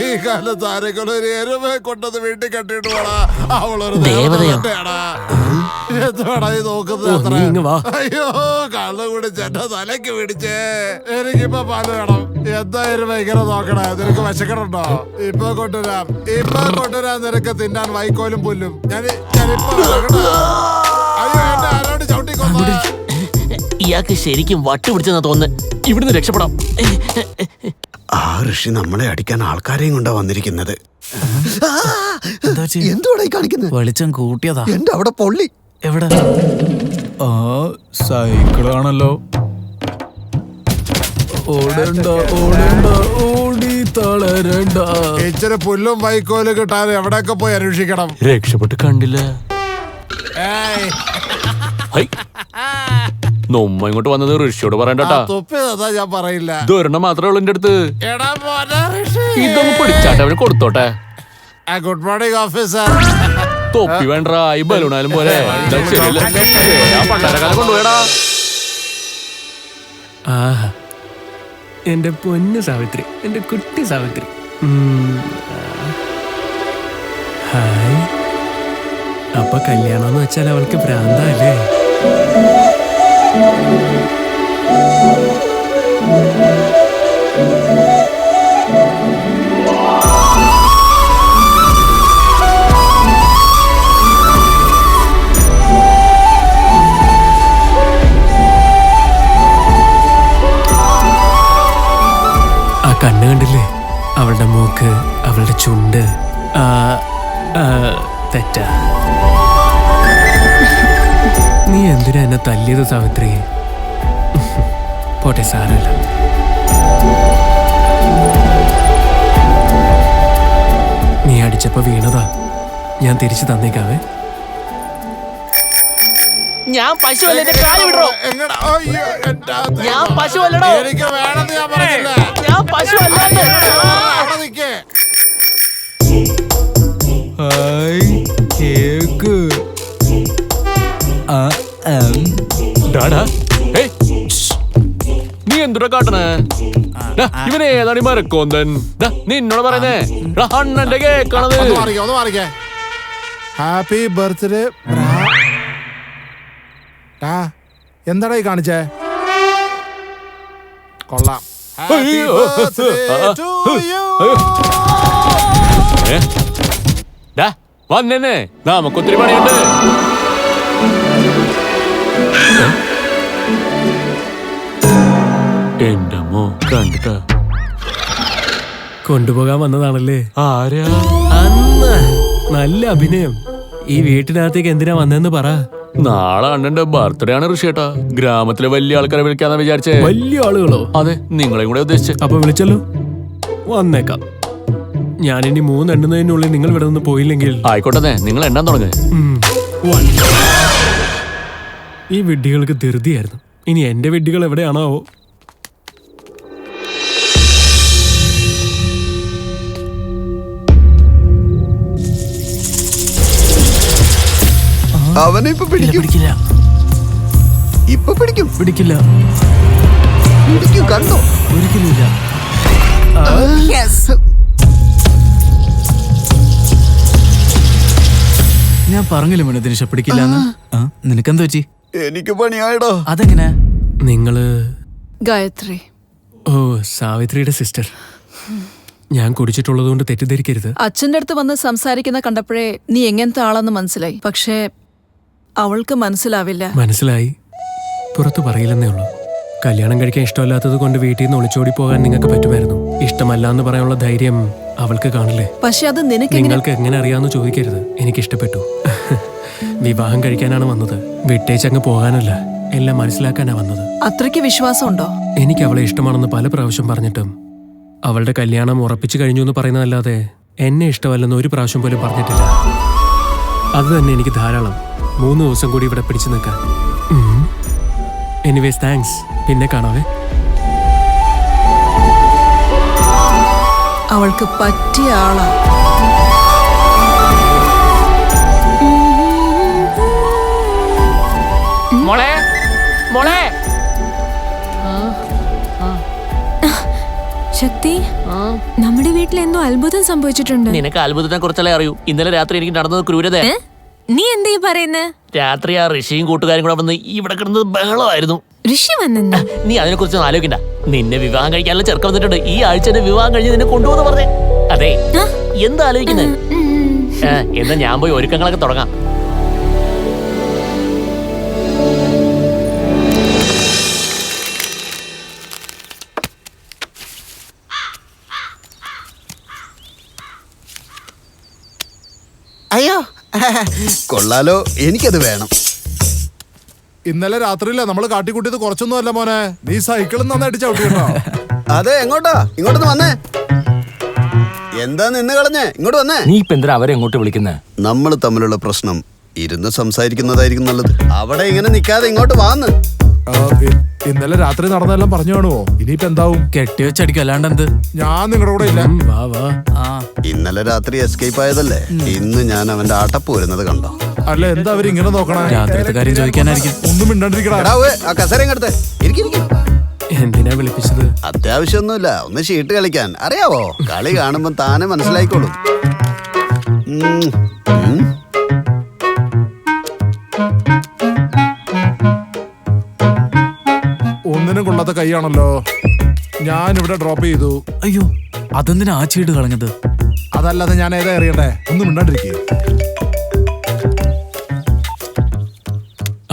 ഈ കാലത്ത് ആരെങ്കിലും ഒരു എരുമയെ കൊണ്ടത് വീട്ടിൽ കെട്ടിട്ട് പോടാ. അവളൊരു ദേവതയോ? എന്തുവാടാ ഈ നോക്കുന്നത്? ഓ, നീ ഇങ്ങ് വാ. അയ്യോ, കള്ളു കുടിച്ച് എന്റെ തലയ്ക്ക് പിടിച്ചേ. എനിക്കിപ്പൊ പാല് വേണം. എന്തായാലും ഭയങ്കര നോക്കണേ. നിനക്ക് വിശക്കണുണ്ടോ? ഇപ്പൊ കൊണ്ടുവരാം, ഇപ്പൊ കൊണ്ടുവരാം. നിനക്ക് തിന്നാൻ വൈക്കോലും പുല്ലും. ഞാനിപ്പോ വരാം. അയ്യോ, എന്നെ ആരോട് ചവിട്ടിക്കൊന്നു? ഇയാൾക്ക് ശരിക്കും വട്ടുപിടിച്ചെന്നാ തോന്നുന്നു. ഇവിടുന്ന് രക്ഷപ്പെടാം. ആ ഋഷി നമ്മളെ അടിക്കാൻ ആൾക്കാരെയും കൊണ്ടാ വന്നിരിക്കുന്നത്. എന്തുവാടാ കാണിക്കുന്നത്? വെളിച്ചം കൂട്ടിയതാ. എന്റെ അവിടെ പൊള്ളി. എവിടെ? ആ സൈക്കിളാണല്ലോ. ഓടണ്ട ഓടണ്ട ഓടി തളരണ്ട. ഇച്ചിരി പുല്ലും വൈക്കോലും കിട്ടാൻ എവിടെയൊക്കെ പോയി അന്വേഷിക്കണം. രക്ഷപ്പെട്ട് കണ്ടില്ല. നമ്മ ഇങ്ങോട്ട് വന്നത് ഋഷിയോട് പറയണ്ടാ. തൊപ്പിയതാ ഞാൻ പറയില്ല. ഇതൊരെണ്ണം മാത്രമേ ഉള്ളൂ എന്റെ അടുത്ത്. എടാ മോനെ ഋഷി, ഇതൊന്ന് പിടിച്ചാട്ടെ, അവന് കൊടുത്തോട്ടെ. Good morning officer. തൊപ്പി വേണ്ട, ഈ ബലൂണാലും പോലെ. ഞാൻ പണ്ടാരക്കാലം കൊണ്ടുപോയടാ. ആഹാ, എന്റെ പൊന്നു സാവിത്രി, എന്റെ കുട്ടി സാവിത്രി. ഹായ്. അപ്പൊ കല്യാണം എന്ന് വെച്ചാൽ അവൾക്ക് ഭ്രാന്തല്ലേ? ആ കണ്ണ് കണ്ടില്ലേ? അവളുടെ മൂക്ക്, അവളുടെ ചുണ്ട്. തെറ്റാ. നീ എന്തിനാ എന്നെ തല്ലിയത് സാവിത്രി? പോട്ടെ, സാരമില്ല. നീ അടിച്ചപ്പോ വീണതാ, ഞാൻ തിരിച്ചു തന്നേക്കാവേ. ഞാൻ പശുവല്ല, എന്റെ കാല് വിടറോ. ഞാൻ പശുവല്ലടോ. എനിക്ക് വേണമെന്ന് ഞാൻ പറഞ്ഞില്ല. ഞാൻ പശുവല്ല. നീ എന്തുടാ കാട്ടണേ? ഇവനെ ഏതാണ് ഈ മരക്കോന്തൻ? നിന്നോട് പറയുന്നേ, അണ്ണന്റെ കേക്കണത്. ഒന്ന് മാറിക്കേ. Happy birthday. എന്താടാ ഈ കാണിച്ചേ? കൊള്ളാം. വന്നേ, നമുക്കൊത്തിരി പണിയുണ്ട്. എന്റെ അമ്മോ, കണ്ടിട്ടാ കൊണ്ടുപോകാൻ വന്നതാണല്ലേ? ആരാ? അന്ന് നല്ല അഭിനയം. ഈ വീട്ടിനകത്തേക്ക് എന്തിനാ വന്നെന്ന് പറ. നാളെ അണ്ണന്റെ ബർത്ത്ഡേ ആണ് ഋഷിയേട്ടാ. ഗ്രാമത്തിലെ വലിയ ആൾക്കാരെ വിളിക്കാന്നാ വിചാരിച്ചേ. വലിയ ആളുകളോ? അതെ, നിങ്ങളെയും കൂടെ ഉദ്ദേശിച്ചേ. അപ്പൊ വിളിച്ചല്ലോ, വന്നേക്കാം. ഞാനിനി 3 എണ്ണുന്നതിനുള്ളിൽ നിങ്ങൾ ഇവിടെ നിന്ന് പോയില്ലെങ്കിൽ ആയിക്കോട്ടെ, നിങ്ങൾ എണ്ണാൻ തുടങ്ങ്. ഈ വിഡ്ഢികൾക്ക് ധൃതിയായിരുന്നു. ഇനി എന്റെ വിഡ്ഢികൾ എവിടെയാണോ? അവനെ ഇപ്പൊ പിടിക്കില്ല. ഇപ്പൊ പിടിക്കും. പിടിക്കില്ല. പിടിക്കും, കണ്ടോ? ഒരിക്കലുമില്ല. ഞാൻ പറഞ്ഞില്ല മോനെ ദിനേശ, പിടിക്കില്ലെന്ന്. നിനക്കെന്താ പറ്റി? എനിക്ക് പണിയായടോ. അതെങ്ങനെ? നിങ്ങള് ഗായത്രി. ഓ, സാവിത്രിയുടെ സിസ്റ്റർ. ഞാൻ കുടിച്ചിട്ടുള്ളത് കൊണ്ട് തെറ്റിദ്ധരിക്കരുത്. അച്ഛൻ്റെ അടുത്ത് വന്ന് സംസാരിക്കുന്ന കണ്ടപ്പോഴേ നീ എങ്ങനത്തെ ആളെന്ന് മനസ്സിലായി. പക്ഷേ അവൾക്ക് മനസ്സിലാവില്ല. മനസ്സിലായി, പുറത്തു പറയില്ലെന്നേ ഉള്ളൂ. കല്യാണം കഴിക്കാൻ ഇഷ്ടമല്ലാത്തത് കൊണ്ട് വീട്ടിൽ നിന്ന് ഒളിച്ചോടി പോകാൻ നിങ്ങൾക്ക് പറ്റുമായിരുന്നു. ഇഷ്ടമല്ല എന്ന് പറയാനുള്ള ധൈര്യം അവൾക്ക് കാണില്ലേ? പക്ഷെ അത് നിങ്ങൾക്ക് എങ്ങനെ അറിയാമെന്ന് ചോദിക്കരുത്. എനിക്ക് ഇഷ്ടപ്പെട്ടു. വിവാഹം കഴിക്കാനാണ് വന്നത്, വിട്ടേച്ചങ്ങ് പോകാനല്ല. എല്ലാം മനസ്സിലാക്കാനാ വന്നത്. അത്രയ്ക്ക് വിശ്വാസമുണ്ടോ? എനിക്ക് അവളെ ഇഷ്ടമാണെന്ന് പല പ്രാവശ്യം പറഞ്ഞിട്ടും അവളുടെ കല്യാണം ഉറപ്പിച്ചു കഴിഞ്ഞു എന്ന് പറയുന്നതല്ലാതെ എന്നെ ഇഷ്ടമല്ലെന്ന് ഒരു പ്രാവശ്യം പോലും പറഞ്ഞിട്ടില്ല. അത് തന്നെ എനിക്ക് ധാരാളം. 3 ദിവസം കൂടി ഇവിടെ പിടിച്ചു നിൽക്കാൻ. Anyways thanks. പിന്നെ കാണാവേ. അവൾക്ക് പറ്റിയ ആളാ. മോളെ മോളെ ശക്തി, നമ്മുടെ വീട്ടിൽ എന്തോ അത്ഭുതം സംഭവിച്ചിട്ടുണ്ട്. നിനക്ക് അത്ഭുതത്തെ കുറിച്ചല്ലേ അറിയൂ. ഇന്നലെ രാത്രി എനിക്ക് നടന്നത് ക്രൂരത. നീ എന്താ പറയുന്നത്? രാത്രി ആ ഋഷിയും കൂട്ടുകാരും കൂടെ വന്ന് ഇവിടെ കിടന്നത് ബഹളമായിരുന്നു. ഋഷി വന്നെന്നാ? നീ അതിനെ കുറിച്ച് ആലോചിക്കണ്ട. നിന്നെ വിവാഹം കഴിക്കാനുള്ള ചെറുക്കം വന്നിട്ടുണ്ട്. ഈ ആഴ്ച എന്നെ വിവാഹം കഴിഞ്ഞ് നിന്നെ കൊണ്ടുപോകുന്ന പറഞ്ഞേ. അതെ, എന്താ ആലോചിക്കുന്നത്? എന്നാ ഞാൻ പോയി ഒരുക്കങ്ങളൊക്കെ തുടങ്ങാം. അയ്യോ കൊള്ളാലോ, എനിക്കത് വേണം. ഇന്നലെ രാത്രിയില്ലേ നമ്മള് കാട്ടിക്കൂട്ടിയത് കുറച്ചൊന്നും അല്ല മോനെ. നീ സൈക്കിളും നന്നായിട്ട് ചവിട്ടിട്ടോ. അതെ, എങ്ങോട്ടാ? ഇങ്ങോട്ടൊന്ന് വന്നേ. എന്താ നിന്ന് കളഞ്ഞേ? ഇങ്ങോട്ട് വന്നേ. നീ ഇപ്പൊ എന്തിനാ അവരെ എങ്ങോട്ട് വിളിക്കുന്നേ? നമ്മൾ തമ്മിലുള്ള പ്രശ്നം ഇരുന്ന് സംസാരിക്കുന്നതായിരിക്കും നല്ലത്. അവിടെ ഇങ്ങനെ നിക്കാതെ ഇങ്ങോട്ട് വാന്ന്. ഇന്നലെ രാത്രി നടന്നെല്ലാം പറഞ്ഞു കാണുവോ? ഇനിയിപ്പോ എന്താവും? കെട്ടിവെച്ചടിക്കും, അല്ലാണ്ട് എന്ത്? ഞാൻ നിങ്ങളുടെ കൂടെ ഇല്ല. ഇന്നലെ രാത്രി എസ്കേപ്പ് ആയതല്ലേ, ഇന്ന് ഞാൻ അവന്റെ ആട്ടപ്പ് വരുന്നത് കണ്ടോ? അല്ല, എന്താ അവരിങ്ങനെ നോക്കണേ? രാത്രിത്തെ കാര്യം ചോദിക്കാനായിരിക്കും. ഒന്നും മിണ്ടാണ്ടിരിക്കടാ. ആ കസേര ഇങ്ങടുത്ത്. എന്തിനാ വിളിപ്പിച്ചത്? അത്യാവശ്യമൊന്നുമില്ല, ഒന്ന് ഷീട്ട് കളിക്കാൻ. അറിയാവോ, കളി കാണുമ്പോ താനെ മനസ്സിലായിക്കോളും. ഒന്നിനും കൊള്ളാത്ത കൈയാണല്ലോ. ഞാൻ ഇവിടെ ഡ്രോപ്പ് ചെയ്തു. അയ്യോ, അതെന്തിനാ ആ ചീട് കളഞ്ഞത്? അതല്ലാതെ ഞാൻ ഏതാ അറിയണ്ടേ? ഒന്നും മിണ്ടാണ്ടിരിക്കേ.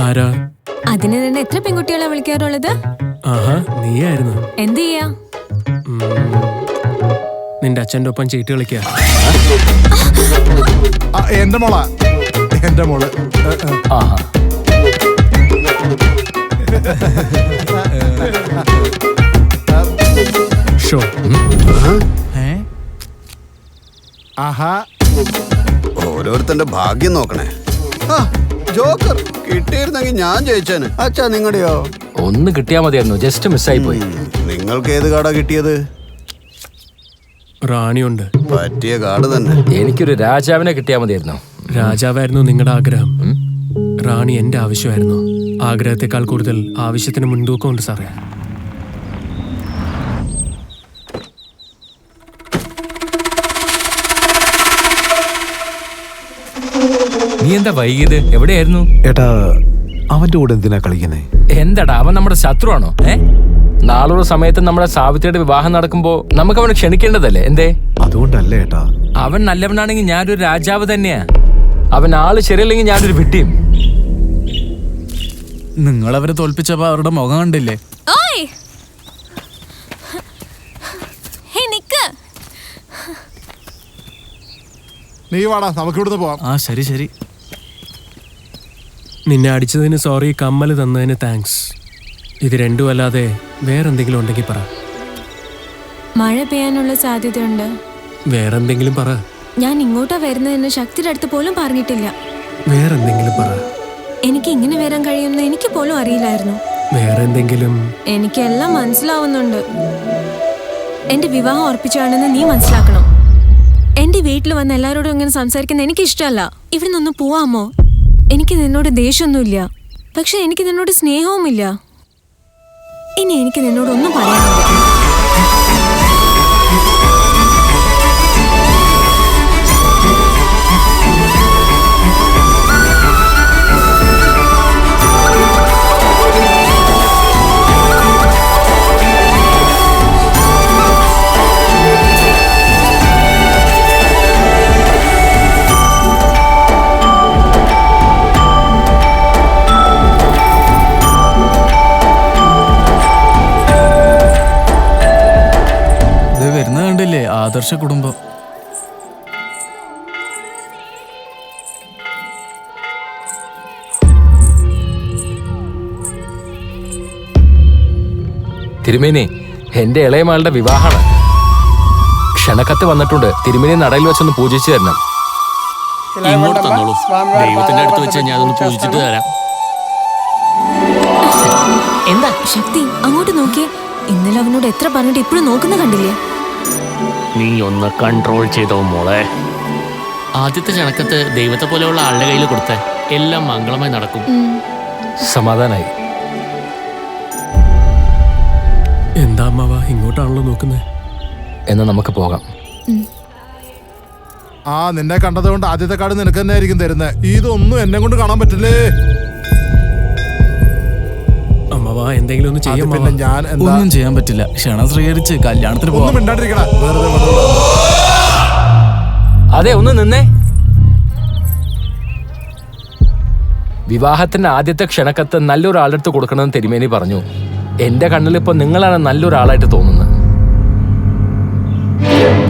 ആരാ? അതിന് തന്നെ എത്ര പെൺകുട്ടികളെ വിളിക്കാറുള്ളത്? ആഹാ, നീയായിരുന്നു. എന്ത് ചെയ്യാ? നിന്റെ അച്ഛൻ്റെ ഒപ്പം ചീട്ട് കളിക്ക. എന്റെ മോളാ, എന്റെ മോള്. ഷോ. ആഹാ, ഓരോരുത്തന്റെ ഭാഗ്യം നോക്കണേ. ജോക്കർ കിട്ടിയിരുന്നെങ്കിൽ ഞാൻ ജയിച്ചേന്. അച്ഛാ, നിങ്ങളുടെയോ? ഒന്ന് കിട്ടിയാ മതിയായിരുന്നു, ജസ്റ്റ് മിസ്സായി പോയി. നിങ്ങൾക്ക് ഏത് കാർഡാ കിട്ടിയത്? റാണിയുണ്ട്. പറ്റിയ കാർഡ് തന്നെ. എനിക്കൊരു രാജാവിനെ കിട്ടിയാ മതിയായിരുന്നു. രാജാവായിരുന്നു നിങ്ങളുടെ ആഗ്രഹം, റാണി എന്റെ ആവശ്യമായിരുന്നു. ആഗ്രഹത്തെക്കാൾ കൂടുതൽ ആവശ്യത്തിന് മുൻതൂക്കമുണ്ട് സാറേ. നീ എന്താ വൈകിയത്? എവിടെയായിരുന്നു? ഏട്ടാ, അവന്റെ കൂടെ എന്തിനാ കളിക്കുന്നേ? എന്താടാ, അവൻ നമ്മുടെ ശത്രുവാണോ? നാളൊരു സമയത്ത് നമ്മുടെ സാവിത്രിയുടെ വിവാഹം നടക്കുമ്പോ നമുക്ക് അവനെ ക്ഷണിക്കേണ്ടതല്ലേ? എന്തേ? അതുകൊണ്ടല്ലേ ഏട്ടാ. അവൻ നല്ലവനാണെങ്കിൽ ഞാനൊരു രാജാവ് തന്നെയാ. അവൻ ആള് ശരിയല്ലെങ്കിൽ ഞാനൊരു വിട്ടിയും. നിങ്ങളവരെ തോൽപ്പിച്ചപ്പോ അവരുടെ മുഖം കണ്ടില്ലേ? നീ വാടാ, നമുക്ക് ഇവിടുന്ന് പോവാം. ശരി ശരി. നിന്നെ അടിച്ചതിന് സോറി, കമ്മല് തന്നതിന് താങ്ക്സ്. ഇത് രണ്ടും അല്ലാതെ വേറെന്തെങ്കിലും ഉണ്ടെങ്കിൽ പറ. മഴ പെയ്യാനുള്ള സാധ്യതയുണ്ട്. വേറെന്തെങ്കിലും പറ. ഞാൻ ഇങ്ങോട്ടാ വരുന്നതെന്ന് ശക്തിയുടെ അടുത്ത് പോലും പറഞ്ഞിട്ടില്ല. വേറെന്തെങ്കിലും പറ. എനിക്ക് ഇങ്ങനെ വരാൻ കഴിയുമെന്ന് എനിക്ക് പോലും അറിയില്ലായിരുന്നു. വേറെന്തെങ്കിലും? എനിക്കെല്ലാം മനസ്സിലാവുന്നുണ്ട്. എന്റെ വിവാഹം ഉറപ്പിച്ചാണെന്ന് നീ മനസ്സിലാക്കണം. എന്റെ വീട്ടിൽ വന്ന് എല്ലാവരോടും ഇങ്ങനെ സംസാരിക്കുന്ന എനിക്ക് ഇഷ്ടമല്ല. ഇവിടെ നിന്ന് പോവാമോ? എനിക്ക് നിന്നോട് ദേഷ്യമൊന്നുമില്ല, പക്ഷെ എനിക്ക് നിന്നോട് സ്നേഹവുമില്ല. ഇനി എനിക്ക് നിന്നോടൊന്നും പറയാനില്ല. ആദർശ കുടുംബം. തിരുമേനി, എന്റെ ഇളയമാളുടെ വിവാഹമാണ്. ക്ഷണക്കത്ത് വന്നിട്ടുണ്ട്. തിരുമേനി നടയിൽ വെച്ചൊന്ന് പൂജിച്ചു തരണം. ഇങ്ങോട്ട് തന്നോളൂ. ദൈവത്തിന്റെ അടുത്ത് വെച്ച് ഞാനൊന്ന് പൂജിച്ചിട്ട് തരാം. എന്താ ശക്തി അങ്ങോട്ട് നോക്കിയേ. ഇന്നലെ അവനോട് എത്ര പറഞ്ഞിട്ട് ഇപ്പോഴും നോക്കുന്ന കണ്ടില്ലേ? നീ ഒന്ന് കൺട്രോൾ ചെയ്തോ മോളെ. ആദ്യത്തെ ക്ഷണക്കത്ത് ദൈവത്തെ പോലെയുള്ള ആളുടെ കയ്യിൽ കൊടുത്ത എല്ലാം മംഗളമായി നടക്കും. സമാധാനായി. എന്താ അമ്മാവാ ഇങ്ങോട്ടാണല്ലോ നോക്കുന്നത്? എന്നാ നമുക്ക് പോകാം. ആ നിന്നെ കണ്ടത് കൊണ്ട് ആദ്യത്തെ കാർഡ് നിനക്ക് തന്നെ ആയിരിക്കും തരുന്നത്. ഇതൊന്നും എന്നെ കൊണ്ട് കാണാൻ പറ്റില്ലേ? അമ്മാവാ എന്തെങ്കിലും ഒന്ന് ചെയ്യാൻ. പിന്നെ ഞാൻ ഒന്നും ചെയ്യാൻ പറ്റില്ല. ക്ഷണം സ്വീകരിച്ച് കല്യാണത്തിന് ഒന്നും മിണ്ടാണ്ടിരിക്കണ. വെറുതെ അതെ, ഒന്ന് നിന്നേ. വിവാഹത്തിന്റെ ആദ്യത്തെ ക്ഷണക്കത്ത് നല്ലൊരാളുടെ അടുത്ത് കൊടുക്കണമെന്ന് തിരുമേനി പറഞ്ഞു. എന്റെ കണ്ണിൽ ഇപ്പൊ നിങ്ങളാണ് നല്ലൊരാളായിട്ട് തോന്നുന്നത്.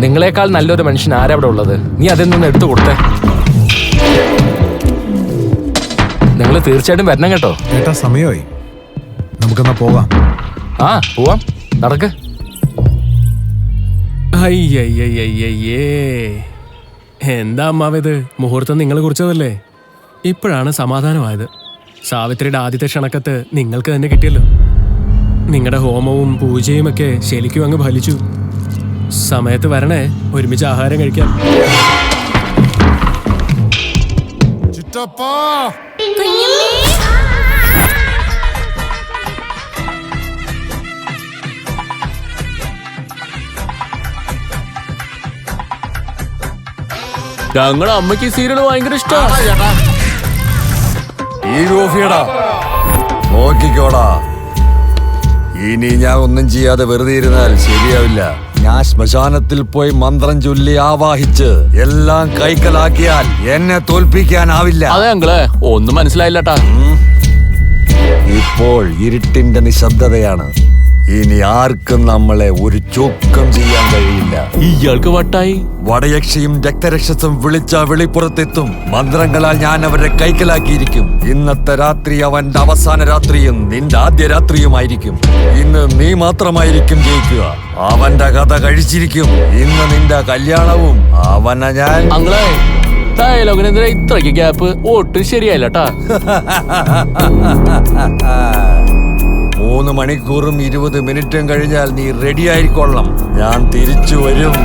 നിങ്ങളെക്കാൾ നല്ലൊരു മനുഷ്യൻ ആരവിടെ ഉള്ളത്? നീ അതിൽ നിന്ന് എടുത്തു കൊടുത്തേ. നിങ്ങൾ തീർച്ചയായിട്ടും വരണം കേട്ടോ. ഏട്ടാ സമയമായി, നമുക്കെന്നാ പോകാം. ആ പോവാം, നടക്ക്. അയ്യയ്യയ്യേ, എന്താ അമ്മാവത്? മുഹൂർത്തം നിങ്ങൾ കുറിച്ചതല്ലേ? ഇപ്പോഴാണ് സമാധാനമായത്. സാവിത്രിയുടെ ആദ്യത്തെ ക്ഷണക്കത്ത് നിങ്ങൾക്ക് തന്നെ കിട്ടിയല്ലോ. നിങ്ങളുടെ ഹോമവും പൂജയും ഒക്കെ ശരിക്കും അങ്ങ് ഫലിച്ചു. സമയത്ത് വരണേ, ഒരുമിച്ച് ആഹാരം കഴിക്കാം. ചിറ്റപ്പാ ഞങ്ങളുടെ അമ്മയ്ക്ക് ഈ സീരിയൽ ഭയങ്കര ഇഷ്ടമാണ്. ഈ റോഫിയടാ നോക്കിക്കോടാ. ഇനി ഞാൻ ഒന്നും ചെയ്യാതെ വെറുതെ ഇരുന്നാൽ ശരിയാവില്ല. ഞാൻ ശ്മശാനത്തിൽ പോയി മന്ത്രം ചൊല്ലി ആവാഹിച്ച് എല്ലാം കൈക്കലാക്കിയാൽ എന്നെ തോൽപ്പിക്കാനാവില്ല. അതെ അങ്കിളെ, ഒന്നും മനസ്സിലായില്ലട്ടാ. ഇപ്പോൾ ഇരുട്ടിന്റെ നിശബ്ദതയാണ്. ഇനി ആർക്കും നമ്മളെ ഒരു ചൂക്കം ചെയ്യാൻ കഴിയില്ല. ഇയാൾക്ക് വട്ടായി. വടയക്ഷിയും രക്തരക്ഷസും വിളിച്ച വെളിപ്പുറത്തെത്തും. മന്ത്രങ്ങളാൽ ഞാൻ അവരെ കൈക്കലാക്കിയിരിക്കും. ഇന്നത്തെ രാത്രി അവന്റെ അവസാന രാത്രിയും നിന്റെ ആദ്യ രാത്രിയുമായിരിക്കും. ഇന്ന് നീ മാത്രമായിരിക്കും ജയിക്കുക. അവന്റെ കഥ കഴിച്ചിരിക്കും. ഇന്ന് നിന്റെ കല്യാണവും അവനെ ഞാൻ. അങ്ങളെ, ഡയലോഗിനെതിരെ ഇത്രയ്ക്ക് ഗ്യാപ്പ് ഒട്ടും ശരിയായില്ലട്ടാ. 3 മണിക്കൂറും 20 മിനിറ്റും കഴിഞ്ഞാൽ നീ റെഡി ആയിക്കൊള്ളണം. ഞാൻ തിരിച്ചു വരും.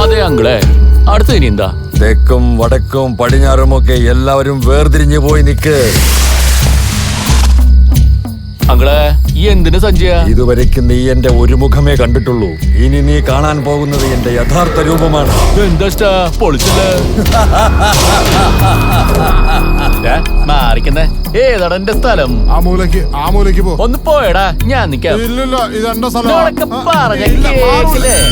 അതെ അങ്കിളെ, അടുത്ത ഇനി എന്താ? തെക്കും വടക്കും പടിഞ്ഞാറുമൊക്കെ എല്ലാവരും വേർതിരിഞ്ഞു പോയി നിൽക്ക്. അങ്കിളെ, ഈ എന്തിനു സഞ്ജയ? ഇതുവരയ്ക്ക് നീ എന്റെ ഒരു മുഖമേ കണ്ടിട്ടുള്ളൂ. ഇനി നീ കാണാൻ പോകുന്നത് എന്റെ യഥാർത്ഥ രൂപമാണ്. എന്താ പൊളിച്ചില്ലേ? മാറിക്കുന്നേ. ഏതാണ് എന്റെ സ്ഥലം? ആ മൂലയ്ക്ക് പോ. ഒന്ന് പോയടാ, ഞാൻ നിക്കാം. ഇല്ലില്ല, ഇത് എന്റെ സ്ഥലം. പറഞ്ഞ കേക്കില്ലേ?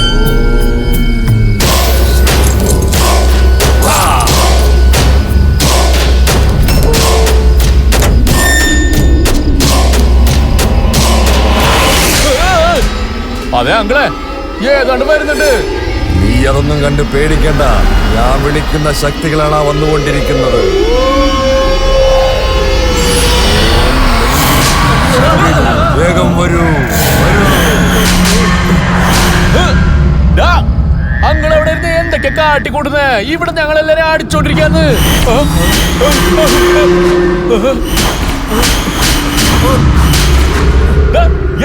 അതെ അങ്കിളെ, ഏതാണ്ട് വരുന്നുണ്ട്. നീ അതൊന്നും കണ്ട് പേടിക്കണ്ട. ഞാൻ വിളിക്കുന്ന ശക്തികളാണ് വന്നുകൊണ്ടിരിക്കുന്നത്. വേഗം വരൂ. അങ്ങളെ അവിടെ ഇരുന്ന് എന്തൊക്കെ കാട്ടിക്കൂട്ടുന്നേ? ഇവിടെ ഞങ്ങളെല്ലാരും അടിച്ചോണ്ടിരിക്കാന്ന്.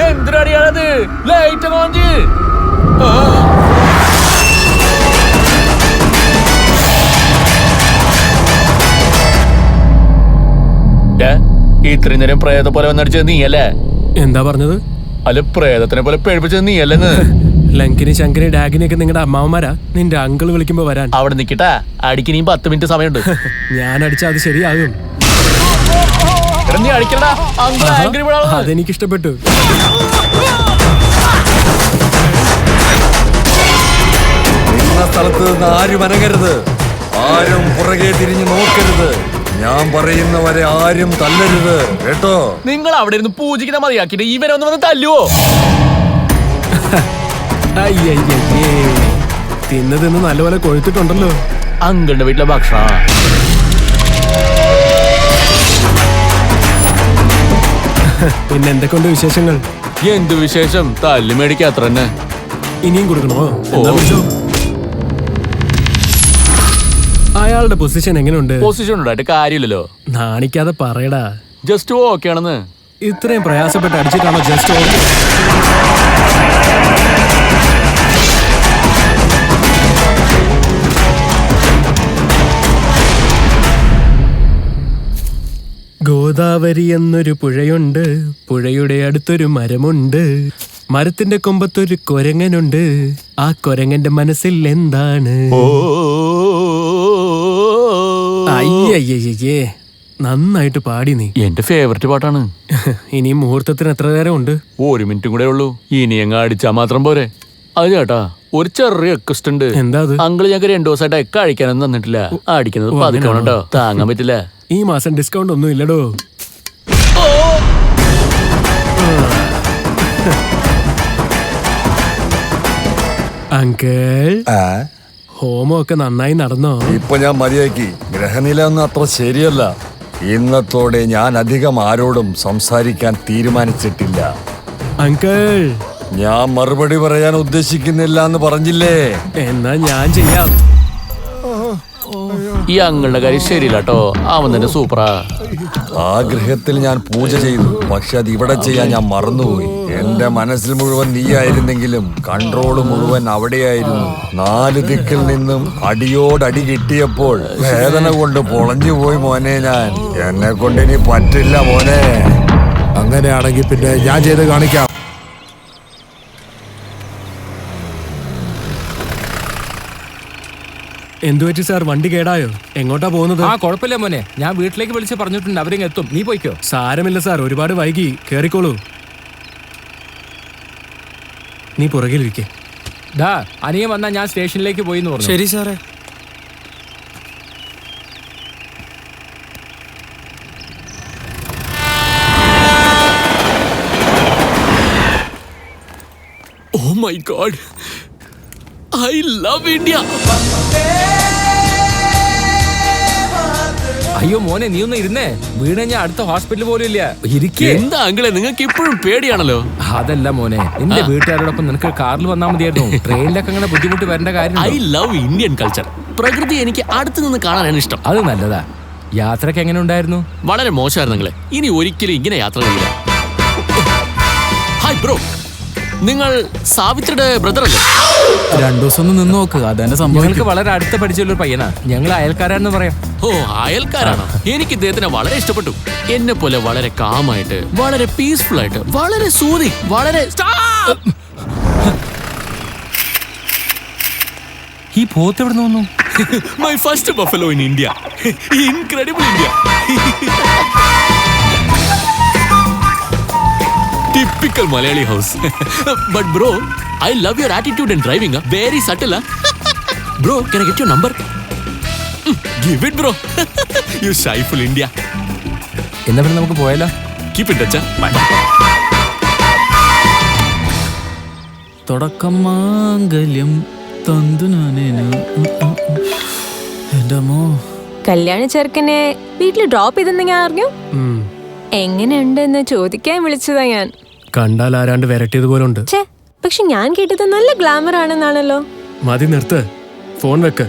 എന്തിനടിയാണത്? ലൈറ്റ് വാങ്ങി. ഇത്രയും നേരം പ്രേത പോലെ വന്നടിച്ചത് നീയല്ലേ? എന്താ പറഞ്ഞത്? അല്ല, പ്രേതത്തിനെ പോലെ പേടിപ്പിച്ചത് നീയല്ലെന്ന്. ലങ്കിനി ശങ്കിനി ഡാഗിനിയൊക്കെ നിങ്ങളുടെ അമ്മാവന്മാരാ. നിന്റെ അങ്കിൾ വിളിക്കുമ്പോ വരാൻ. അവിടെ നിക്കട്ടാ, അടിക്ക് നീ 10 മിനിറ്റ് സമയമുണ്ട്. ഞാൻ അടിച്ചാ അത് ശരിയാകും. അതെനിക്കിഷ്ടപ്പെട്ടു. നിന്ന സ്ഥലത്ത് നിന്ന് ആരും അനങ്ങരുത്. ആരും പുറകെ തിരിഞ്ഞു നോക്കരുത്. ഞാൻ പറയുന്നവരെ ആരും തല്ലരുത് കേട്ടോ. നിങ്ങൾ അവിടെ ഇരുന്ന് പൂജിക്കുന്ന മതിയാക്കിട്ട് ഇവനെ ഒന്ന് വന്ന് തല്ലുവോ? തിന്ന് നല്ലപോലെ കൊഴുത്തിട്ടുണ്ടല്ലോ. അങ്കിളുടെ വീട്ടിലെ ഭക്ഷണം. പിന്നെ എന്തൊക്കെയുണ്ട് വിശേഷങ്ങൾ? എന്ത് വിശേഷം? തല്ലു മേടിക്കാത്ര തന്നെ. ഇനിയും കൊടുക്കണോ? അയാളുടെ പൊസിഷൻ എങ്ങനെയുണ്ട്? പൊസിഷൻ ഉണ്ടായിട്ട് കാര്യമില്ലല്ലോ. നാണിക്കാതെ പറയടാ. ജസ്റ്റ് ഓക്കെ ആണെന്ന്. ഇത്രയും പ്രയാസപ്പെട്ട് അടിച്ചിട്ടാണോ ജസ്റ്റ് ഓക്കെ? ഗോദാവരി എന്നൊരു പുഴയുണ്ട്, പുഴയുടെ അടുത്തൊരു മരമുണ്ട്, മരത്തിന്റെ കൊമ്പത്തൊരു കൊരങ്ങനുണ്ട്, ആ കൊരങ്ങന്റെ മനസ്സിൽ എന്താണ്? അയ്യയ്യേ, നന്നായിട്ട് പാടി നീ. എന്റെ ഫേവററ്റ് പാട്ടാണ്. ഇനി മുഹൂർത്തത്തിന് എത്ര നേരം ഉണ്ട്? 1 മിനിറ്റും കൂടെ ഉള്ളൂ. ഇനി അങ്ങ് അടിച്ചാ മാത്രം പോരെ. അത് ചേട്ടാ, ഒരു ചെറിയ റിക്വസ്റ്റ് ഉണ്ട്. എന്താ? അങ്കിള് ഞങ്ങൾക്ക് 2 ദിവസമായിട്ട് എക്ക അടിക്കാനൊന്നും തന്നിട്ടില്ല. അടിക്കുന്നത് പതുക്കണം കേട്ടോ, താങ്ങാൻ പറ്റില്ല. ഈ മാസം ഡിസ്കൗണ്ട് ഒന്നും ഇല്ലടോ. അങ്കിൾ, ഹോമം ഒക്കെ നന്നായി നടന്നോ? ഇപ്പൊ ഞാൻ മതിയാക്കി. ഗ്രഹനില ഒന്നും അത്ര ശരിയല്ല. ഇന്നത്തോടെ ഞാൻ അധികം ആരോടും സംസാരിക്കാൻ തീരുമാനിച്ചിട്ടില്ല. അങ്കിൾ, ഞാൻ മറുപടി പറയാൻ ഉദ്ദേശിക്കുന്നില്ല എന്ന് പറഞ്ഞില്ലേ? എന്നാ ഞാൻ ചെയ്യാം. ഈ അങ്ങളുടെ കാര്യം ശരിയില്ല കേട്ടോ, അവൻ തന്നെ സൂപ്പറാ. ആ ഗൃഹത്തിൽ ഞാൻ പൂജ ചെയ്തു, പക്ഷെ അത് ഇവിടെ ചെയ്യാൻ ഞാൻ മറന്നുപോയി. എന്റെ മനസ്സിൽ മുഴുവൻ നീയായിരുന്നെങ്കിലും കൺട്രോള് മുഴുവൻ അവിടെയായിരുന്നു. 4 ദിക്കിൽ നിന്നും അടിയോടടി കിട്ടിയപ്പോൾ വേദന കൊണ്ട് പൊളഞ്ഞു പോയി മോനെ ഞാൻ. എന്നെ കൊണ്ട് ഇനി പറ്റില്ല മോനെ. അങ്ങനെയാണെങ്കിൽ പിന്നെ ഞാൻ ചെയ്ത് കാണിക്കാം. എന്തുപറ്റി സാർ, വണ്ടി കേടായോ? എങ്ങോട്ടാ പോകുന്നത്? ആ കുഴപ്പമില്ല മോനെ, ഞാൻ വീട്ടിലേക്ക് വിളിച്ച് പറഞ്ഞിട്ടുണ്ട്, അവരിങ്ങ് എത്തും. നീ പോയിക്കോ. സാരമില്ല സാർ, ഒരുപാട് വൈകി. കേറിക്കോളൂ. നീ പുറകിലിരിക്കേ. ദാ അനിയൻ വന്നാ ഞാൻ സ്റ്റേഷനിലേക്ക് പോയി എന്ന് പറഞ്ഞു. ശരി സാറേ. Oh my god, I love India. അയ്യോ മോനെ, നീ ഒന്ന് ഇരുന്നേ. വീട് ഞാൻ അടുത്ത ഹോസ്പിറ്റൽ പോലും ഇല്ല. എന്താ അങ്കിളെ, നിങ്ങൾക്ക് ഇപ്പോഴും പേടിയാണല്ലോ? അതല്ല മോനെ, നിന്റെ വീട്ടുകാരോടൊപ്പം നിനക്ക് കാറിൽ വന്നാൽ മതിയായിരുന്നു. ട്രെയിനിലൊക്കെ അങ്ങനെ ബുദ്ധിമുട്ട് വരേണ്ട കാര്യം. I love Indian culture. പ്രകൃതി എനിക്ക് അടുത്ത് നിന്ന് കാണാനാണ് ഇഷ്ടം. അത് നല്ലതാ. യാത്രക്ക് എങ്ങനെ ഉണ്ടായിരുന്നു? വളരെ മോശമായിരുന്നു നിങ്ങളെ. ഇനി ഒരിക്കലും ഇങ്ങനെ യാത്ര ചെയ്യില്ല. ഹായ് ബ്രോ, നിങ്ങൾ സാവിത്രിയുടെ ബ്രദർ അല്ലേ? 2 ദിവസം ഒന്ന് നിന്ന് നോക്ക്, അതെന്നെ സംഭവം. ഞങ്ങൾക്ക് വളരെ അടുത്ത പരിചയമുള്ള പയ്യനാ. ഞങ്ങൾ അയൽക്കാരാണെന്ന് പറയാം. ഓ, അയൽക്കാരാണോ? എനിക്ക് ഇദ്ദേഹത്തിനെ വളരെ ഇഷ്ടപ്പെട്ടു. എന്നെ പോലെ വളരെ കാമായിട്ട്, വളരെ പീസ്ഫുൾ ആയിട്ട്, വളരെ സൂതി, വളരെ ഈ പോത്ത് എവിടെ നിന്ന് വന്നു? My first buffalo in India. Incredible India. Typical Malayali house. But bro, I love your attitude in driving. Very subtle. Bro, can I get your number? Give it bro. You shyful India. എന്നാ പിന്നെ നമുക്ക് പോയാലോ? Keep in touch. Bye. തുടക്കം മാംഗല്യം തന്തുനാനേനു. എന്റെ അമ്മോ. കല്യാണ ചെറുക്കനെ വീട്ടിൽ ഡ്രോപ്പ് ചെയ്തെന്ന് ഞാൻ അറിഞ്ഞു. എങ്ങനെയുണ്ടെന്ന് ചോദിക്കാൻ വിളിച്ചതാ ഞാൻ. കണ്ടാൽ ആരാണ്ട് വരട്ടിയതുപോലെ ഉണ്ട്. പക്ഷെ ഞാൻ കേട്ടത് നല്ല ഗ്ലാമർ ആണെന്നാണല്ലോ. മതി, നിർത്ത്. ഫോൺ വെക്ക്.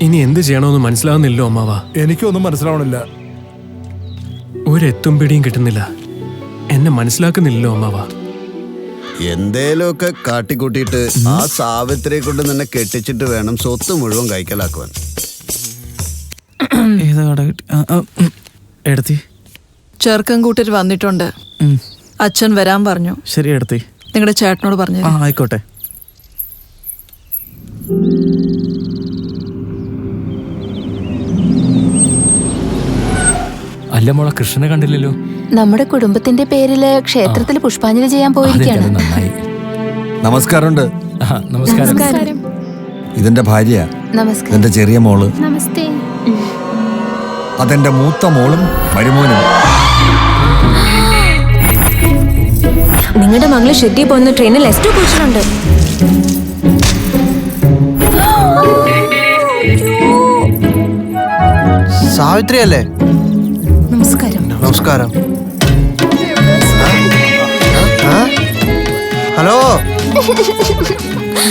ഇനി എന്ത് ചെയ്യണമെന്ന് മനസ്സിലാവുന്നില്ലോ അമ്മാവാ. എനിക്കൊന്നും മനസ്സിലാവണില്ല. ഒരെത്തും പിടിയും കിട്ടുന്നില്ല. എന്നെ മനസ്സിലാക്കുന്നില്ലല്ലോ അമ്മാവാ. എന്തേലുമൊക്കെ കാട്ടിക്കൂട്ടിയിട്ട് ആ സാവിത്രിയെ കൊണ്ട് നിന്നെ കെട്ടിച്ചിട്ട് വേണം സ്വത്ത് മുഴുവൻ കൈക്കലാക്കുവാൻ. എടുത്തി ചെറുക്കൻ കൂട്ടർ വന്നിട്ടുണ്ട്. അച്ഛൻ വരാൻ പറഞ്ഞു. ശരി എടുത്തി. നിങ്ങളുടെ ചേട്ടനോട് പറഞ്ഞു. ആയിക്കോട്ടെ. അല്ല മോളെ, കൃഷ്ണനെ കണ്ടില്ലല്ലോ. നമ്മുടെ കുടുംബത്തിന്റെ പേരില് ക്ഷേത്രത്തിൽ പുഷ്പാഞ്ജലി ചെയ്യാൻ പോയിരിക്കുകയാണ്. നമസ്കാരമുണ്ട്. നമസ്കാരം. ഇതെന്റെ ഭാര്യ. നമസ്കാരം. എന്റെ ചെറിയ മോള്. നമസ്തേ. അതെന്റെ മൂത്ത മോളും മരുമോനും. നിങ്ങളുടെ മകള് ഷിർഡി പോകുന്ന ട്രെയിനിൽ S2 കുറിച്ചിട്ടുണ്ട്. സാവിത്രി അല്ലേ? നമസ്കാരം. നമസ്കാരം. Hello.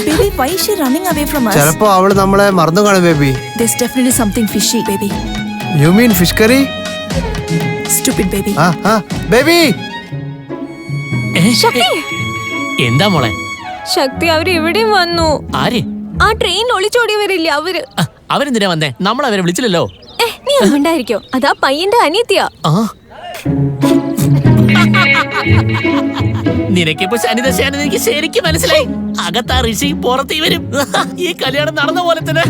Baby, why is she running away from us? ചിലപ്പോ അവള് നമ്മളെ മറന്നു കാണും baby. There's definitely something fishy, baby. You mean fish curry? Stupid baby. Baby. Shakti. എന്താ മോളെ? ശക്തി അവര് ഇവിടെയും വന്നു. ആര്? ആ ട്രെയിനിൽ ഒളിച്ചോടിയവരില്ല അവര്. അവരെന്തിനാ വന്നേ? നമ്മൾ അവരെ വിളിച്ചില്ലല്ലോ. നീ ഉണ്ടായിരിക്കോ? അതാ പയ്യന്റെ അനിയത്തിയാ. നിനക്കിപ്പോ ശനിദശാണ് എനിക്ക് ശരിക്കും മനസ്സിലായി. അകത്താ ഋഷി, പുറത്ത് ഇവരും. ഈ കല്യാണം നടന്ന പോലെ തന്നെ.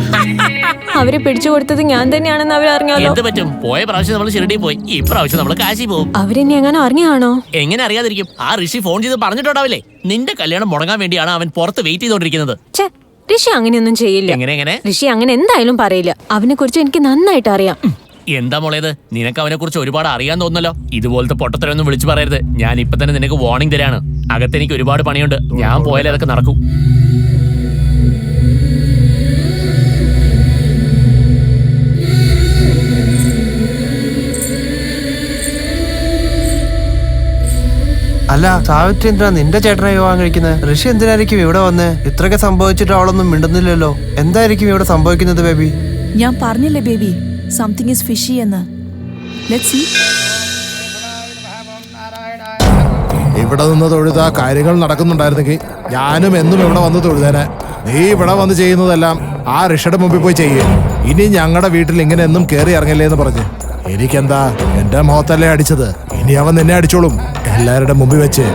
അവരെ പിടിച്ചു കൊടുത്തത് ഞാൻ തന്നെയാണെന്ന് അവരറിഞ്ഞാലോ? എന്ത് പറ്റും? പോയ പ്രാവശ്യം നമ്മൾ ഷിരടി പോയി, ഈ പ്രാവശ്യം നമ്മൾ കാശി പോകും. അവരെന്നെ എങ്ങനെ അറിഞ്ഞാണോ? എങ്ങനെ അറിയാതിരിക്കും? ആ ഋഷി ഫോൺ ചെയ്ത് പറഞ്ഞിട്ടുണ്ടാവില്ലേ, നിന്റെ കല്യാണം മുടങ്ങാൻ വേണ്ടിയാണ് അവൻ പുറത്ത് വെയിറ്റ് ചെയ്തോണ്ടിരിക്കുന്നത്. ഋഷി അങ്ങനെയൊന്നും ചെയ്യില്ല. എങ്ങനെ? ഋഷി അങ്ങനെ എന്തായാലും പറയില്ല. അവനെ കുറിച്ച് എനിക്ക് നന്നായിട്ട് അറിയാം. എന്താ മോളേത്? നിനക്ക് അവനെ കുറിച്ച് ഒരുപാട് അറിയാൻ തോന്നല്ലോ. ഇതുപോലത്തെ പൊട്ടത്തരൊന്നും വിളിച്ചു പറയരുത്. ഞാൻ ഇപ്പൊ തന്നെ നിനക്ക് വാർണിംഗ് തരാണ്. അകത്തെനിക്ക് ഒരുപാട് പണിയുണ്ട്. ഞാൻ പോയാലേ അതൊക്കെ നടക്കൂ. അല്ല സാവിത്രി എന്തിനാ നിന്റെ ചേട്ടനെ വിവാഹം കഴിക്കുന്നത്? ഋഷി എന്തിനായിരിക്കും ഇവിടെ വന്ന്? ഇത്രയൊക്കെ സംഭവിച്ചിട്ട് അവളൊന്നും മിണ്ടുന്നില്ലല്ലോ. എന്തായിരിക്കും ഇവിടെ സംഭവിക്കുന്നത് ബേബി? ഞാൻ പറഞ്ഞില്ലേ ബേബി, സംതിങ് ഈസ് ഫിഷി എന്ന്. Let's see. ഇവിടെ നിന്ന് തൊഴുതാ കാര്യങ്ങൾ നടക്കുന്നുണ്ടായിരുന്നെങ്കിൽ ഞാനും എന്നും ഇവിടെ വന്ന് തൊഴുതേനെ. നീ ഇവിടെ വന്ന് ചെയ്യുന്നതെല്ലാം ആ ഋഷിയുടെ മുമ്പിൽ പോയി ചെയ്യേ. ഇനി ഞങ്ങളുടെ വീട്ടിൽ ഇങ്ങനെ എന്നും കയറി ഇറങ്ങില്ലേ എന്ന് പറഞ്ഞ് എനിക്കെന്താ? എന്റെ മുഖത്തല്ലേ അടിച്ചത്, ഇനി അവൻ നിന്നെ അടിച്ചോളും എല്ലാവരുടെ മുമ്പിൽ വെച്ച്.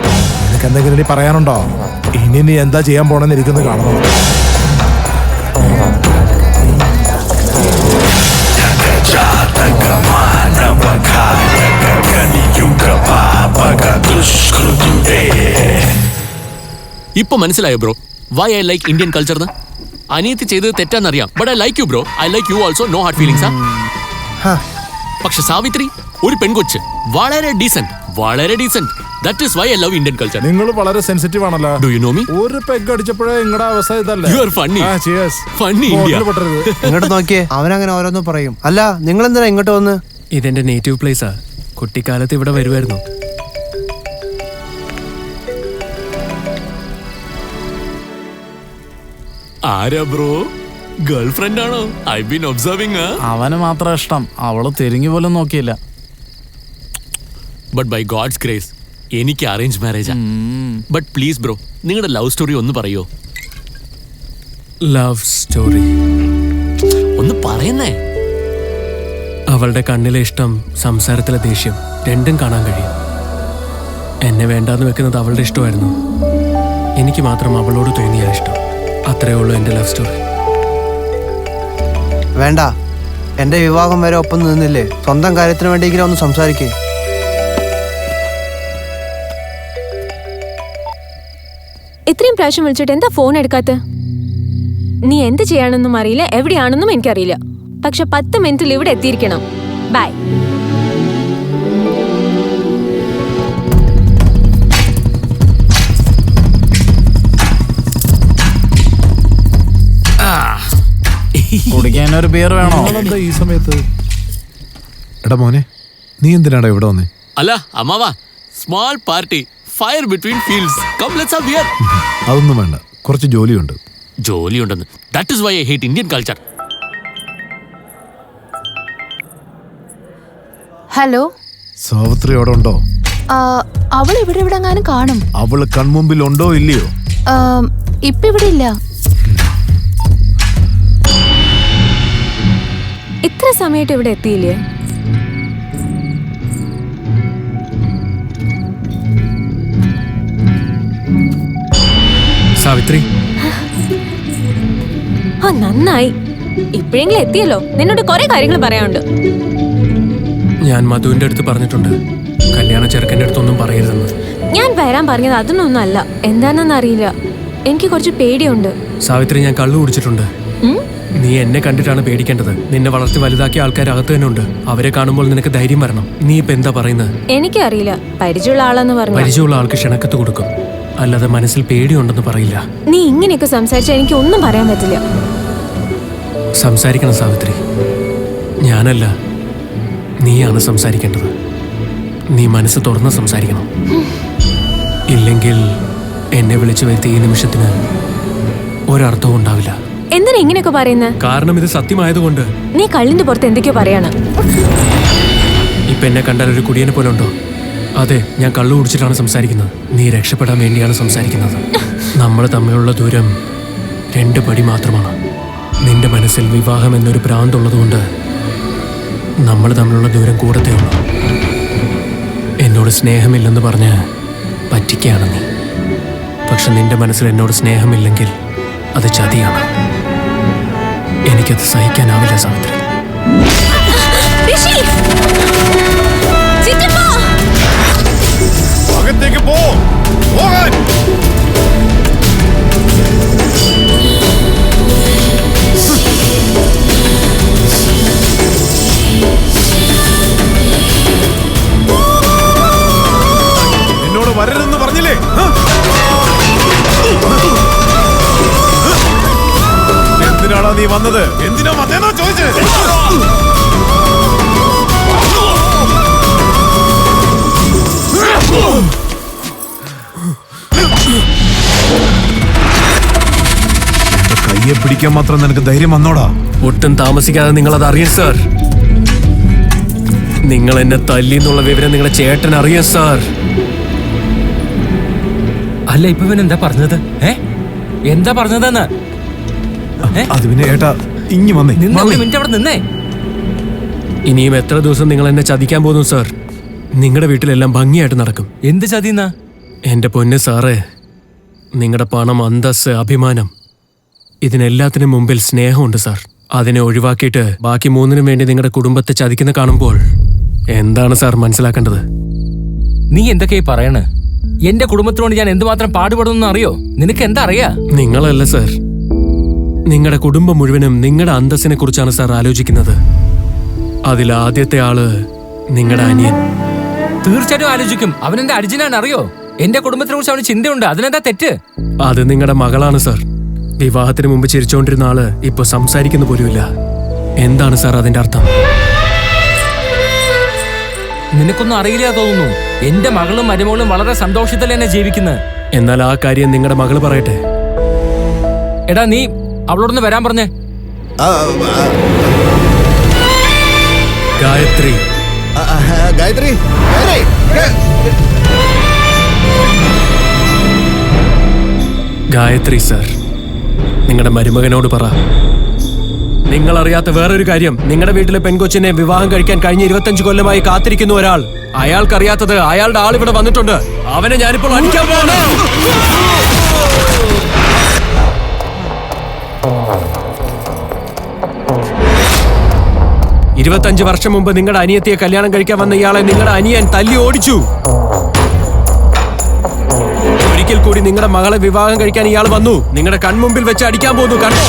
നിനക്ക് എന്തെങ്കിലും ഇനി പറയാനുണ്ടോ? ഇനി നീ എന്താ ചെയ്യാൻ പോണെന്ന് ഇരിക്കുന്നത് കാണണം. ഇപ്പൊ മനസ്സിലായോ bro why I like Indian culture? അനിയത്തി ചെയ്തത് തെറ്റാന്നറിയാം, but I like you bro. I like you also. No hard feelings. പക്ഷെ സാവിത്രി ഒരു പെൺകൊച്ച്, വളരെ ഡീസന്റ്, വളരെ decent. That is why I love Indian culture. നിങ്ങൾ വളരെ സെൻസിറ്റീവ് ആണല്ലോ. Do you know me? ഒരു പെഗ് അടിച്ചപ്പോഴേ നിങ്ങളുടെ അവസ്ഥ ഇതല്ലേ? You are funny. Funny India. ഇങ്ങോട്ട് നോക്കിയേ, അവനങ്ങനെ ഓരോന്നും പറയും. അല്ല നിങ്ങൾ എന്തിനാ ഇങ്ങോട്ട് വന്ന്? ഇതെന്റെ നേറ്റീവ് പ്ലേസാ. കുട്ടിക്കാലത്ത് ഇവിടെ വരുമായിരുന്നു. ആരാ ബ്രോ? ഗേൾ ഫ്രണ്ട് ആണോ? I been observing. അവന് മാത്രം ഇഷ്ടം, അവള് തിരിഞ്ഞു പോലും നോക്കിയില്ല. ബട്ട് ബൈ ഗോഡ്സ് ഗ്രേസ് എനിക്ക് അറേഞ്ച് മാരേജാ. ബട്ട് പ്ലീസ് ബ്രോ, നിങ്ങളുടെ ലവ് സ്റ്റോറി ഒന്ന് പറയോ? ലവ് സ്റ്റോറി ഒന്ന് പറയുന്നേ. അവളുടെ കണ്ണിലെ ഇഷ്ടം, സംസാരത്തിലെ ദേഷ്യം രണ്ടും കാണാൻ കഴിയും. എന്നെ വേണ്ടാന്ന് വെക്കുന്നത് അവളുടെ ഇഷ്ടമായിരുന്നു. എനിക്ക് മാത്രം അവളോട് തോന്നിയ ഇഷ്ടം. അത്രേ ഉള്ളൂ എൻ്റെ ലവ് സ്റ്റോറി. വേണ്ട, എന്റെ വിവാഹം വരെ ഒപ്പം നിന്നില്ലേ? സ്വന്തം കാര്യത്തിന് വേണ്ടിയെങ്കിലും ഒന്ന് സംസാരിക്കേ. ഇത്രയും പ്രാവശ്യം വിളിച്ചിട്ട് എന്താ ഫോൺ എടുക്കാത്ത? നീ എന്ത് ചെയ്യാണെന്നും അറിയില്ല, എവിടെയാണെന്നും എനിക്കറിയില്ല. പക്ഷെ 10 മിനിറ്റിൽ ഇവിടെ എത്തിയിരിക്കണം. ബൈ. കുടിക്കാനൊരു ബിയർ വേണോ? ഈ സമയത്ത് എടാ മോനെ, നീ എന്തിനാടാ ഇവിടെ വന്നേ? അല്ല അമ്മാവാ, small party, fire between fields. Come let's have beer. അതൊന്നും വേണ്ട, കുറച്ച് ജോലിയുണ്ട്. ജോലിയുണ്ടെന്ന്? That is why I hate Indian culture. Hello, Savitri അവിടെ ഉണ്ടോ? അവൾ ഇവിടെ എവിടെങ്ങാനും കാണും. അവള് കൺമുമ്പിൽ ഉണ്ടോ ഇല്ലയോ? ഇപ്പൊ ഇവിടെ ഇല്ല. ഇത്ര സമയത്ത് ഇവിടെ എത്തിയില്ലേ? സാവിത്രി. ആ നന്നായി, ഇപ്പോഴെങ്കിലും എത്തിയല്ലോ. നിന്നോട് കുറെ കാര്യങ്ങൾ പറയാനുണ്ട്. ഞാൻ മധുവിന്റെ അടുത്ത് പറഞ്ഞിട്ടുണ്ട്, കല്യാണ ചെറുക്കൻ്റെ അടുത്തൊന്നും പറയരുതെന്ന്. ഞാൻ വരാൻ പറഞ്ഞത് അതൊന്നും അല്ല. എന്താണെന്ന് അറിയില്ല, എനിക്ക് കുറച്ച് പേടിയുണ്ട്. സാവിത്രി, ഞാൻ കള്ളു കുടിച്ചിട്ടുണ്ട്. നീ എന്നെ കണ്ടിട്ടാണ് പേടിക്കേണ്ടത്. നിന്നെ വളർത്തി വലുതാക്കിയ ആൾക്കാർ അകത്ത് തന്നെ ഉണ്ട്. അവരെ കാണുമ്പോൾ നിനക്ക് ധൈര്യം വരണം. നീ ഇപ്പൊ എന്താ പറയുന്നത്? എനിക്കറിയില്ല. പരിചയമുള്ള ആളെന്ന് പറഞ്ഞു. പരിചയമുള്ള ആൾക്ക് ക്ഷണക്കത്ത് കൊടുക്കും, അല്ലാതെ മനസ്സിൽ പേടിയുണ്ടെന്ന് പറയില്ല. നീ ഇങ്ങനെയൊക്കെ സംസാരിച്ചാൽ എനിക്ക് ഒന്നും പറയാൻ പറ്റില്ല. സംസാരിക്കണം സാവിത്രി. ഞാനല്ല, നീയാണ് സംസാരിക്കേണ്ടത്. നീ മനസ്സ് തുറന്ന് സംസാരിക്കണം. ഇല്ലെങ്കിൽ എന്നെ വിളിച്ചു വരുത്തിയ ഈ നിമിഷത്തിന് ഒരർത്ഥവും ഉണ്ടാവില്ല. എന്തിനാ ഇങ്ങനെയൊക്കെ പറയുന്നത്? കാരണം ഇത് സത്യമായതുകൊണ്ട്. നീ കള്ളിന്റെ പുറത്ത് എന്തൊക്കെയോ പറയാണ്. ഇപ്പൊ എന്നെ കണ്ടാൽ ഒരു കുടിയനെ പോലെ ഉണ്ടോ? അതെ, ഞാൻ കള്ളു കുടിച്ചിട്ടാണ് സംസാരിക്കുന്നത്. നീ രക്ഷപ്പെടാൻ വേണ്ടിയാണ് സംസാരിക്കുന്നത്. നമ്മൾ തമ്മിലുള്ള ദൂരം 2 പടി മാത്രമാണ്. നിന്റെ മനസ്സിൽ വിവാഹം എന്നൊരു ഭ്രാന്തുള്ളതുകൊണ്ട് നമ്മൾ തമ്മിലുള്ള ദൂരം കൂടത്തേ ഉള്ളൂ. എന്നോട് സ്നേഹമില്ലെന്ന് പറഞ്ഞ് പറ്റിക്കുകയാണ് നീ. പക്ഷെ നിന്റെ മനസ്സിൽ എന്നോട് സ്നേഹമില്ലെങ്കിൽ അത് ചതിയാണ്. എനിക്കത് സഹിക്കാനാവില്ല സാവിത്രി. അകത്തേക്ക് പോ. എന്നോട് വരരുതെന്ന് പറഞ്ഞില്ലേ? എന്തിനാണോ നീ വന്നത്? എന്തിനാ വന്നേന്നോ ചോദിച്ചത്? കയ്യെ പിടിക്കാൻ മാത്രം നിനക്ക് ധൈര്യം വന്നോടാ? ഒട്ടും താമസിക്കാതെ നിങ്ങളത് അറിയാം സാർ. നിങ്ങൾ എന്നെ തല്ലി എന്നുള്ള വിവരം നിങ്ങളുടെ ചേട്ടൻ അറിയാം സാർ. അല്ല, ഇപ്പൊ ഇവൻ എന്താ പറഞ്ഞത്? എന്താ പറഞ്ഞതെന്ന്? അത് പിന്നെ ഏട്ടാ ഇങ്ങി വന്നേ. മിനിറ്റ് അവിടെ നിന്നേ. ഇനിയും എത്ര ദിവസം നിങ്ങൾ എന്നെ ചതിക്കാൻ പോകുന്നു സാർ? നിങ്ങളുടെ വീട്ടിലെല്ലാം ഭംഗിയായിട്ട് നടക്കും. എന്ത് ചതിന്നാ? എന്റെ പൊന്ന് സാറേ, നിങ്ങളുടെ പണം, അന്തസ്, അഭിമാനം, ഇതിനെല്ലാത്തിനും മുമ്പിൽ സ്നേഹമുണ്ട് സാർ. അതിനെ ഒഴിവാക്കിയിട്ട് ബാക്കി 3നും വേണ്ടി നിങ്ങളുടെ കുടുംബത്തെ ചതിക്കുന്ന കാണുമ്പോൾ എന്താണ് സാർ മനസ്സിലാക്കേണ്ടത്? നീ എന്തൊക്കെയാ പറയണേ? എന്റെ കുടുംബത്തിനോട് ഞാൻ എന്തുമാത്രം പാടുപെടുന്നു അറിയോ? നിനക്ക് എന്താ അറിയാ? നിങ്ങളല്ല സാർ, നിങ്ങളുടെ കുടുംബം മുഴുവനും നിങ്ങളുടെ അന്തസ്സിനെ കുറിച്ചാണ് സാർ ആലോചിക്കുന്നത്. അതിൽ ആദ്യത്തെ ആള് നിങ്ങളുടെ അനിയൻ. തീർച്ചയായിട്ടും ആലോചിക്കും. അവൻ എന്റെ അർജുനാണ്, അറിയോ? എന്റെ കുടുംബത്തിനെ കുറിച്ച് അവന് ചിന്തയുണ്ട്. അതിനെന്താ തെറ്റ്? അത് നിങ്ങളുടെ മകളാണ് സാർ. വിവാഹത്തിന് മുമ്പ് ചിരിച്ചോണ്ടിരുന്ന ആള് ഇപ്പൊ സംസാരിക്കുന്ന പോലുമില്ല. എന്താണ് സാർ അതിന്റെ അർത്ഥം? നിനക്കൊന്നും അറിയില്ല തോന്നുന്നു. എന്റെ മകളും മരുമകളും വളരെ സന്തോഷത്തിൽ തന്നെ ജീവിക്കുന്നത്. എന്നാൽ ആ കാര്യം നിങ്ങളുടെ മകള് പറയട്ടെ. എടാ, നീ അവളോടൊന്ന് വരാൻ പറഞ്ഞേ. ഗായത്രി. ഗായത്രി, ഗായത്രി സാർ, നിങ്ങളുടെ മരുമകനോട് പറ. നിങ്ങൾ അറിയാത്ത വേറൊരു കാര്യം, നിങ്ങളുടെ വീട്ടിലെ പെൺകൊച്ചിനെ വിവാഹം കഴിക്കാൻ കഴിഞ്ഞ 25 കൊല്ലമായി കാത്തിരിക്കുന്ന ഒരാൾ. അയാൾക്കറിയാത്തത് അയാളുടെ ആൾ ഇവിടെ വന്നിട്ടുണ്ട്. അവനെ ഞാനിപ്പോൾ അടിക്കാൻ പോവാണ്. 25 വർഷം മുമ്പ് നിങ്ങളുടെ അനിയത്തിയെ കല്യാണം കഴിക്കാൻ വന്ന ഇയാളെ നിങ്ങളുടെ അനിയൻ തല്ലി ഓടിച്ചു. ഒരിക്കൽ കൂടി നിങ്ങളുടെ മകളെ വിവാഹം കഴിക്കാൻ ഇയാൾ വന്നു. നിങ്ങളുടെ കൺമുമ്പിൽ വെച്ച് അടിക്കാൻ പോകുന്നു. കണ്ടോ?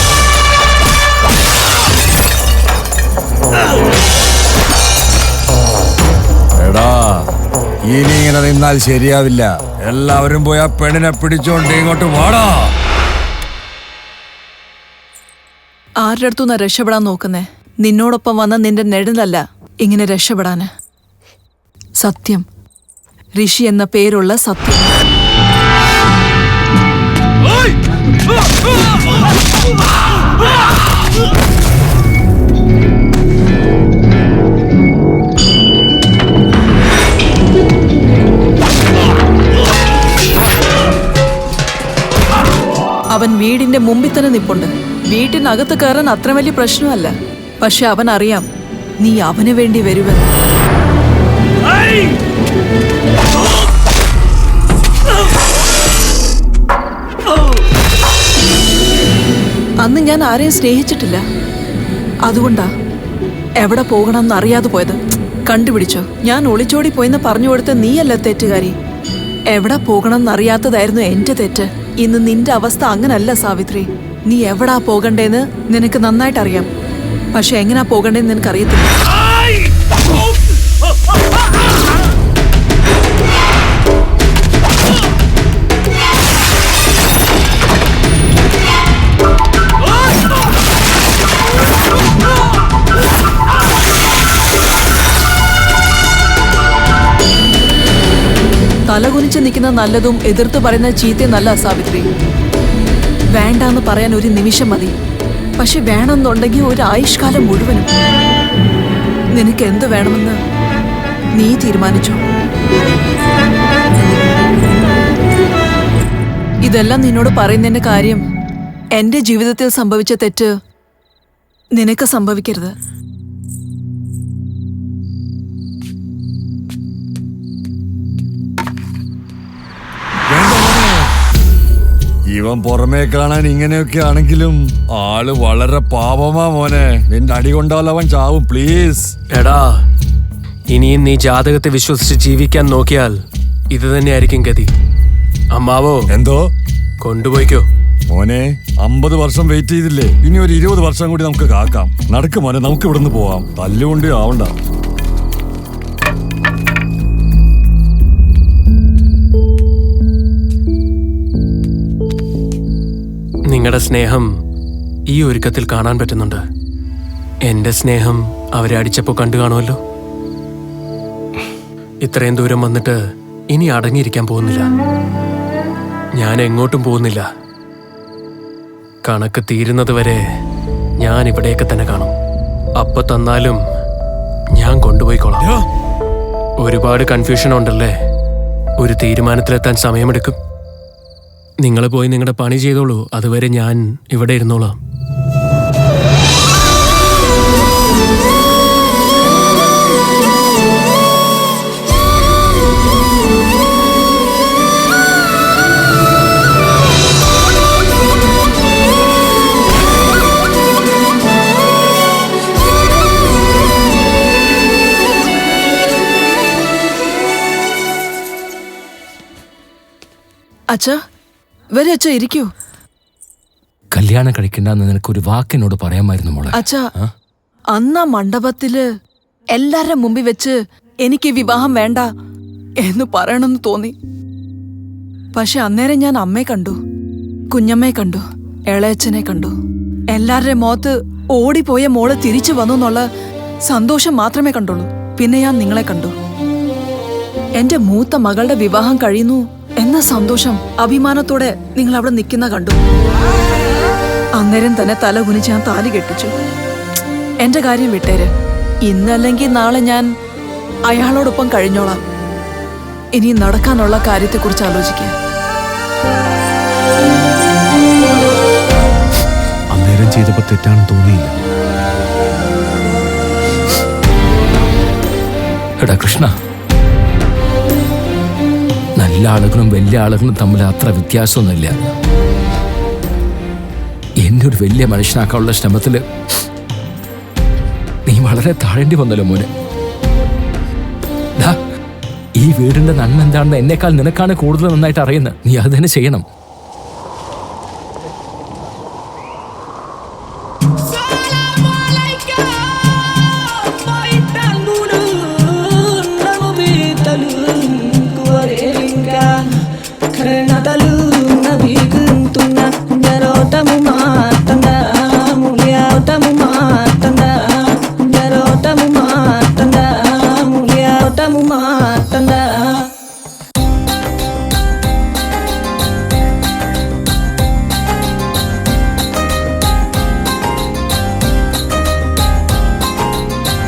എടാ, ഇനി ഇങ്ങനെ നിന്നാൽ ശരിയാവില്ല. എല്ലാവരും പോയി ആ പെണ്ണിനെ പിടിച്ചോണ്ട് ഇങ്ങോട്ട് വാടാ. ആരുടെ അടുത്തുനിന്നാ രക്ഷപ്പെടാൻ നോക്കുന്നേ? നിന്നോടൊപ്പം വന്ന നിന്റെ നെടുന്നല്ല ഇങ്ങനെ രക്ഷപ്പെടാന്. സത്യം, ഋഷി എന്ന പേരുള്ള സത്യം. അവൻ വീടിന്റെ മുമ്പിൽ തന്നെ നിപ്പുണ്ട്. വീട്ടിനകത്ത് കയറാൻ അത്ര വലിയ പ്രശ്നമല്ല. പക്ഷെ അവൻ അറിയാം നീ അവന് വേണ്ടി വരുമെന്ന്. അന്ന് ഞാൻ ആരെയും സ്നേഹിച്ചിട്ടില്ല. അതുകൊണ്ടാ എവിടെ പോകണമെന്ന് അറിയാതെ പോയത്. കണ്ടുപിടിച്ചോ? ഞാൻ ഒളിച്ചോടി പോയെന്ന് പറഞ്ഞു കൊടുത്ത നീയല്ല തെറ്റുകാരി. എവിടെ പോകണമെന്ന് അറിയാത്തതായിരുന്നു എന്റെ തെറ്റ്. ഇന്ന് നിന്റെ അവസ്ഥ അങ്ങനല്ല സാവിത്രി. നീ എവിടാ പോകണ്ടേന്ന് നിനക്ക് നന്നായിട്ട് അറിയാം. പക്ഷെ എങ്ങനാ പോകണ്ടേന്ന് നിനക്കറിയത്തില്ല. തലകുനിച്ച് നിൽക്കുന്ന നല്ലതും എതിർത്ത് പറയുന്ന ചീത്തയും നല്ല സാവിത്രി. വേണ്ടാന്ന് പറയാൻ ഒരു നിമിഷം മതി. പക്ഷെ വേണമെന്നുണ്ടെങ്കിൽ ഒരു ആയുഷ്കാലം മുഴുവനും. നിനക്ക് എന്ത് വേണമെന്ന് നീ തീരുമാനിച്ചോ. ഇതെല്ലാം നിന്നോട് പറയുന്നതിന്റെ കാര്യം എന്റെ ജീവിതത്തിൽ സംഭവിച്ച തെറ്റ് നിനക്ക് സംഭവിക്കരുത്. ഇവൻ പുറമേ കാണാൻ ഇങ്ങനെയൊക്കെ ആണെങ്കിലും ആള് വളരെ പാപമാ മോനെ. നിന്റെ അടി കൊണ്ടാൽ അവൻ ചാവും. പ്ലീസ് എടാ, ഇനിയും നീ ജാതകത്തെ വിശ്വസിച്ച് ജീവിക്കാൻ നോക്കിയാൽ ഇത് തന്നെയായിരിക്കും ഗതി. അമ്മാവോ എന്തോ കൊണ്ടുപോയിക്കോ മോനെ. 50 വർഷം വെയിറ്റ് ചെയ്തില്ലേ, ഇനി ഒരു 20 വർഷം കൂടി നമുക്ക് കാക്കാം. നടക്ക് മോനെ, നമുക്ക് ഇവിടുന്ന് പോവാം. തല്ലുകൊണ്ട് ആവണ്ട. നിങ്ങളുടെ സ്നേഹം ഈ ഒരുക്കത്തിൽ കാണാൻ പറ്റുന്നുണ്ട്. എന്റെ സ്നേഹം അവരെ അടിച്ചപ്പോ കണ്ടു കാണുമല്ലോ. ഇത്രയും ദൂരം വന്നിട്ട് ഇനി അടങ്ങിയിരിക്കാൻ പോകുന്നില്ല. ഞാൻ എങ്ങോട്ടും പോകുന്നില്ല. കണക്ക് തീരുന്നത് വരെ ഞാൻ ഇവിടെയൊക്കെ തന്നെ കാണും. അപ്പൊ തന്നാലും ഞാൻ കൊണ്ടുപോയിക്കോളാം. ഒരുപാട് കൺഫ്യൂഷൻ ഉണ്ടല്ലേ. ഒരു തീരുമാനത്തിലെത്താൻ സമയമെടുക്കും. നിങ്ങൾ പോയി നിങ്ങളുടെ പണി ചെയ്തോളൂ. അതുവരെ ഞാൻ ഇവിടെ ഇരുന്നോളാം. അച്ഛാ, വരെ അച്ഛാ, ഇരിക്കൂ. കല്യാണം കഴിക്കണ്ടെന്ന് നിനക്കൊരു വാക്കിനോട് പറയാമായിരുന്നു മോളെ. അച്ഛാ, അന്നാ മണ്ഡപത്തില് എല്ലാരുടെ മുമ്പിൽ വെച്ച് എനിക്ക് വിവാഹം വേണ്ട എന്ന് പറയണമെന്ന് തോന്നി. പക്ഷെ അന്നേരം ഞാൻ അമ്മയെ കണ്ടു, കുഞ്ഞമ്മയെ കണ്ടു, ഇളയച്ചനെ കണ്ടു. എല്ലാവരുടെ മുഖത്ത് ഓടിപ്പോയ മോള് തിരിച്ചു വന്നു എന്നുള്ള സന്തോഷം മാത്രമേ കണ്ടുള്ളൂ. പിന്നെ ഞാൻ നിങ്ങളെ കണ്ടു. എന്റെ മൂത്ത മകളുടെ വിവാഹം കഴിയുന്നു എന്ന സന്തോഷം, അഭിമാനത്തോടെ നിങ്ങൾ അവിടെ നിൽക്കുന്ന കണ്ടു. അന്നേരം തന്നെ തല കുനിച്ച് ഞാൻ താലി കെട്ടിച്ചു. എന്റെ കാര്യം വിട്ടേര്. ഇന്നല്ലെങ്കിൽ നാളെ ഞാൻ അയാളോടൊപ്പം കഴിഞ്ഞോളാം. ഇനി നടക്കാനുള്ള കാര്യത്തെക്കുറിച്ച് ആലോചിക്കാം. അന്നേരം ചെയ്തപ്പോ തെറ്റാണെന്ന് തോന്നിയില്ല. എടാ കൃഷ്ണ, നല്ല ആളുകളും വലിയ ആളുകളും തമ്മിൽ അത്ര വ്യത്യാസമൊന്നുമില്ല. എന്നെ ഒരു വലിയ മനുഷ്യനാക്കാനുള്ള ശ്രമത്തില് നീ വളരെ താഴേണ്ടി വന്നല്ലോ മോനെ. ഈ വീടിന്റെ നന്മ എന്താണെന്ന് എന്നെക്കാൾ നിനക്കാണ് കൂടുതൽ നന്നായിട്ട് അറിയുന്നത്. നീ അത് തന്നെ ചെയ്യണം.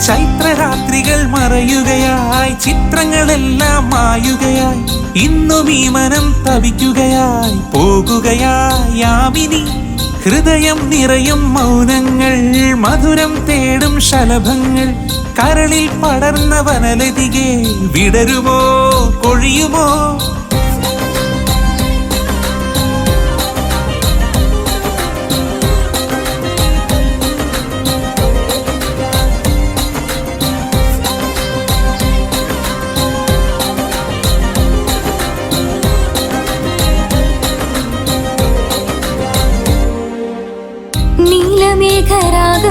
ചൈത്രരാത്രികൾ മറയുകയായി, ചിത്രങ്ങളെല്ലാം മായുകയായി, ഇന്നും ഈ മനം തപിക്കുകയായി, പോകുകയായി യാമിനി. ഹൃദയം നിറയും മൗനങ്ങൾ, മധുരം തേടും ശലഭങ്ങൾ, കരളിൽ പടർന്ന വനലതികെ വിടരുമോ കൊഴിയുമോ?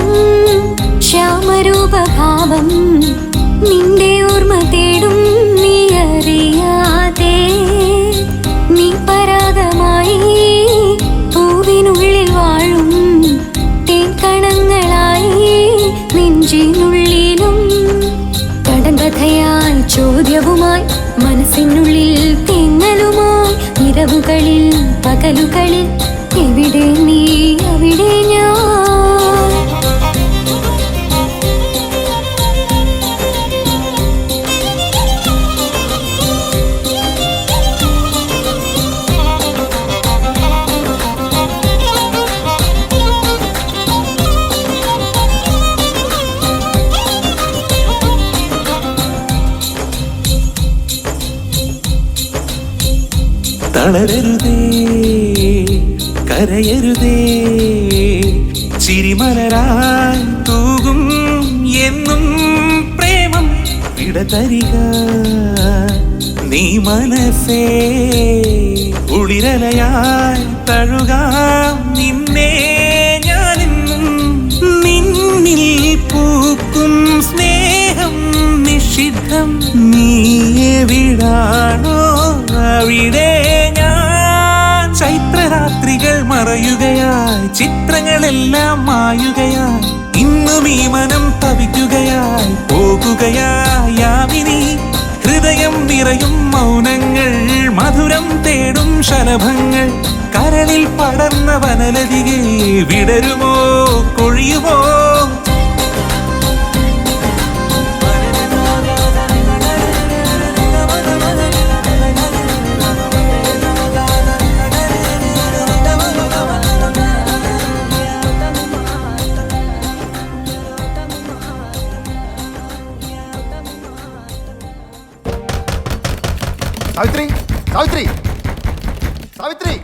സ്വപ്നം ശ്യാമരൂപഭാവം നിന്റെ ഓർമ്മ തേടും നീ അറിയാതെ നീ പരാഗമായി പൂവിനുള്ളിൽ വാഴും തേൻകണങ്ങളായി നെഞ്ചിനുള്ളിലും കടങ്കഥയായി ചോദ്യവുമായി മനസ്സിനുള്ളിൽ തെങ്ങലുമായി ഇരവുകളിൽ പകലുകളിൽ എവിടെ നീ അവിടെ ഞാൻ. തളരരുതേ കരയരുതേ ചിരിമലരായി തൂകും എന്നും പ്രേമം വിടതരിക നീ മനസ്സേ ഉളിരലയായി തഴുകാം നിന്നെ ഞാനെന്നും നിന്നിൽ പൂക്കും സ്നേഹം നിഷിദ്ധം നീ എവിടാണോ അവിടെ ചൈത്രരാത്രികൾ മറയുകയായി ചിത്രങ്ങളെല്ലാം മായുകയായി ഇന്നും ഈ മനം തവിക്കുകയായി പോകുകയായി യാമിനി ഹൃദയം നിറയും മൗനങ്ങൾ മധുരം തേടും ശലഭങ്ങൾ കരളിൽ പടർന്ന വനലതികെ വിടരുമോ കൊഴിയുമോ സാവിത്രി സാവിത്രി സാവിത്രി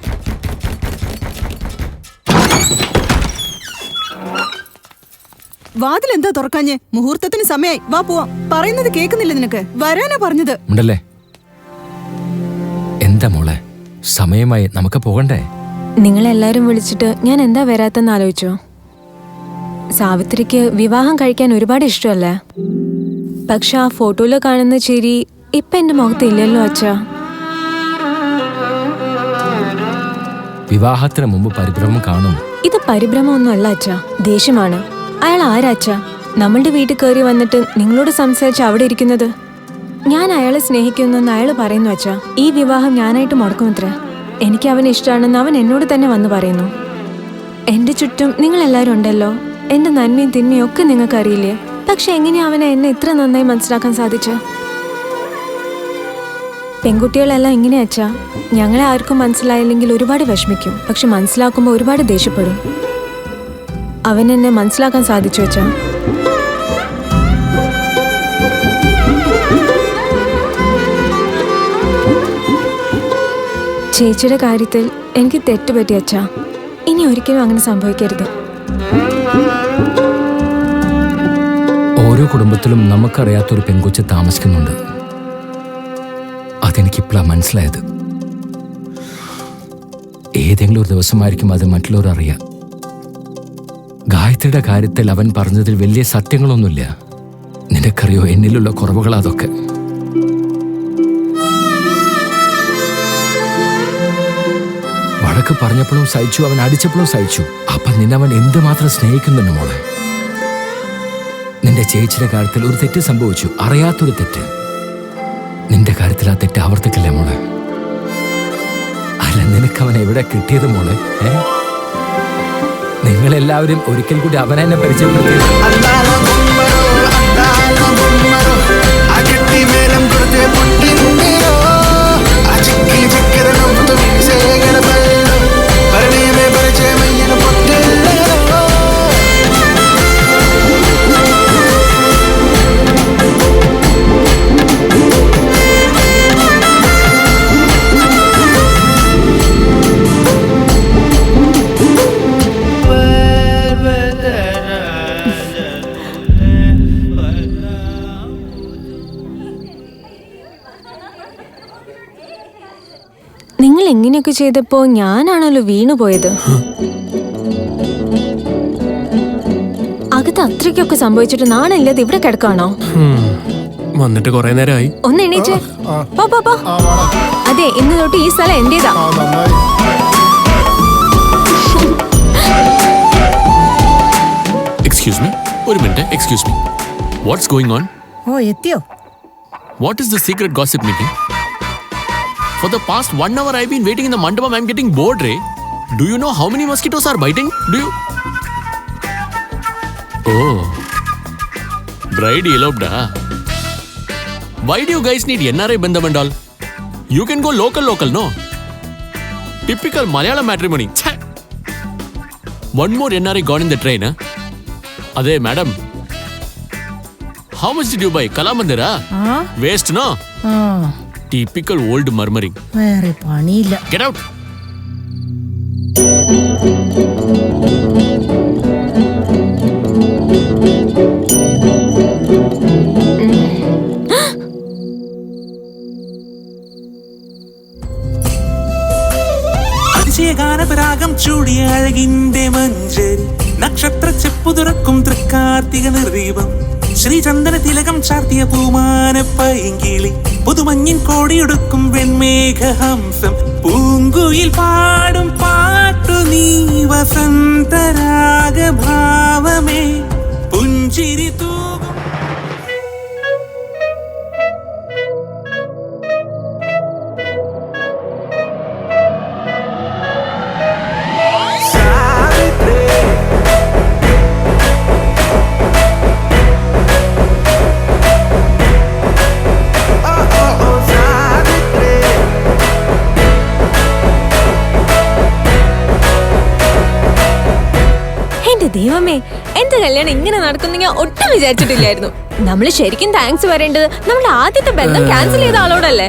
വാതിലെന്താ തുറക്കാഞ്ഞ്? മുഹൂർത്തത്തിന് സമയായി, വാ പോവാം. പറയുന്നത് കേൾക്കുന്നില്ല നിനക്ക്? വരാനാ പറഞ്ഞത്. ഉണ്ടല്ലേ? എന്താ മോളെ, സമയമായി, നമുക്ക് പോകണ്ടേ? നിങ്ങളെല്ലാരും വിളിച്ചിട്ട് ഞാൻ എന്താ വരാത്തെന്ന് ആലോചിച്ചോ? സാവിത്രിക്ക് വിവാഹം കഴിക്കാൻ ഒരുപാട് ഇഷ്ടമല്ലേ? പക്ഷെ ആ ഫോട്ടോയില് കാണുന്ന ചിരി ഇപ്പൊ എന്റെ മുഖത്ത് ഇല്ലല്ലോ അച്ഛാ. വിവാഹത്തിന് മുമ്പ് പരിഭ്രമം കാണും. ഇത് പരിഭ്രമമൊന്നും അല്ല അച്ഛാ, ദേഷ്യമാണ്. അയാൾ ആരാച്ചാ നമ്മളുടെ വീട്ടിൽ കയറി വന്നിട്ട് നിങ്ങളോട് സംസാരിച്ച് അവിടെ ഇരിക്കുന്നത്? ഞാൻ അയാളെ സ്നേഹിക്കുന്നെന്ന് അയാൾ പറയുന്നു അച്ഛാ. ഈ വിവാഹം ഞാനായിട്ട് മുടക്കുമത്രേ. എനിക്ക് അവനെ ഇഷ്ടമാണെന്ന് അവൻ എന്നോട് തന്നെ വന്ന് പറയുന്നു. എന്റെ ചുറ്റും നിങ്ങളെല്ലാവരും ഉണ്ടല്ലോ, എന്റെ നന്മയും തിന്മയും ഒക്കെ നിങ്ങൾക്ക് അറിയില്ലേ? പക്ഷെ എങ്ങനെയാ അവനെ എന്നെ ഇത്ര നന്നായി മനസ്സിലാക്കാൻ സാധിച്ച? പെൺകുട്ടികളെല്ലാം ഇങ്ങനെ അച്ഛാ, ഞങ്ങളെ ആർക്കും മനസ്സിലായില്ലെങ്കിൽ ഒരുപാട് വിഷമിക്കും, പക്ഷെ മനസ്സിലാക്കുമ്പോൾ ഒരുപാട് ദേഷ്യപ്പെടും. അവൻ എന്നെ മനസ്സിലാക്കാൻ സാധിച്ചു അച്ഛാ. ചേച്ചിയുടെ കാര്യത്തിൽ എനിക്ക് തെറ്റുപറ്റി അച്ഛാ. ഇനി ഒരിക്കലും അങ്ങനെ സംഭവിക്കരുത്. ഓരോ കുടുംബത്തിലും നമുക്കറിയാത്തൊരു പെൺകൊച്ച് താമസിക്കുന്നുണ്ട്. അതെനിക്കിപ്പോഴാ മനസ്സിലായത്. ഏതെങ്കിലും ഒരു ദിവസമായിരിക്കും അത് മറ്റുള്ളവർ അറിയാം. ഗായത്രിയുടെ കാര്യത്തിൽ അവൻ പറഞ്ഞതിൽ വലിയ സത്യങ്ങളൊന്നുമില്ല. നിനക്കറിയോ എന്നിലുള്ള കുറവുകൾ അതൊക്കെ. വഴക്ക് പറഞ്ഞപ്പോഴും സഹിച്ചു, അവൻ അടിച്ചപ്പോഴും സഹിച്ചു. അപ്പൊ നിന്നവൻ എന്തുമാത്രം സ്നേഹിക്കുന്നുണ്ട് മോളെ. നിന്റെ ചേച്ചിയുടെ കാര്യത്തിൽ ഒരു തെറ്റ് സംഭവിച്ചു, അറിയാത്തൊരു തെറ്റ്. നിന്റെ കാര്യത്തിൽ ആ തെറ്റ് ആവർത്തിക്കില്ല മോളെ. അല്ല, നിനക്കവൻ എവിടെ കിട്ടിയത് മോളെ? നിങ്ങളെല്ലാവരും ഒരിക്കൽ കൂടി അവനെന്നെ പരിചയപ്പെടുത്തി. നിങ്ങൾ എങ്ങനെയൊക്കെ ചെയ്തപ്പോ ഞാനാണല്ലോ വീണുപോയത്. അത് അത്രയ്ക്കൊക്കെ സംഭവിച്ചിട്ട് നാണില്ലാതെ ഇവിടെ കിടക്കാണോ? വന്നിട്ട് കുറെ നേരമായി. ഒന്ന് എണീറ്റേ. പോ. അതെ, ഇന്ന് തൊട്ട് ഈ സ്ഥലം എന്റേതാ. Excuse me. ഒരു minute. Excuse me. What's going on? ഓ എത്തിയോ? What is the secret gossip meeting? For the past 1 hour I've been waiting in the mandapam. I'm getting bored, Ray. Do you know how many mosquitoes are biting? Do you? Oh. Bride eloped, huh? Why do you guys need NRI bandham and all? You can go local, no? Typical Malayalam matrimony. Chha! One more NRI gone in the train, huh? Ade, madam. How much did you buy? Kalamandira? Waste, no? Typical old murmuring. വേറെ പണിയില്ല. Get out! അതിശയഗാനപരാഗം ചൂടിയ അഴകിന്റെ മഞ്ചരി നക്ഷത്ര ചെപ്പു തുറക്കും തൃക്കാർത്തിക നിർദീപം ശ്രീചന്ദന തിലകം ചാർത്തിയ പൂമാന പൈങ്കിളി പുതുമഞ്ഞിൻ കോടിയൊടുക്കും വെൺമേഘഹംസം പൂങ്കുയിൽ പാടും പാട്ടു നീ വസന്തരാഗഭാവമേ പുഞ്ചിരി തൂകും. ദൈവമേ, എന്റെ കല്യാണം ഇങ്ങനെ നടക്കുന്ന ഞാൻ ഒട്ടും വിചാരിച്ചിട്ടില്ലായിരുന്നു. നമ്മള് ശരിക്കും താങ്ക്സ് പറയേണ്ടത് നമ്മുടെ ആദ്യത്തെ ബന്ധം ക്യാൻസൽ ചെയ്ത ആളോടല്ലേ.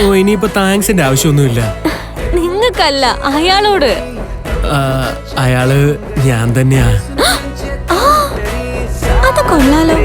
ഓ, ഇനിയിപ്പോ താങ്ക്സിന്റെ ആവശ്യമൊന്നുമില്ല. നിങ്ങൾക്കല്ല, അയാളോട്. അയാള് ഞാൻ തന്നെയാ. അത് കൊള്ളാലോ.